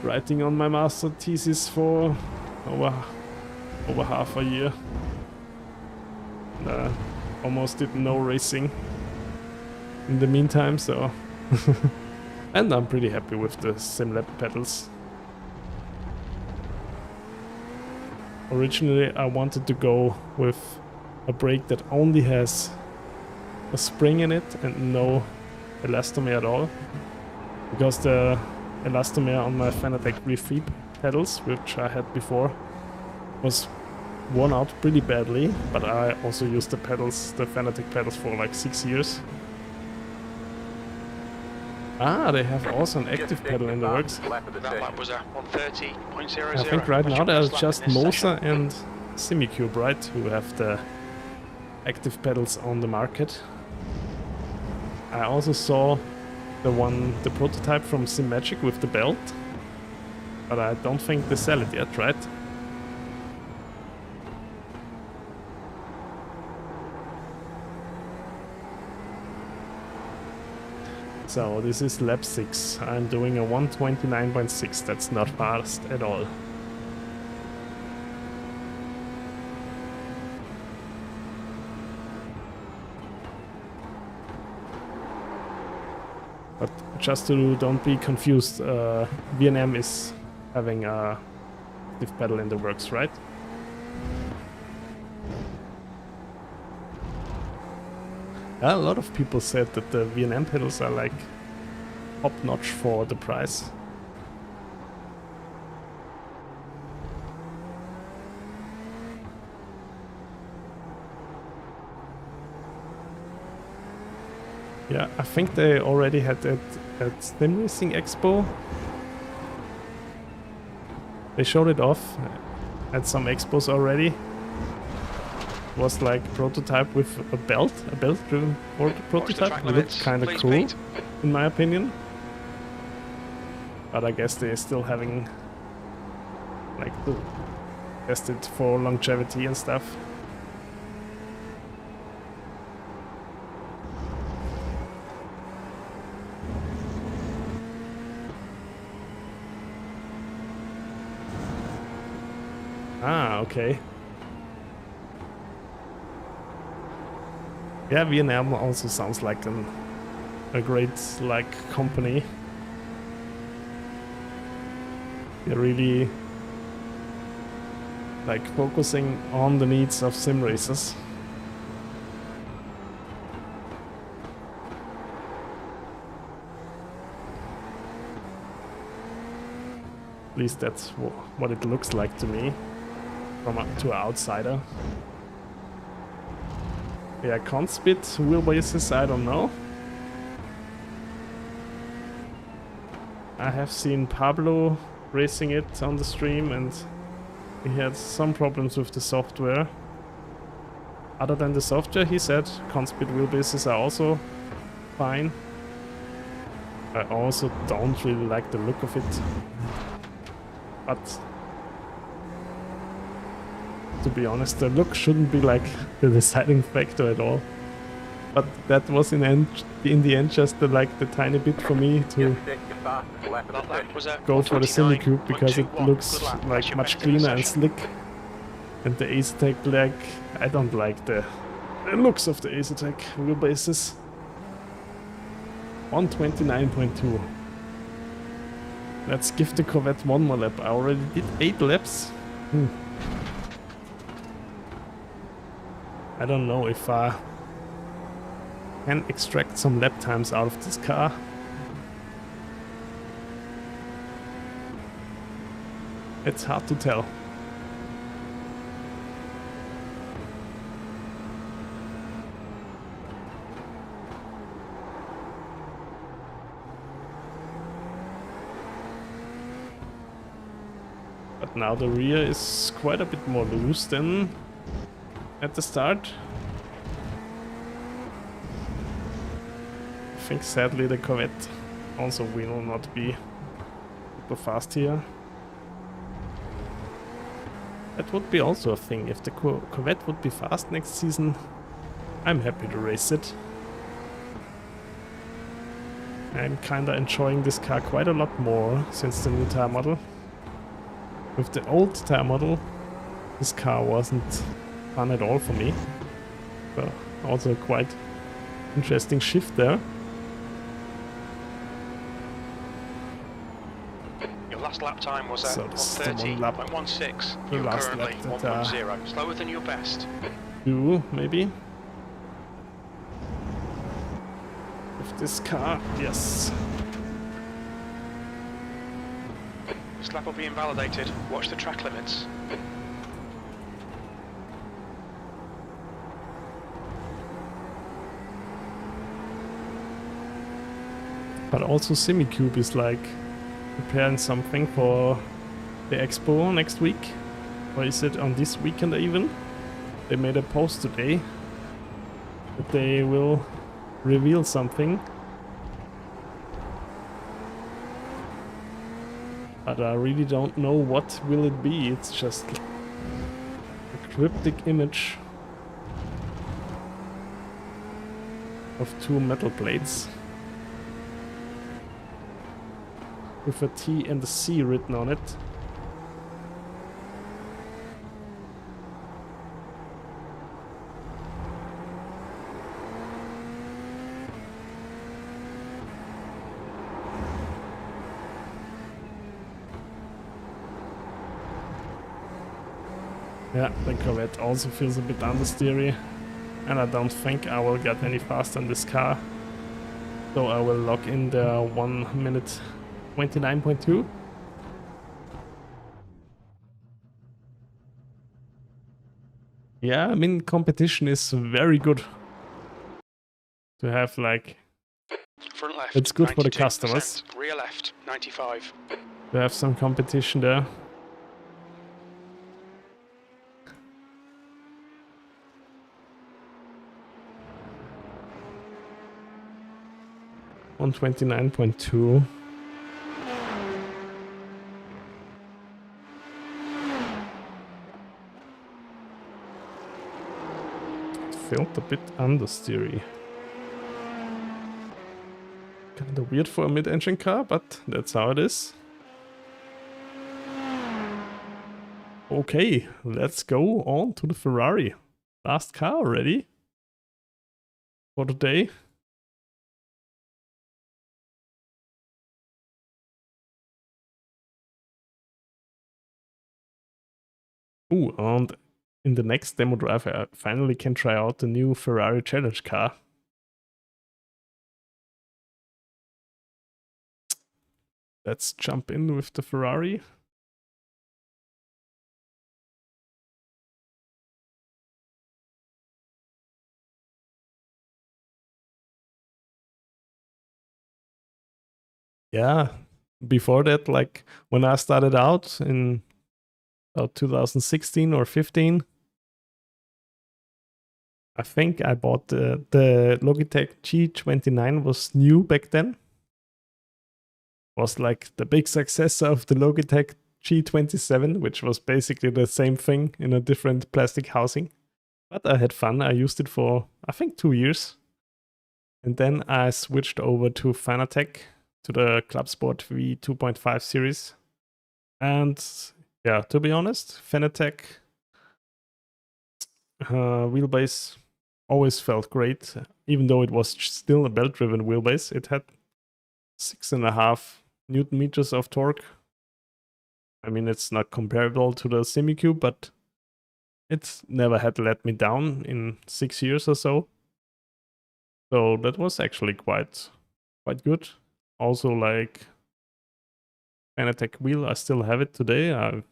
writing on my master thesis for over half a year. Almost did no racing in the meantime, so and I'm pretty happy with the Simlab pedals. Originally I wanted to go with a brake that only has a spring in it and no elastomer at all, because the elastomer on my Fanatec Refeed pedals, which I had before, was worn out pretty badly, but I also used the Fanatec pedals for like 6 years. Ah, they have also an active pedal in the works. That lap was a 130.00. I think right now there's just Mosa and Simicube, right, who have the active pedals on the market. I also saw the prototype from SimMagic with the belt, but I don't think they sell it yet, right? So this is lap 6. I'm doing a 129.6. That's not fast at all. But just to don't be confused, VNM is having a active pedal in the works, right? A lot of people said that the VNM pedals are like top notch for the price. Yeah, I think they already had it at simracing Expo. They showed it off at some expos already. Was like prototype with a belt-driven prototype. It looked kind of cool, in my opinion. But I guess they're still having like to test it for longevity and stuff. Ah, okay. Yeah, VNM also sounds like a great company. They're really like focusing on the needs of sim racers. At least that's what it looks like to me, to an outsider. Yeah, can't spit wheelbases, I don't know. I have seen Pablo racing it on the stream and he had some problems with the software. Other than the software, he said Conspit wheelbases are also fine. I also don't really like the look of it. But to be honest, the look shouldn't be like the deciding factor at all. But that was in the end just the tiny bit for me to go for the Simicube, because it looks like much cleaner and slick. And the Ace-Tech I don't like the looks of the Ace-Tech wheelbases. 129.2. Let's give the Corvette one more lap. I already did 8 laps. I don't know if I can extract some lap times out of this car. It's hard to tell. But now the rear is quite a bit more loose than at the start. I think sadly the Corvette also will not be super fast here. That would be also a thing. If the Corvette would be fast next season, I'm happy to race it. I'm kinda enjoying this car quite a lot more since the new tire model. With the old tire model, this car wasn't fun at all for me. But also a quite interesting shift there. Your last lap time was So this is the one lap, 1:30.16. the You're last currently lap that 1.0, slower than your best. do maybe. With this car, yes. This lap will be invalidated. Watch the track limits. But also Simicube is like preparing something for the expo next week. Or is it on this weekend even? They made a post today that they will reveal something. But I really don't know what will it be. It's just a cryptic image of two metal plates with a T and a C written on it. Yeah, the Corvette also feels a bit understeery, and I don't think I will get any faster in this car. So I will lock in the 1 minute 29.2. Yeah, I mean, competition is very good to have, like, Front left. it's good for the 92%. customers Rear left. 95. to have some competition there. On 29.2. Felt a bit understeery. Kinda weird for a mid-engine car, but that's how it is. Okay, let's go on to the Ferrari. Last car already for today. Ooh, and in the next demo drive I finally can try out the new Ferrari Challenge car. Let's jump in with the Ferrari. Yeah, before that, like when I started out in about 2016 or 15, I think I bought the Logitech G29 was new back then. Was like the big successor of the Logitech G27, which was basically the same thing in a different plastic housing. But I had fun. I used it for, I think, 2 years. And then I switched over to Fanatec, to the Club Sport V 2.5 series. And yeah, to be honest, Fanatec wheelbase always felt great, even though it was still a belt-driven wheelbase. It had 6.5 Newton meters of torque. I mean, it's not comparable to the Simicube, but it's never had let me down in 6 years or so. So that was actually quite good. Also, like Fanatec wheel, I still have it today. I've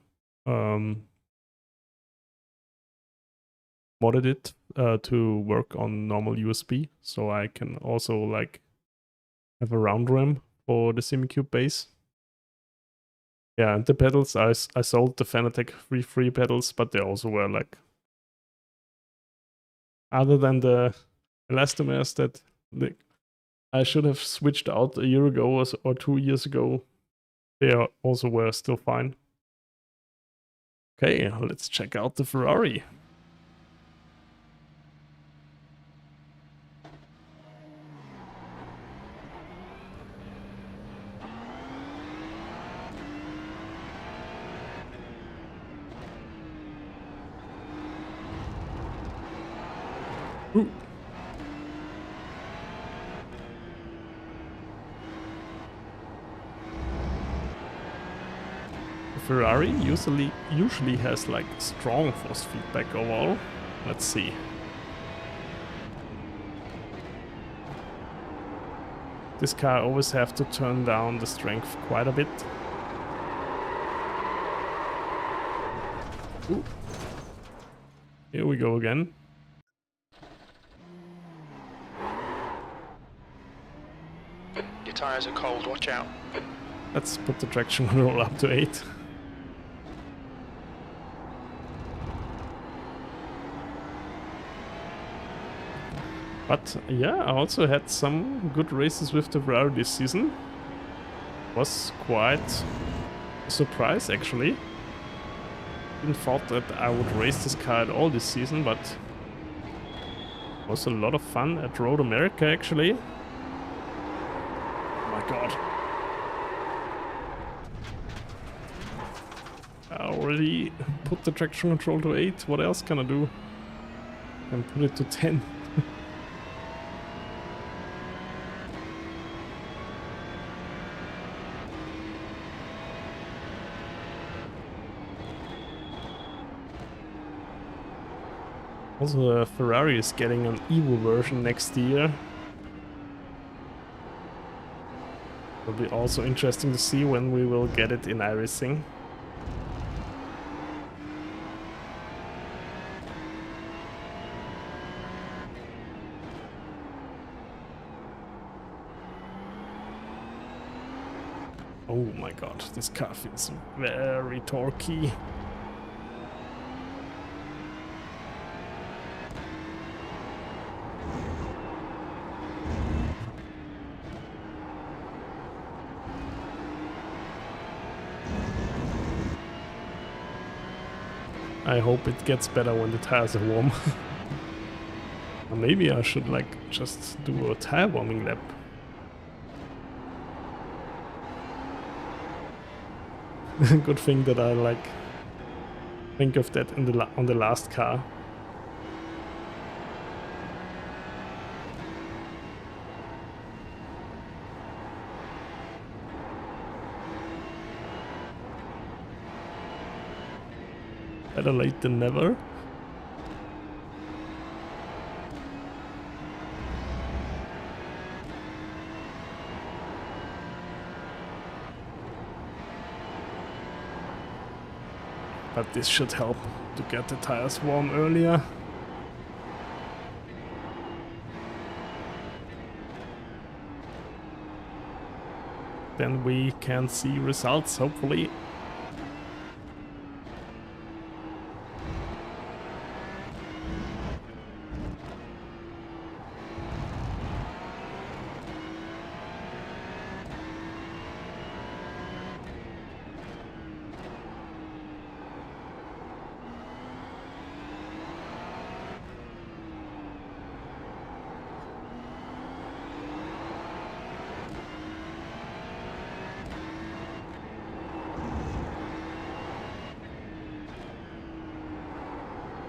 modded it to work on normal USB, so I can also like have a round rim for the Simicube base. Yeah, and the pedals, I sold the Fanatec free pedals, but they also were like, other than the elastomers that I should have switched out a year ago or 2 years ago, they also were still fine. Okay, let's check out the Ferrari. Ooh. The Ferrari usually has like strong force feedback overall. Let's see. This car always have to turn down the strength quite a bit. Ooh. Here we go again. Your tyres are cold, watch out. Let's put the traction control up to 8. But yeah, I also had some good races with the Ferrari this season. Was quite a surprise actually. Didn't thought that I would race this car at all this season, but it was a lot of fun at Road America actually. Oh my god. I already put the traction control to 8. What else can I do? I can put it to 10. Also, Ferrari is getting an Evo version next year. It'll be also interesting to see when we will get it in iracing. Oh my god, this car feels very torquey. I hope it gets better when the tires are warm. Or maybe I should like just do a tire warming lap. Good thing that I like think of that in on the last car. Better late than never. But this should help to get the tires warm earlier. Then we can see results, hopefully.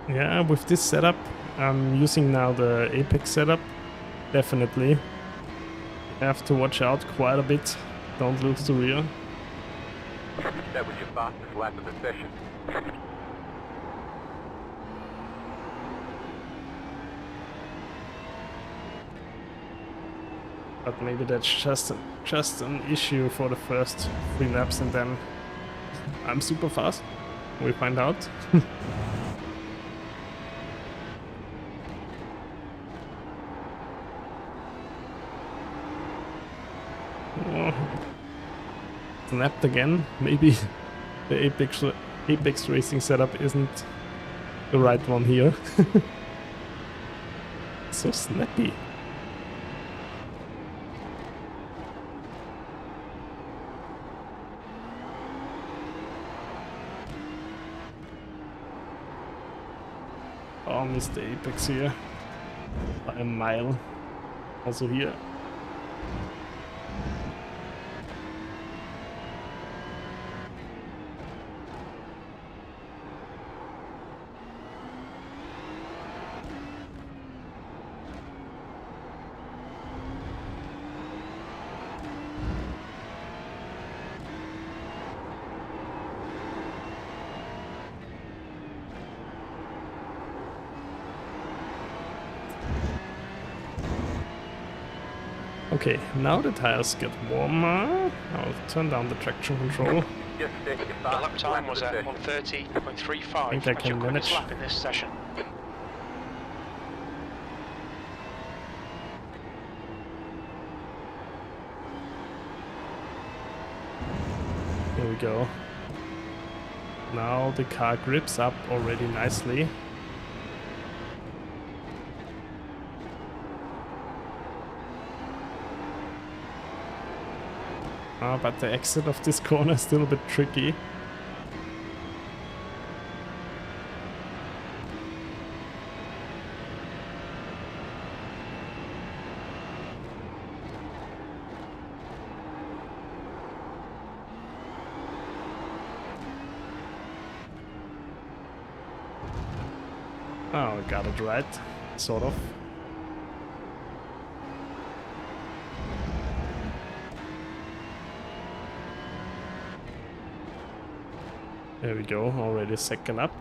Yeah, with this setup, I'm using now the Apex setup. Definitely. Have to watch out quite a bit. Don't lose the rear. That was your fastest lap of the session. But maybe that's just an issue for the first 3 laps and then I'm super fast. We find out. Oh. Snapped again, maybe. the Apex Racing setup isn't the right one here. So snappy. Oh, missed the Apex here by a mile. Also here. Okay, now the tires get warmer. I'll turn down the traction control. Just stick your The lap fastest time lap was of the at session. 1:30.35. Think I That's can your quickest manage. lap in this session. Here we go. Now the car grips up already nicely. But the exit of this corner is still a bit tricky. Oh, I got it right, sort of. There we go, already second up.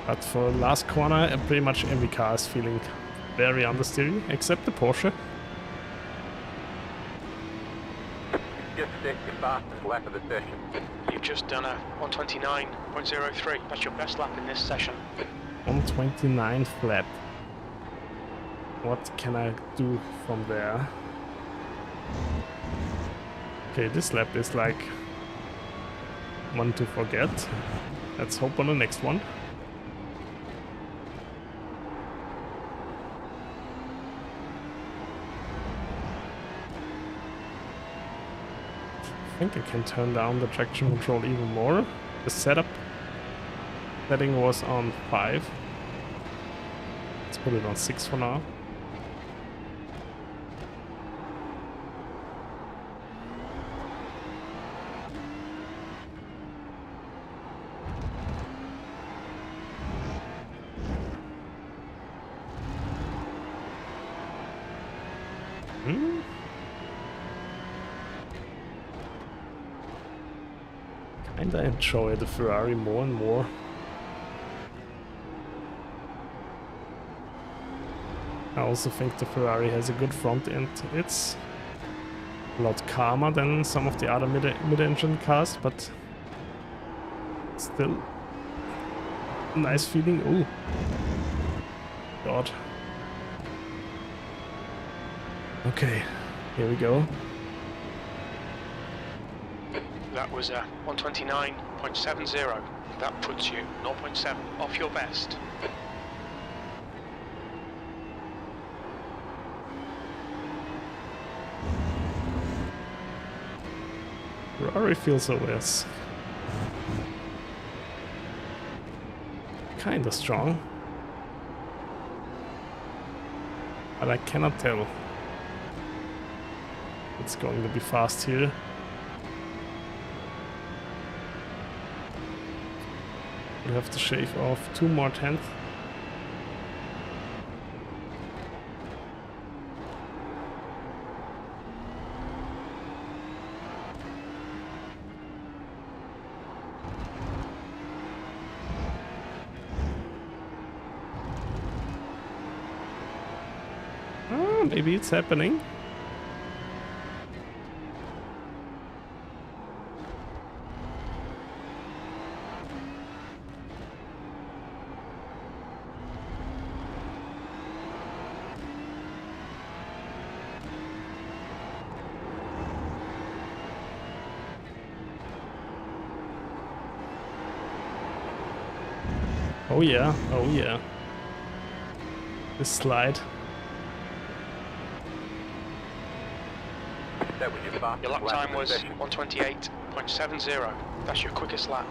But for last corner, pretty much every car is feeling very understeery, except the Porsche. Just stick your fastest lap of the session. You've just done a 1:29.03. That's your best lap in this session. 129 flat. What can I do from there? Okay, this lap is like one to forget. Let's hope on the next one. I think I can turn down the traction control even more. The setting was on 5. Let's put it on 6 for now. Kinda enjoy the Ferrari more and more. I also think the Ferrari has a good front end. It's a lot calmer than some of the other mid-engine cars, but still nice feeling. Oh, God. Okay, here we go. That was a 1:29.70. That puts you 0.7 off your best. Ferrari feels always kinda strong, but I cannot tell. It's going to be fast here. We'll have to shave off 2 more tenths. Maybe it's happening. Oh yeah, oh yeah. This slide. That was your fastest Your lap lap time of the was session. 128.70. That's your quickest lap.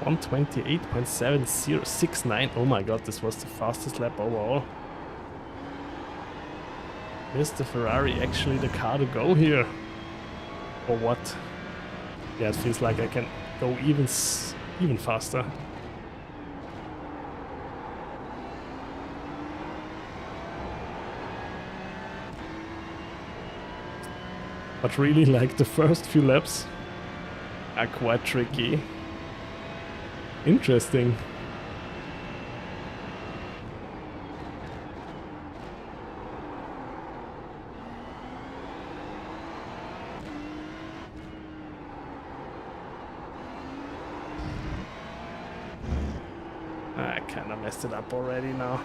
128.7069. Oh my god, this was the fastest lap overall. Is the Ferrari actually the car to go here? Or what? Yeah, it feels like I can go even faster. But really, like, the first few laps are quite tricky. Interesting. I kinda messed it up already now.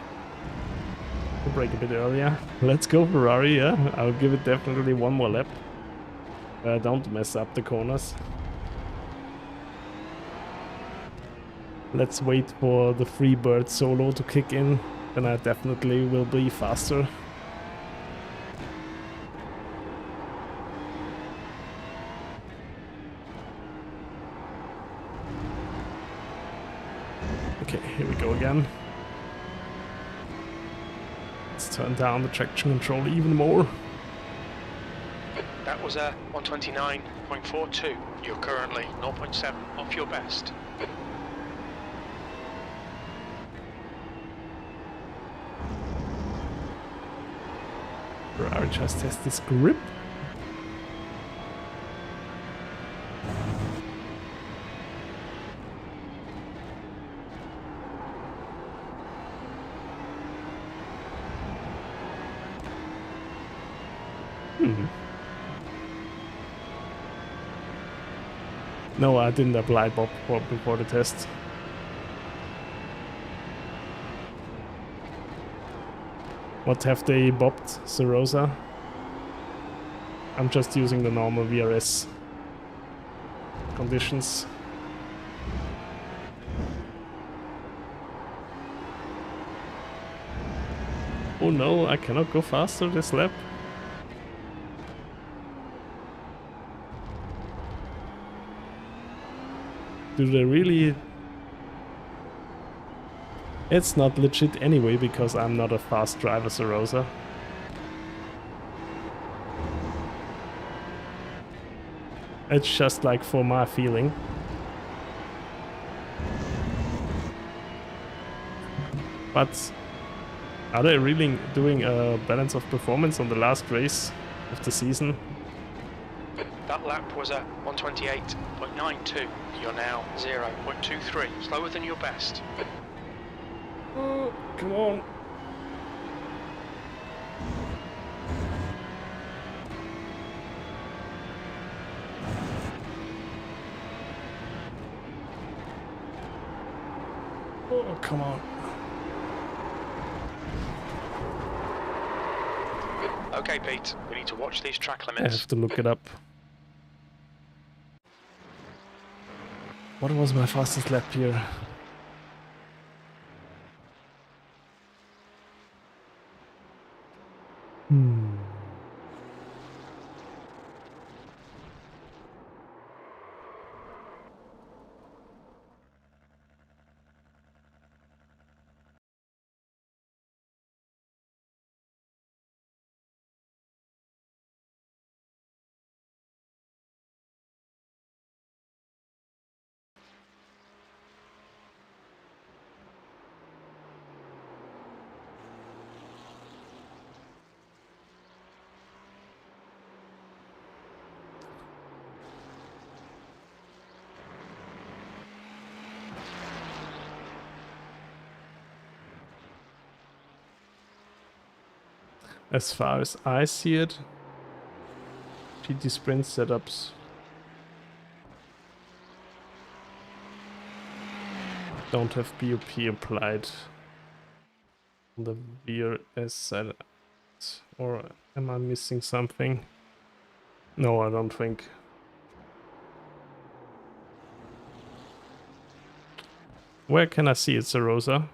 We'll brake a bit earlier. Let's go Ferrari, yeah. I'll give it definitely one more lap. Don't mess up the corners. Let's wait for the Freebird solo to kick in, then I definitely will be faster. Okay, here we go again. Let's turn down the traction control even more. That was a 129.42. You're currently 0.7 off your best. Ferrari just test this grip. No, I didn't apply Bob before the test. What have they bobbed, Serosa? I'm just using the normal VRS conditions. Oh no, I cannot go faster this lap. Do they really... It's not legit anyway, because I'm not a fast driver, Serosa. It's just like for my feeling. But are they really doing a balance of performance on the last race of the season? That lap was a 128.92. You're now 0.23, slower than your best. Oh, come on. Oh, come on. Okay, Pete, we need to watch these track I limits. have to look it up. What was my fastest lap here? As far as I see it, GT sprint setups don't have BOP applied on the VRS side. Or am I missing something? No, I don't think. Where can I see it, Sir Rosa?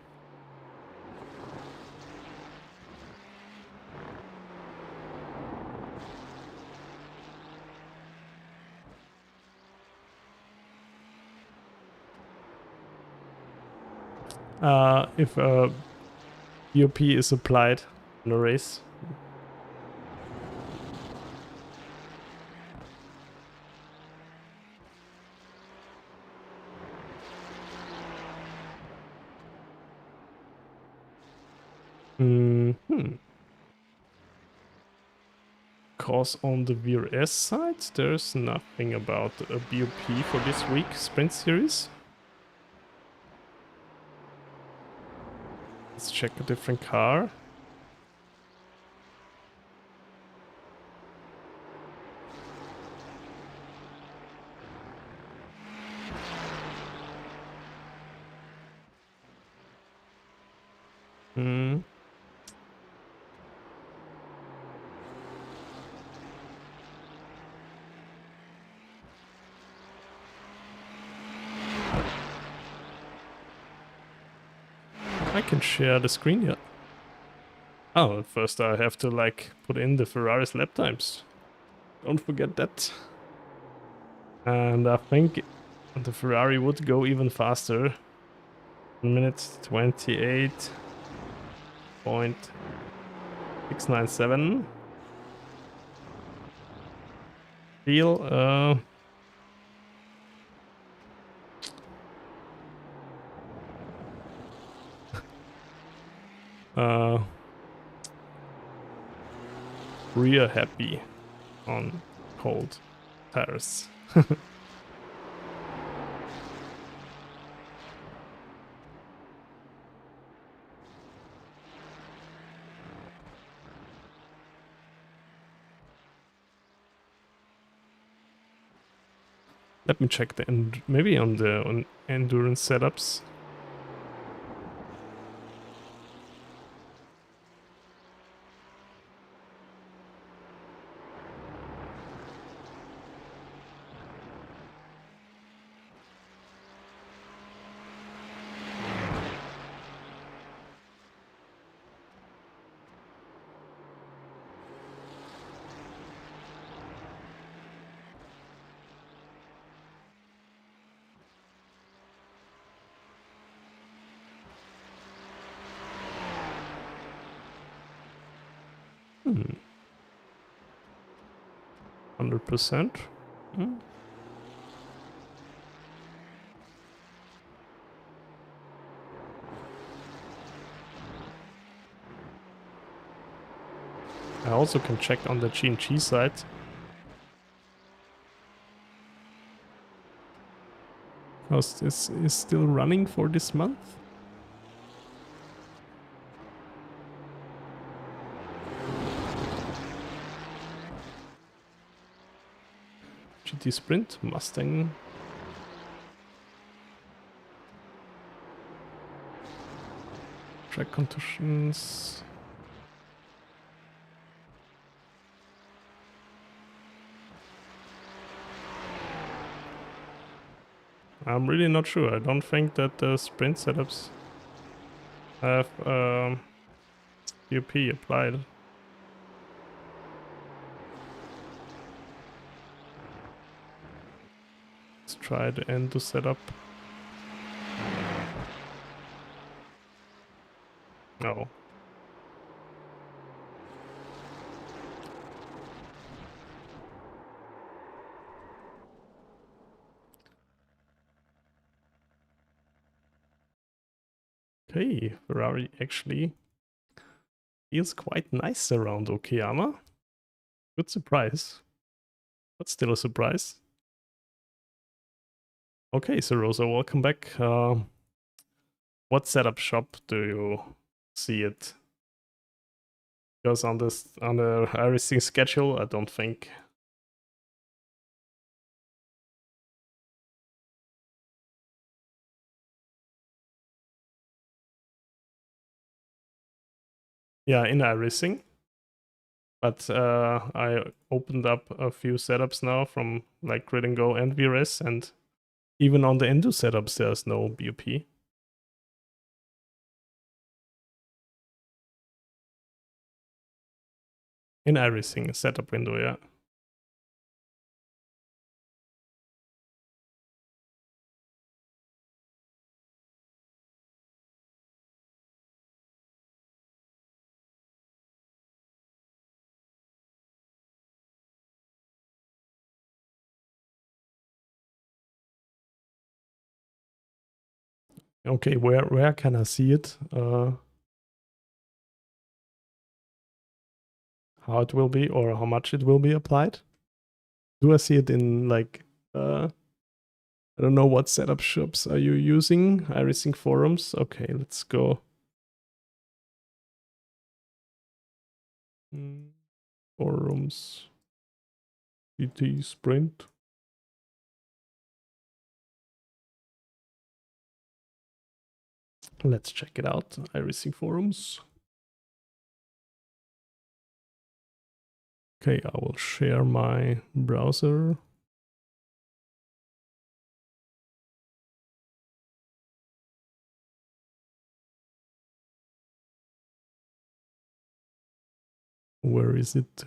If BOP is applied in a race. Because on the VRS side, there's nothing about a BOP for this week sprint series. Let's check a different car. I can share the screen here. Oh, first I have to like put in the Ferrari's lap times. Don't forget that. And I think the Ferrari would go even faster. 1 minute 28.697. Feel rear happy on cold tires. Let me check the maybe on the endurance setups. Hmm. 100%. I also can check on the G&G side. Because this is still running for this month. GT Sprint, Mustang. Track conditions. I'm really not sure. I don't think that the sprint setups have UP applied. Let's try the endo setup. No. Okay, Ferrari actually feels quite nice around Okayama. Good surprise, but still a surprise. Okay, so Rosa, welcome back. What setup shop do you see it? Because on the iracing schedule, I don't think. Yeah, in iracing. But I opened up a few setups now from like Grid and Go and VRS, and even on the Endo setups, there's no BOP. In iracing setup window, yeah. Okay, where can I see it? How it will be or how much it will be applied? Do I see it in like I don't know what setup shops are you using? iracing forums. Okay, let's go. Forums. GT sprint. Let's check it out. iracing forums. Okay, I will share my browser. Where is it?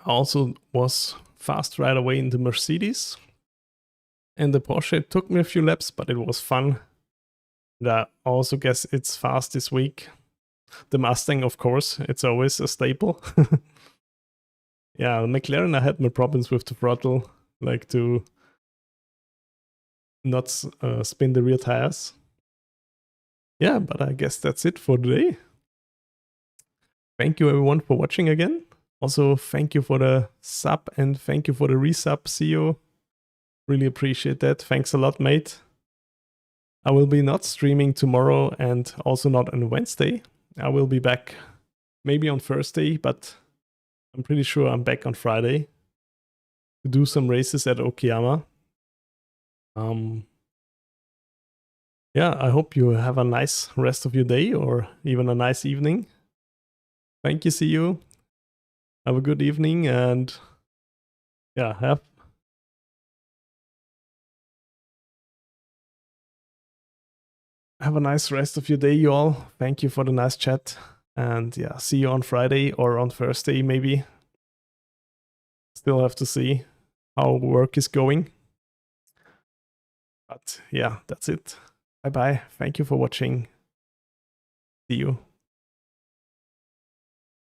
I also was fast right away in the Mercedes. And the Porsche took me a few laps, but it was fun. And I also guess it's fast this week. The Mustang, of course, it's always a staple. Yeah, McLaren, I had my problems with the throttle, like to not spin the rear tires. Yeah, but I guess that's it for today. Thank you everyone for watching again. Also, thank you for the sub and thank you for the resub, CEO. Really appreciate that. Thanks a lot, mate. I will be not streaming tomorrow and also not on Wednesday. I will be back maybe on Thursday, but I'm pretty sure I'm back on Friday to do some races at Okayama. Yeah, I hope you have a nice rest of your day or even a nice evening. Thank you, see you. Have a good evening and yeah, have a nice rest of your day, you all. Thank you for the nice chat. And yeah, see you on Friday or on Thursday, maybe. Still have to see how work is going. But yeah, that's it. Bye bye. Thank you for watching. See you.